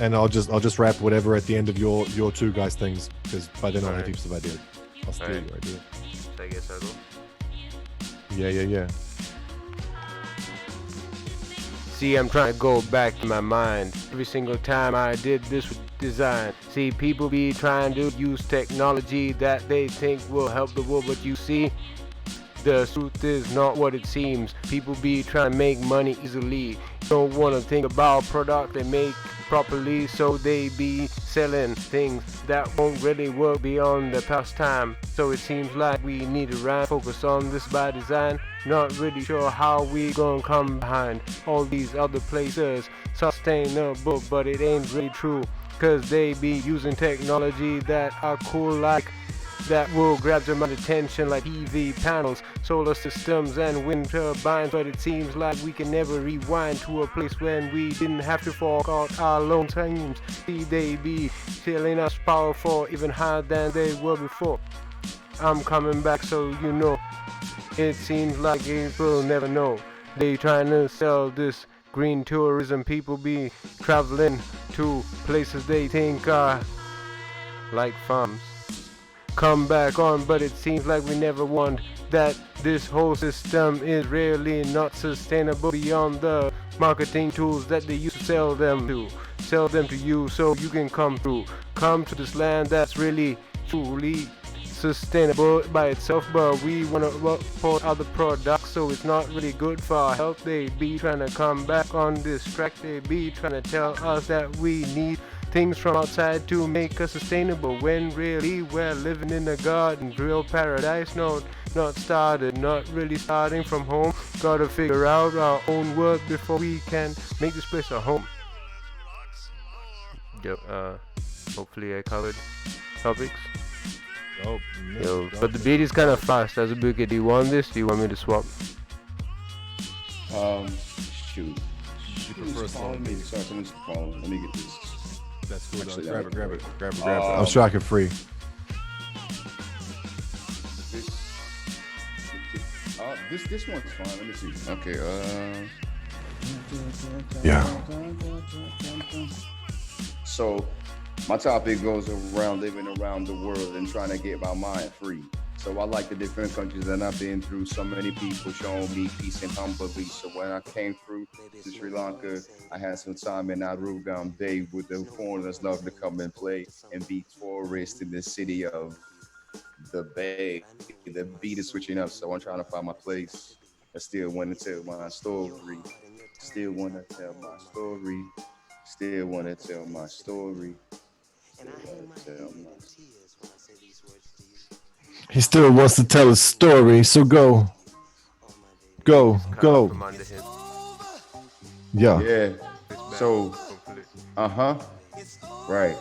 [SPEAKER 1] And I'll just rap whatever at the end of your 2 guys things because by then I'll have heaps of ideas. I'll steal your idea.
[SPEAKER 3] So I guess I'll go.
[SPEAKER 1] Yeah.
[SPEAKER 5] See, I'm trying to go back to my mind. Every single time I did this with design. See, people be trying to use technology that they think will help the world, but you see, the truth is not what it seems. People be trying to make money easily. Don't want to think about product they make properly, so they be selling things that won't really work beyond the pastime. So it seems like we need to focus on this by design. Not really sure how we gonna come behind all these other places sustainable, but it ain't really true, cause they be using technology that are cool, like that will grab their attention, like PV panels, solar systems, and wind turbines. But it seems like we can never rewind to a place when we didn't have to fork out our lone times. See, they be feeling us powerful, even higher than they were before. I'm coming back, so you know. It seems like people never know. They trying to sell this green tourism. People be traveling to places they think are like farms. Come back on, but it seems like we never want that. This whole system is really not sustainable beyond the marketing tools that they used to sell them to you, so you can come to this land that's really truly sustainable by itself. But we want to import other products, so it's not really good for our health. They be trying to come back on this track. They be trying to tell us that we need things from outside to make us sustainable, when really we're living in a garden, real paradise. No, not really starting from home. Gotta figure out our own work before we can make this place a home. Yep, hopefully I covered topics.
[SPEAKER 1] Oh,
[SPEAKER 5] Yo, but the beat is kind of fast. Azubuike, do you want this? Do you want me to swap?
[SPEAKER 2] Shoot.
[SPEAKER 1] You prefer a
[SPEAKER 2] Calling me. Sorry, someone's calling. Let me get this.
[SPEAKER 1] That's cool.
[SPEAKER 2] Actually,
[SPEAKER 1] Grab it. Grab it.
[SPEAKER 2] Um,
[SPEAKER 1] I'm sure I can free.
[SPEAKER 2] This one's fine. Let me see. Okay.
[SPEAKER 1] Yeah.
[SPEAKER 2] So, my topic goes around living around the world and trying to get my mind free. So I like the different countries that I've been through. So many people showing me peace and humbly. So when I came through to Sri Lanka, I had some time in Azubuike with the foreigners love to come and play and be tourists in the city of the Bay. The beat is switching up, so I'm trying to find my place. I still want to tell my story. Still want to tell my story. Still want to tell my story. Still want to tell my story.
[SPEAKER 1] He still wants to tell a story, so go. Go. Yeah.
[SPEAKER 2] Yeah. So, right.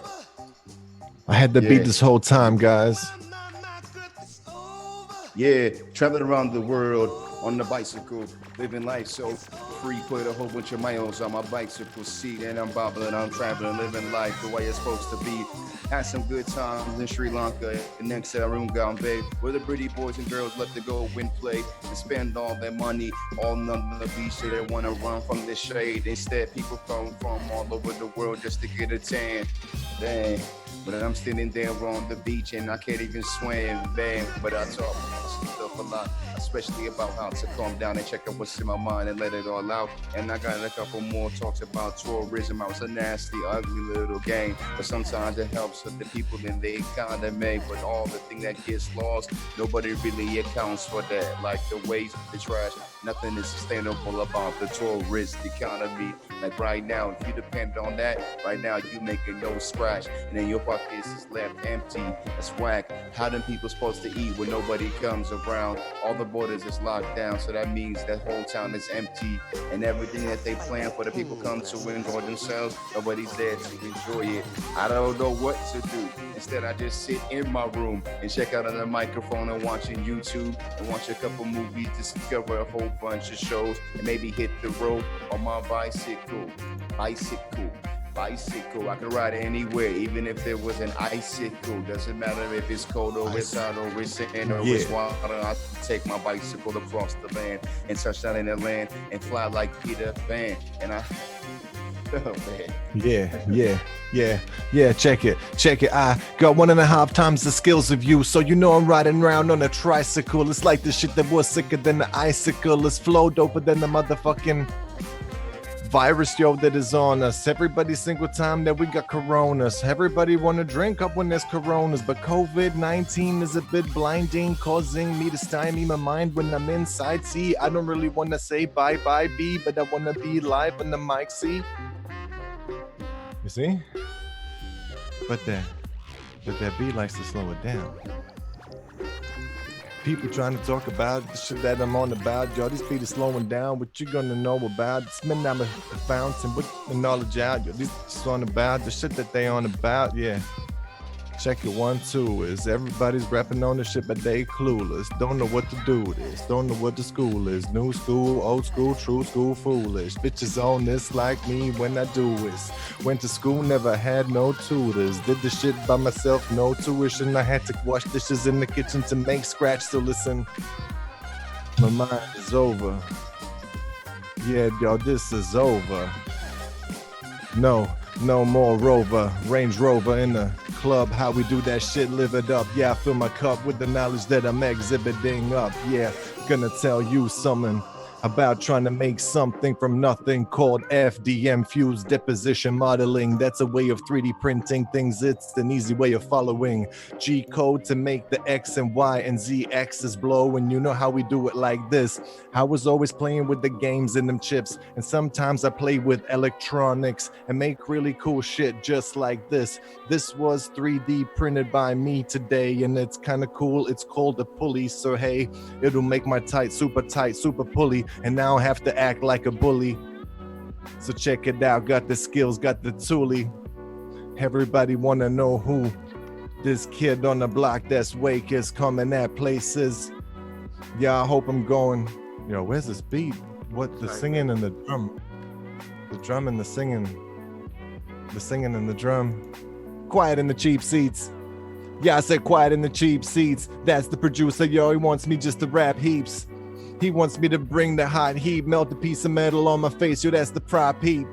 [SPEAKER 1] I had the beat this whole time, guys.
[SPEAKER 2] Yeah, traveling around the world on the bicycle, living life so free. Put a whole bunch of miles on my bicycle seat, and I'm bobbling, I'm traveling, living life the way it's supposed to be. Had some good times in Sri Lanka, and next to Azubuike, where the pretty boys and girls love to go and play and spend all their money all on the beach. They want to run from the shade. Instead, people come from all over the world just to get a tan. Dang. But I'm standing there on the beach and I can't even swim, man. But I talk stuff a lot, especially about how to calm down and check out what's in my mind and let it all out. And I got a couple more talks about tourism. I was a nasty, ugly little game, but sometimes it helps with the people in the economy. But all the thing that gets lost, nobody really accounts for that. Like the waste, the trash, nothing is sustainable about the tourist economy. Like right now, if you depend on that, right now you making no scratch, and then your pockets is left empty. That's whack. How them people supposed to eat when nobody comes around? All the borders is locked down, so that means that whole town is empty, and everything that they plan for the people come to enjoy themselves, nobody's there to enjoy it. I don't know what to do. Instead, I just sit in my room and check out on the microphone and watching YouTube and watch a couple movies, discover a whole bunch of shows, and maybe hit the road on my bicycle. Bicycle. I can ride it anywhere, even if there was an icicle. Doesn't matter if it's cold or it's hot or it's sand or it's water. I take my bicycle across the land and touch down in the land and fly like Peter Pan. And I, oh man.
[SPEAKER 1] Yeah, check it. I got 1.5 times the skills of you, so you know I'm riding around on a tricycle. It's like the shit that was sicker than the icicle. It's flow doper than the motherfucking virus, yo, that is on us. Every single time that we got coronas, everybody want to drink up when there's coronas, but COVID-19 is a bit blinding, causing me to stymie my mind when I'm inside. See, I don't really want to say bye B, but I want to be live on the mic. See, you see, but that B likes to slow it down. People trying to talk about the shit that I'm on about. Yo, this beat is slowing down. What you gonna know about? Spend I'm a fountain. Put the knowledge out. Yo, this is on about the shit that they on about. Yeah. Check it 1, 2 is everybody's rapping on the shit, but they clueless. Don't know what to do with this. Don't know what the school is. New school, old school, true school, foolish. Bitches on this like me when I do this. Went to school, never had no tutors. Did the shit by myself, no tuition. I had to wash dishes in the kitchen to make scratch. So listen, my mind is over. Yeah, yo, this is over. No more Rover, Range Rover in the club. How we do that shit, live it up. Yeah, I fill my cup with the knowledge that I'm exhibiting up. Yeah, gonna tell you something about trying to make something from nothing called FDM, fused deposition modeling. That's a way of 3D printing things. It's an easy way of following G code to make the X and Y and Z axis blow. And you know how we do it like this. I was always playing with the games in them chips, and sometimes I play with electronics and make really cool shit just like this. This was 3D printed by me today, and it's kind of cool. It's called a pulley, so hey, it'll make my tight, super pulley. And now I have to act like a bully. So check it out, got the skills, got the toolie. Everybody wanna know who This kid on the block that's Wayk is coming at places. Yeah, I hope I'm going. Yo, where's this beat? What the singing and the drum? The drum and the singing. The singing and the drum. Quiet in the cheap seats. Yeah, I said quiet in the cheap seats. That's the producer, yo. He wants me just to rap heaps. He wants me to bring the hot heat, melt a piece of metal on my face. Yo, that's the prop heat.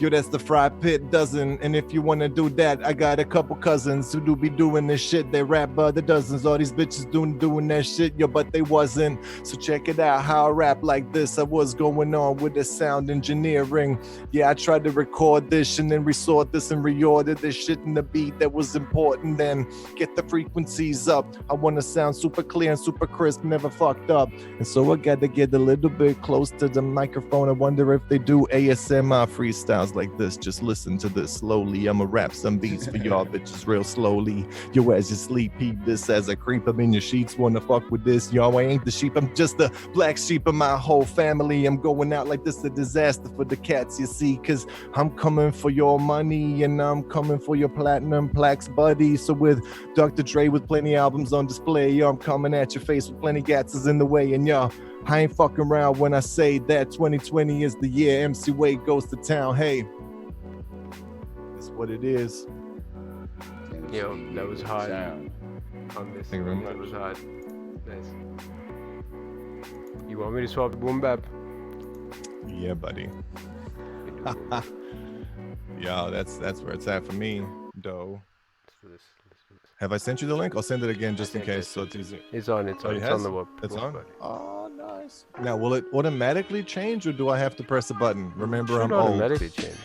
[SPEAKER 1] Yo, that's the fry pit dozen. And if you want to do that, I got a couple cousins who do be doing this shit. They rap by the dozens. All these bitches doing that shit, yo, but they wasn't. So check it out how I rap like this. I was going on with the sound engineering. Yeah, I tried to record this and then resort this and reorder this shit in the beat that was important. Then get the frequencies up. I want to sound super clear and super crisp, never fucked up. And so I got to get a little bit close to the microphone. I wonder if they do ASMR freestyles like this. Just listen to this slowly. I'ma rap some beats for y'all bitches real slowly. Yo, as you sleep, peep this as I creep up in your sheets. Wanna fuck with this? Yo, I ain't the sheep. I'm just the black sheep of my whole family. I'm going out like this, a disaster for the cats, you see, cause I'm coming for your money and I'm coming for your platinum plaques, buddy. So with Dr. Dre with plenty albums on display, yo, I'm coming at your face with plenty gases in the way. And yo, I ain't fucking around when I say that 2020 is the year MC Wayk goes to town. Hey, that's what it is.
[SPEAKER 5] Yo, that was hard.
[SPEAKER 2] Sound.
[SPEAKER 5] On this,
[SPEAKER 1] Thank you very
[SPEAKER 5] that
[SPEAKER 1] much.
[SPEAKER 5] was hard. Nice. You want me to swap the boom bap?
[SPEAKER 1] Yeah, buddy.
[SPEAKER 5] We do boom bap.
[SPEAKER 1] Yo, that's where it's at for me, though.
[SPEAKER 5] Let's do this. Let's do this.
[SPEAKER 1] Have I sent you the link? I'll send it again just in
[SPEAKER 5] I sent
[SPEAKER 1] case.
[SPEAKER 5] it.
[SPEAKER 1] So it's easy.
[SPEAKER 5] It's on. It's
[SPEAKER 1] Oh,
[SPEAKER 5] on.
[SPEAKER 1] it
[SPEAKER 5] It's
[SPEAKER 1] has?
[SPEAKER 5] on the web.
[SPEAKER 1] It's
[SPEAKER 5] web
[SPEAKER 1] on?
[SPEAKER 5] body.
[SPEAKER 1] Oh, nice. Now, will it automatically change or do I have to press a button? Remember,
[SPEAKER 5] Should
[SPEAKER 1] I'm old.
[SPEAKER 5] automatically change.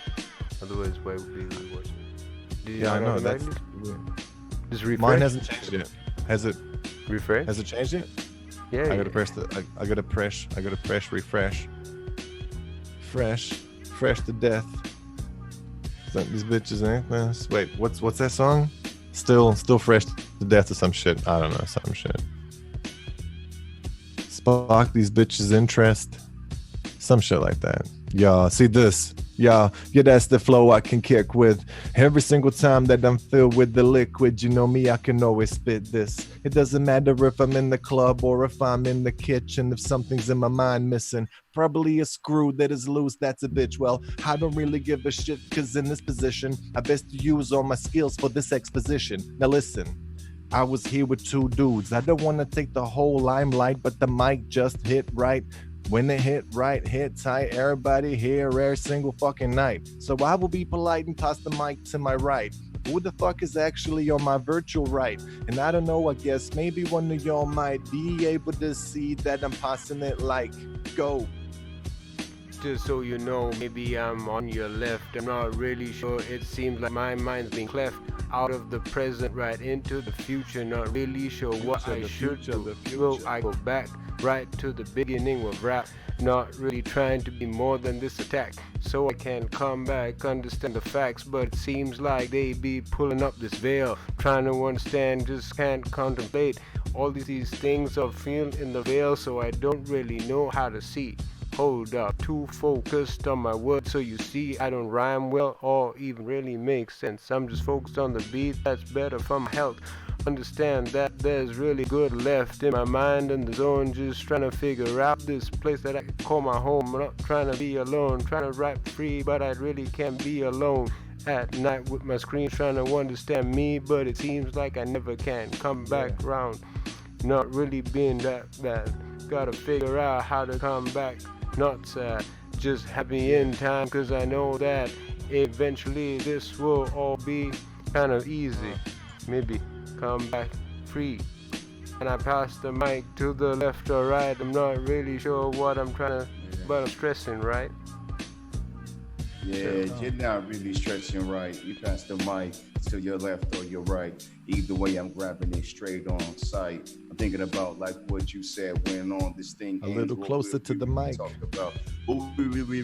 [SPEAKER 5] Otherwise, why would we rewatch it? Did you
[SPEAKER 1] Yeah, I
[SPEAKER 5] not
[SPEAKER 1] know. That's
[SPEAKER 5] automatically?
[SPEAKER 1] weird.
[SPEAKER 5] Just refresh.
[SPEAKER 1] Mine hasn't changed yet. Has it?
[SPEAKER 5] Refresh.
[SPEAKER 1] Has it changed yet?
[SPEAKER 5] Yeah.
[SPEAKER 1] I
[SPEAKER 5] yeah.
[SPEAKER 1] gotta press the. I gotta press refresh. Fresh to death. These bitches ain't this. Wait, what's that song? Still fresh to death or some shit. I don't know, some shit. Spark these bitches' interest. Some shit like that. Yeah, see this. Yeah, that's the flow I can kick with. Every single time that I'm filled with the liquid, you know me, I can always spit this. It doesn't matter if I'm in the club or if I'm in the kitchen. If something's in my mind missing, probably a screw that is loose, that's a bitch. Well, I don't really give a shit, cause in this position, I best use all my skills for this exposition. Now listen, I was here with two dudes. I don't want to take the whole limelight, but the mic just hit right. When it hit right, hit tight, everybody here every single fucking night. So I will be polite and toss the mic to my right. Who the fuck is actually on my virtual right? And I don't know, I guess maybe one of y'all might be able to see that I'm passing it like, go.
[SPEAKER 5] Just so you know, maybe I'm on your left. I'm not really sure. It seems like my mind's being cleft out of the present right into the future. Not really sure what I should do. Will I go back right to the beginning of rap? Not really trying to be more than this attack, so I can come back, understand the facts. But it seems like they be pulling up this veil, trying to understand, just can't contemplate. All these things are feeling in the veil, so I don't really know how to see. Hold up, too focused on my words, so you see I don't rhyme well or even really make sense. I'm just focused on the beat, that's better for my health. Understand that there's really good left in my mind and the zone, just trying to figure out this place that I can call my home. I'm not trying to be alone, trying to rap free, but I really can't be alone. At night with my screen trying to understand me, but it seems like I never can come back round. Not really being that bad, gotta figure out how to come back. Not sad, just happy in time, cause I know that eventually this will all be kind of easy. Maybe come back free. And I pass the mic to the left or right. I'm not really sure what I'm trying to, but I'm stressing, right?
[SPEAKER 2] Yeah, you're not really stretching right. You pass the mic to your left or your right. Either way, I'm grabbing it straight on sight. I'm thinking about like what you said when on this thing.
[SPEAKER 1] A little closer to the mic.
[SPEAKER 2] Talk about what we really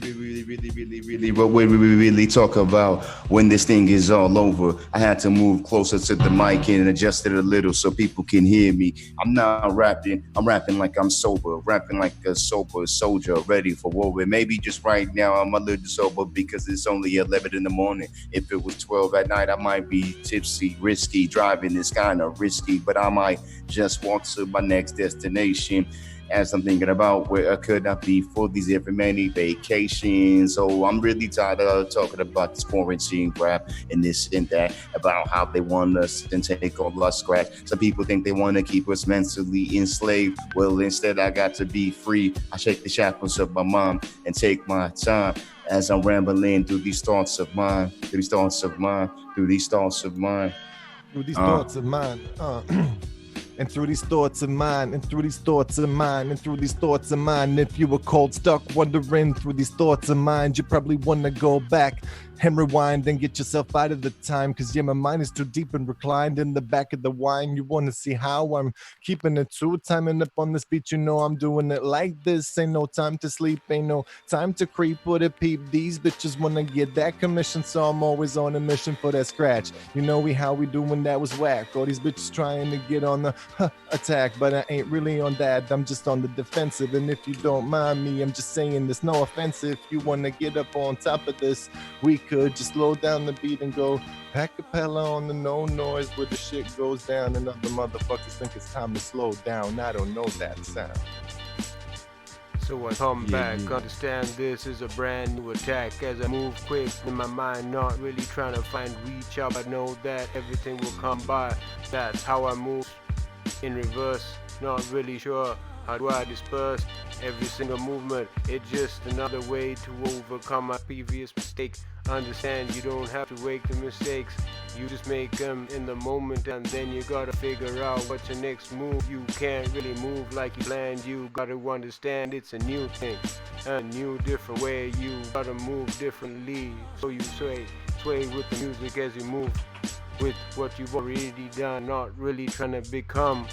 [SPEAKER 2] talk about when this thing is all over. I had to move closer to the mic and adjust it a little so people can hear me. I'm not rapping. I'm rapping like I'm sober. Rapping like a sober soldier, ready for war. But maybe just right now I'm a little sober because it's only 11 in the morning. If it was 12 at night, I might might be tipsy, risky. Driving is kind of risky, but I might just walk to my next destination. As I'm thinking about where could I be for these every many vacations. So I'm really tired of talking about this quarantine crap and this and that, about how they want us to take all our scratch. Some people think they want to keep us mentally enslaved. Well, instead I got to be free. I shake the shackles of my mind and take my time as I'm rambling through these thoughts of mine, through these thoughts of mine, through these thoughts of mine.
[SPEAKER 1] Through these thoughts of mine. And through these thoughts of mine, and through these thoughts of mine, and through these thoughts of mine. If you were cold, stuck, wondering through these thoughts of mine, you probably want to go back and rewind and get yourself out of the time. Cause yeah, my mind is too deep and reclined in the back of the wine. You want to see how I'm keeping it true, timing up on this beat. You know I'm doing it like this. Ain't no time to sleep, ain't no time to creep or to peep. These bitches want to get that commission, so I'm always on a mission for that scratch. You know how we do when that was whack. All these bitches trying to get on the attack, but I ain't really on that. I'm just on the defensive. And if you don't mind me, I'm just saying this, no offense. If you want to get up on top of this, we could just slow down the beat and go acapella on the no noise where the shit goes down and other motherfuckers think it's time to slow down. I don't know that sound.
[SPEAKER 5] So I come back, understand this is a brand new attack. As I move quick in my mind, not really trying to find reach out. I know that everything will come by. That's how I move in reverse. Not really sure how do I disperse every single movement. It's just another way to overcome my previous mistake. Understand you don't have to wake the mistakes. You just make them in the moment, and then you gotta figure out what's your next move. You can't really move like you planned. You gotta understand it's a new thing, a new different way. You gotta move differently. So you sway with the music as you move with what you've already done. Not really trying to become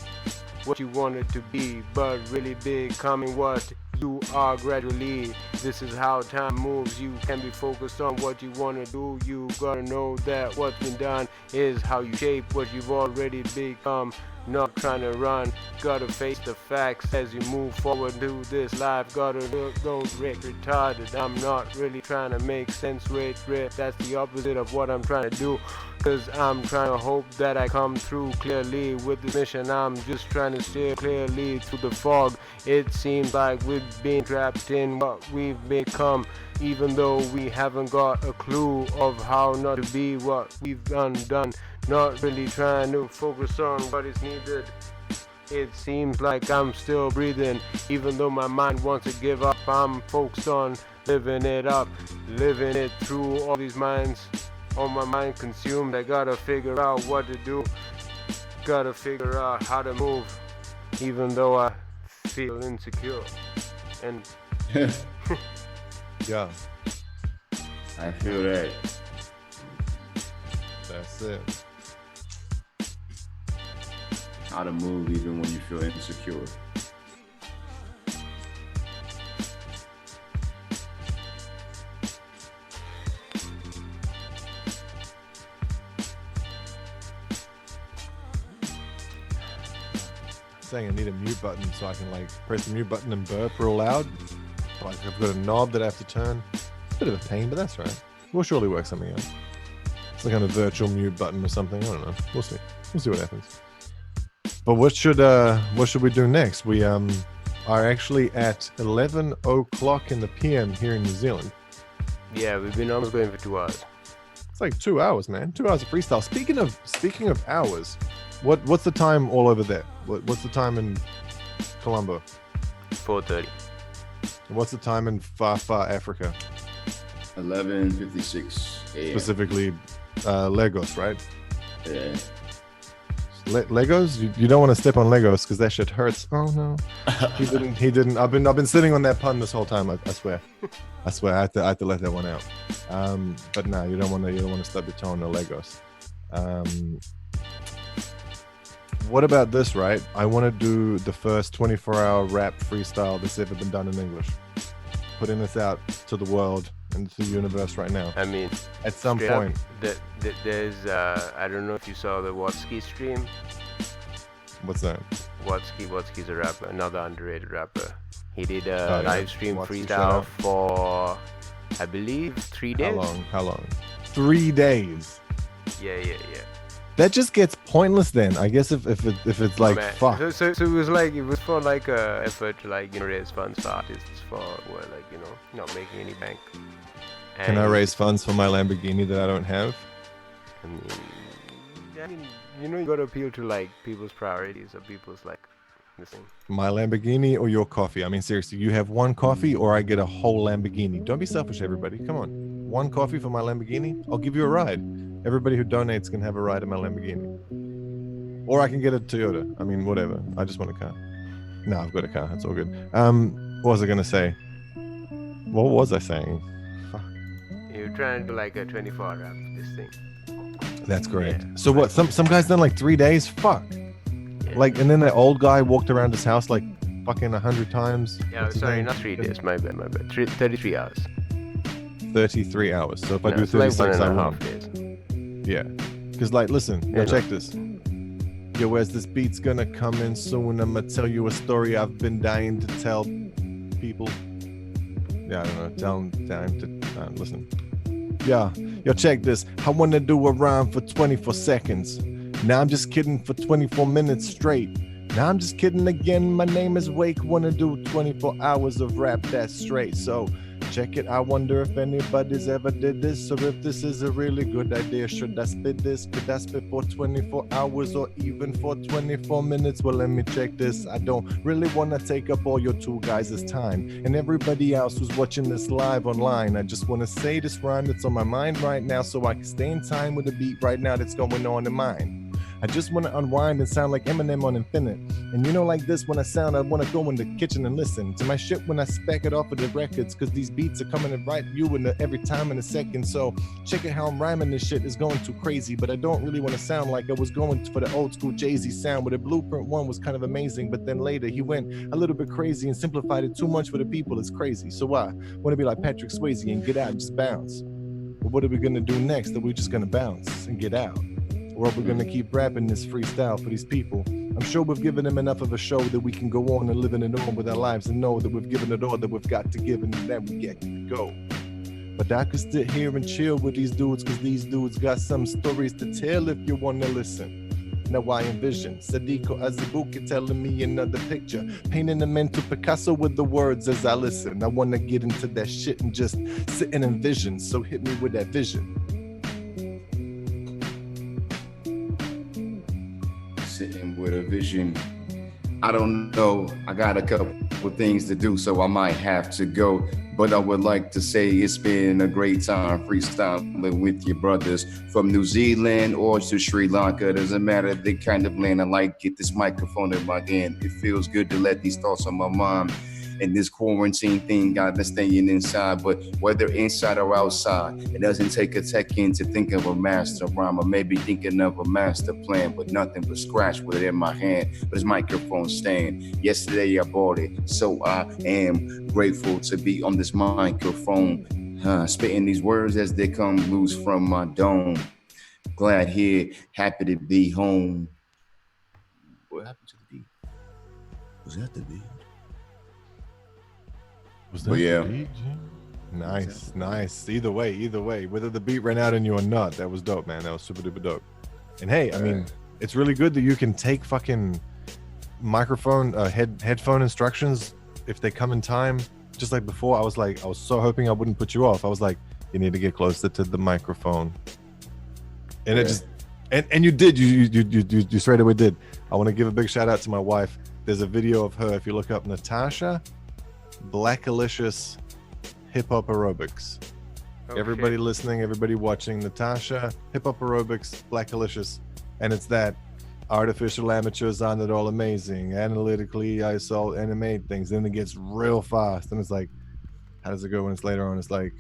[SPEAKER 5] what you wanted to be, but really becoming what you are gradually. This is how time moves. You can be focused on what you want to do. You gotta know that what's been done is how you shape what you've already become. Not trying to run, gotta face the facts as you move forward through this life. Gotta don't get retarded. I'm not really trying to make sense with it. That's the opposite of what I'm trying to do. Cause I'm trying to hope that I come through clearly with this mission. I'm just trying to steer clearly through the fog. It seems like we've been trapped in what we've become, even though we haven't got a clue of how not to be what we've undone. Not really trying to focus on what is needed. It seems like I'm still breathing, even though my mind wants to give up. I'm focused on living it up, living it through all these minds. All my mind consumed. I gotta figure out what to do. Gotta figure out how to move, even though I feel insecure. And
[SPEAKER 1] Yeah,
[SPEAKER 2] I feel that.
[SPEAKER 1] that's it.
[SPEAKER 2] How to move even when you feel insecure.
[SPEAKER 1] Saying I need a mute button so I can like press the mute button and burp real loud. Like I've got a knob that I have to turn. It's a bit of a pain, but that's right. We'll surely work something out. It's like on a virtual mute button or something. I don't know. We'll see. We'll see what happens. But what should we do next? We are actually at 11 o'clock in the PM here in New Zealand.
[SPEAKER 5] yeah, we've been almost going for 2 hours.
[SPEAKER 1] It's like 2 hours, man. 2 hours of freestyle. Speaking of hours, what's the time all over there? What's the time in Colombo?
[SPEAKER 5] 4:30.
[SPEAKER 1] What's the time in far Africa?
[SPEAKER 2] 11:56 a.m.
[SPEAKER 1] Specifically, Lagos, right?
[SPEAKER 2] Yeah.
[SPEAKER 1] Legos? You don't want to step on Legos because that shit hurts. Oh no, he didn't. I've been sitting on that pun this whole time. I swear. I had to let that one out. But no, you don't want to stub your toe on the Legos. What about this, right? I want to do the first 24-hour rap freestyle that's ever been done in English. Putting this out to the world and to the universe right now.
[SPEAKER 5] I mean,
[SPEAKER 1] At some
[SPEAKER 5] straight up,
[SPEAKER 1] point.
[SPEAKER 5] there's I don't know if you saw the Watsky stream.
[SPEAKER 1] What's that?
[SPEAKER 5] Watsky's a rapper, another underrated rapper. He did a
[SPEAKER 1] Oh, yeah.
[SPEAKER 5] live stream
[SPEAKER 1] Watsky, shout
[SPEAKER 5] freestyle
[SPEAKER 1] out.
[SPEAKER 5] for, I believe, 3 days.
[SPEAKER 1] How long? 3 days.
[SPEAKER 3] Yeah.
[SPEAKER 1] That just gets pointless then. I guess if it's like
[SPEAKER 3] Man.
[SPEAKER 1] fuck.
[SPEAKER 3] So it was like it was for like a effort to like raise funds for artists for like not making any bank.
[SPEAKER 1] Can I
[SPEAKER 3] And,
[SPEAKER 1] raise funds for my Lamborghini that I don't have?
[SPEAKER 3] I mean, you gotta appeal to like people's priorities or people's like missing.
[SPEAKER 1] My Lamborghini or your coffee? I mean, seriously, you have one coffee or I get a whole Lamborghini. Don't be selfish, everybody. Come on. One coffee for my Lamborghini? I'll give you a ride. Everybody who donates can have a ride in my Lamborghini. Or I can get a Toyota. I mean, whatever. I just want a car. No, I've got a car. It's all good. What was I going to say? What was I saying? Fuck.
[SPEAKER 3] You're trying to do like a 24-hour rap this thing.
[SPEAKER 1] That's correct.
[SPEAKER 3] Yeah.
[SPEAKER 1] So what? Some guy's done like 3 days? Fuck.
[SPEAKER 3] Yeah.
[SPEAKER 1] Like, and then that old guy walked around his house like fucking 100 times.
[SPEAKER 3] Yeah,
[SPEAKER 1] What's his
[SPEAKER 3] sorry,
[SPEAKER 1] name?
[SPEAKER 3] not 3 days. My bad. 33 hours.
[SPEAKER 1] 33 hours. So if I do
[SPEAKER 3] It's like
[SPEAKER 1] 36, I
[SPEAKER 3] 1.5
[SPEAKER 1] win.
[SPEAKER 3] days.
[SPEAKER 1] Yeah. Because, like, listen,
[SPEAKER 3] Yeah,
[SPEAKER 1] check this. Yo, as this beat's gonna come in soon, I'ma tell you a story I've been dying to tell people. Yeah, I don't know. Dying to listen. Yeah. Yo, check this. I wanna do a rhyme for 24 seconds. Now I'm just kidding for 24 minutes straight. Now I'm just kidding again. My name is Wayk. Wanna do 24 hours of rap that's straight. So check it. I wonder if anybody's ever did this or if this is a really good idea. Should I spit this? Could I spit for 24 hours or even for 24 minutes? Well, let me check this. I don't really want to take up all your two guys' time and everybody else who's watching this live online. I just want to say this rhyme that's on my mind right now so I can stay in time with the beat right now that's going on in mine. I just want to unwind and sound like Eminem on Infinite. And like this, when I sound, I want to go in the kitchen and listen to my shit when I spec it off of the records, because these beats are coming in right you in every time in a second. So check it how I'm rhyming this shit is going too crazy, but I don't really want to sound like I was going for the old school Jay-Z sound where the Blueprint 1 was kind of amazing, but then later he went a little bit crazy and simplified it too much for the people. It's crazy. So I want to be like Patrick Swayze and get out and just bounce. But what are we going to do next? Are we just going to bounce and get out? Or are we going to keep rapping this freestyle for these people? I'm sure we've given them enough of a show that we can go on and live in it on with our lives and know that we've given it all that we've got to give and then we get to go. But I could sit here and chill with these dudes because these dudes got some stories to tell if you want to listen. Now I envision Sadiko Azubuike telling me another picture, painting a mental Picasso with the words as I listen. I want to get into that shit and just sit and envision, so hit me with that vision.
[SPEAKER 2] Sitting with a vision. I don't know. I got a couple of things to do, so I might have to go. But I would like to say it's been a great time freestyling with your brothers from New Zealand or to Sri Lanka. Doesn't matter the kind of land I like. Get this microphone in my hand. It feels good to let these thoughts on my mind. And this quarantine thing got me staying inside, but whether inside or outside, it doesn't take a second to think of a master rhyme or maybe thinking of a master plan, but nothing but scratch with it in my hand. But this microphone stand, yesterday I bought it, so I am grateful to be on this microphone, spitting these words as they come loose from my dome. Glad here, happy to be home. What happened to the beat?
[SPEAKER 4] Was that the beat?
[SPEAKER 1] Was
[SPEAKER 2] But yeah.
[SPEAKER 1] the beat, G? Nice. Either way, whether the beat ran out on you or not, that was dope, man. That was super duper dope. And hey, I mean, it's really good that you can take fucking microphone, headphone instructions if they come in time. Just like before, I was so hoping I wouldn't put you off. I was like, you need to get closer to the microphone. And it just, and you did, you straight away did. I want to give a big shout out to my wife. There's a video of her, if you look up Natasha Blackalicious hip hop aerobics. Everybody listening, everybody watching, Natasha hip hop aerobics, Blackalicious, and it's that artificial amateurs on it all amazing. Analytically, I saw animate things. Then it gets real fast, and it's like, how does it go when it's later on? It's like,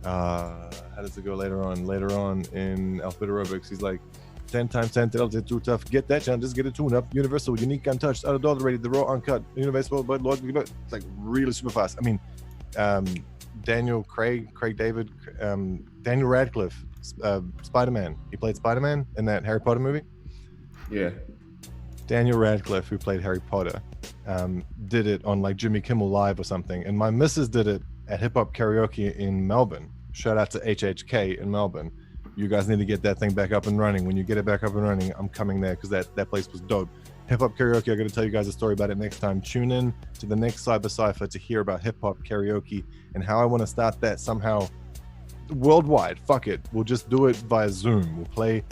[SPEAKER 1] how does it go later on? Later on in alphabet aerobics, he's like, 10 times 10 delta too tough. Get that channel, just get it tuned up. Universal, unique, untouched, unadulterated, the raw, uncut, universal, but Lord, it's like really super fast. I mean, Daniel David, Daniel Radcliffe, Spider-Man. He played Spider-Man in that Harry Potter movie.
[SPEAKER 2] Yeah.
[SPEAKER 1] Daniel Radcliffe, who played Harry Potter, did it on like Jimmy Kimmel Live or something. And my missus did it at Hip Hop Karaoke in Melbourne. Shout out to HHK in Melbourne. You guys need to get that thing back up and running. When you get it back up and running, I'm coming there because that place was dope. Hip hop karaoke, I'm going to tell you guys a story about it next time. Tune in to the next Cyber Cypher to hear about hip hop karaoke and how I want to start that somehow worldwide. Fuck it. We'll just do it via Zoom. We'll play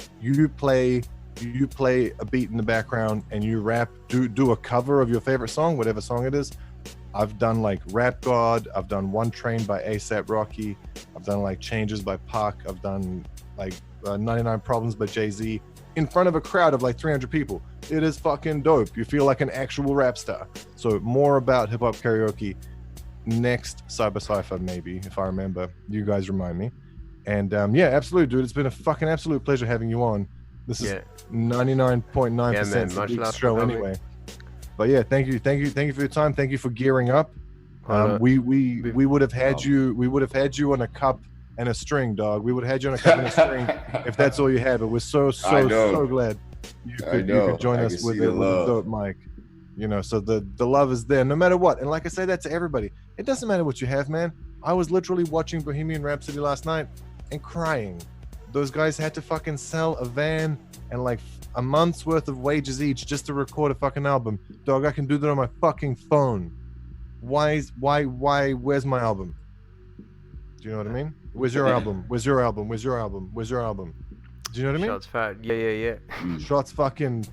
[SPEAKER 1] a beat in the background and you rap, do a cover of your favorite song, whatever song it is. I've done like Rap God, I've done One Train by ASAP Rocky, I've done like Changes by Pac, I've done like 99 Problems by Jay-Z in front of a crowd of like 300 people. It is fucking dope. You feel like an actual rap star. So more about hip hop karaoke next Cyber Cypher, maybe, if I remember. You guys remind me. And yeah, absolutely, dude. It's been a fucking absolute pleasure having you on. This is 99.9% the big show anyway. But yeah, thank you for your time. Thank you for gearing up. We would have had you. We would have had you on a cup and a string, dog. We would have had you on a cup and a string if that's all you had. But we're so glad you could join us with a dope mic. You know, so the love is there no matter what. And like I say that to everybody, it doesn't matter what you have, man. I was literally watching Bohemian Rhapsody last night and crying. Those guys had to fucking sell a van and like a month's worth of wages each just to record a fucking album. Dog, I can do that on my fucking phone. Why, where's my album? Do you know what I mean? Where's your album? Where's your album? Where's your album? Where's your album? Do you know what I mean?
[SPEAKER 5] Shots fired. Yeah.
[SPEAKER 1] Shots fucking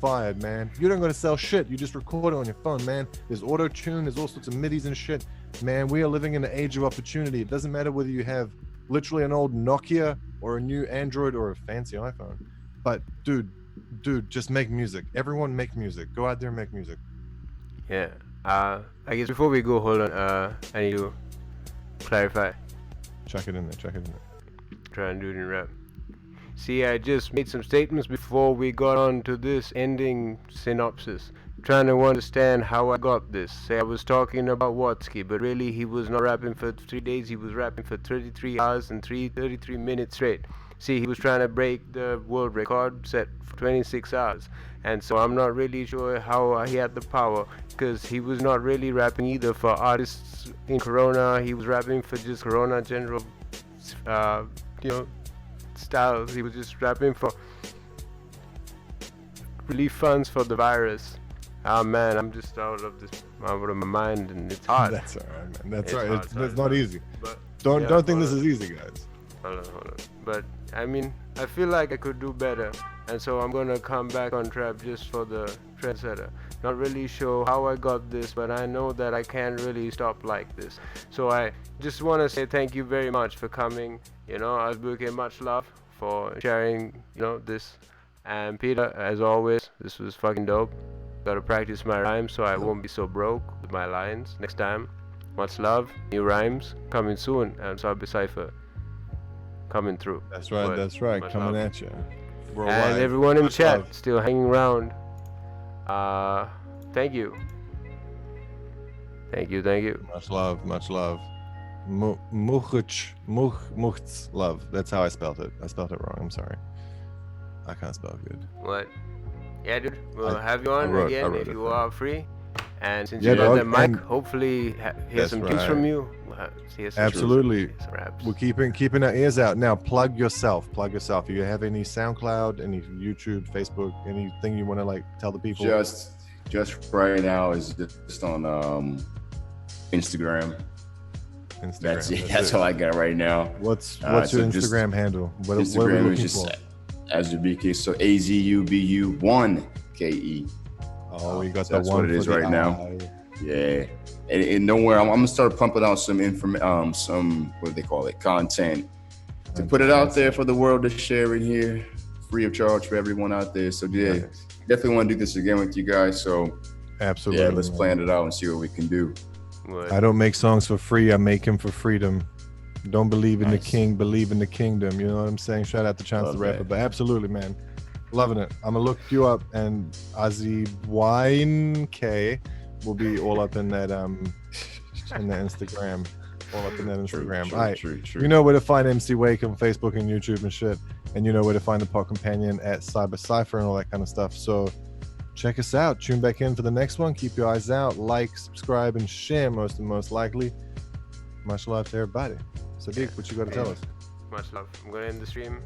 [SPEAKER 1] fired, man. You don't gotta sell shit. You just record it on your phone, man. There's auto-tune, there's all sorts of midis and shit. Man, we are living in an age of opportunity. It doesn't matter whether you have literally an old Nokia or a new Android or a fancy iPhone. But dude, just make music. Everyone make music. Go out there and make music.
[SPEAKER 5] Yeah. I guess before we go, hold on. I need to clarify.
[SPEAKER 1] Chuck it in there.
[SPEAKER 5] Try and do it in rap. See, I just made some statements before we got on to this ending synopsis. Trying to understand how I got this. Say I was talking about Watsky, but really he was not rapping for 3 days. He was rapping for 33 hours and 33 minutes straight. See, he was trying to break the world record set for 26 hours. And so I'm not really sure how he had the power, because he was not really rapping either for artists in Corona. He was rapping for just Corona general, styles. He was just rapping for relief funds for the virus. Oh man, I'm just out of my mind, and it's hard.
[SPEAKER 1] That's alright, man. That's right. It's not easy.
[SPEAKER 5] But
[SPEAKER 1] don't think this is easy, guys.
[SPEAKER 5] Hold on. But I mean, I feel like I could do better, and so I'm gonna come back on trap just for the trendsetter. Not really sure how I got this, but I know that I can't really stop like this. So I just want to say thank you very much for coming. Azubuike, much love for sharing, this. And Peter, as always, this was fucking dope. Gotta practice my rhymes so I won't be so broke with my lines next time. Much love. New rhymes coming soon, and Cyber Cypher coming through.
[SPEAKER 1] That's right. Coming at you.
[SPEAKER 5] And everyone in chat still hanging around. Thank you.
[SPEAKER 1] Much love. Muchts love. That's how I spelled it. I spelled it wrong. I'm sorry. I can't spell good.
[SPEAKER 5] What? Yeah, dude. We'll have you on again if you are free. And since
[SPEAKER 1] Yeah,
[SPEAKER 5] you got
[SPEAKER 1] dog,
[SPEAKER 5] the mic,
[SPEAKER 1] and-
[SPEAKER 5] hopefully hear some tunes
[SPEAKER 1] right.
[SPEAKER 5] from you. Hear some
[SPEAKER 1] Absolutely.
[SPEAKER 5] tunes, some raps.
[SPEAKER 1] We're keeping our ears out. Now plug yourself. Do you have any SoundCloud, any YouTube, Facebook, anything you want to tell the people?
[SPEAKER 2] Just right now is just on Instagram. That's it. That's all I got right now.
[SPEAKER 1] What's your Instagram handle? What are we
[SPEAKER 2] Instagram
[SPEAKER 1] looking
[SPEAKER 2] is just
[SPEAKER 1] for?
[SPEAKER 2] Azubuike, so AZUBU1KE.
[SPEAKER 1] Oh, we got
[SPEAKER 2] So that's
[SPEAKER 1] the one
[SPEAKER 2] what it is
[SPEAKER 1] for the
[SPEAKER 2] right now.
[SPEAKER 1] eye.
[SPEAKER 2] Yeah, and don't worry, I'm gonna start pumping out some some what do they call it, content to put it out there for the world to share in here, free of charge for everyone out there. So yeah, definitely want to do this again with you guys. So
[SPEAKER 1] Absolutely.
[SPEAKER 2] yeah, let's
[SPEAKER 1] man.
[SPEAKER 2] plan it out and see what we can do.
[SPEAKER 5] What?
[SPEAKER 1] I don't make songs for free. I make them for freedom. Don't believe in the king, believe in the kingdom. You know what I'm saying? Shout out to Chance the Rapper.
[SPEAKER 2] that.
[SPEAKER 1] But absolutely, man. Loving it. I'm going to look you up, and Azubuike will be all up in that in the Instagram. All up in that Instagram. All right.
[SPEAKER 2] True.
[SPEAKER 1] You know where to find MC Wayk on Facebook and YouTube and shit. And you know where to find the Pod Companion at Cyber Cypher and all that kind of stuff. So check us out. Tune back in for the next one. Keep your eyes out. Like, subscribe, and share most likely. Much love to everybody. Sadiq, what you got to tell us?
[SPEAKER 3] Much love. I'm gonna end the stream.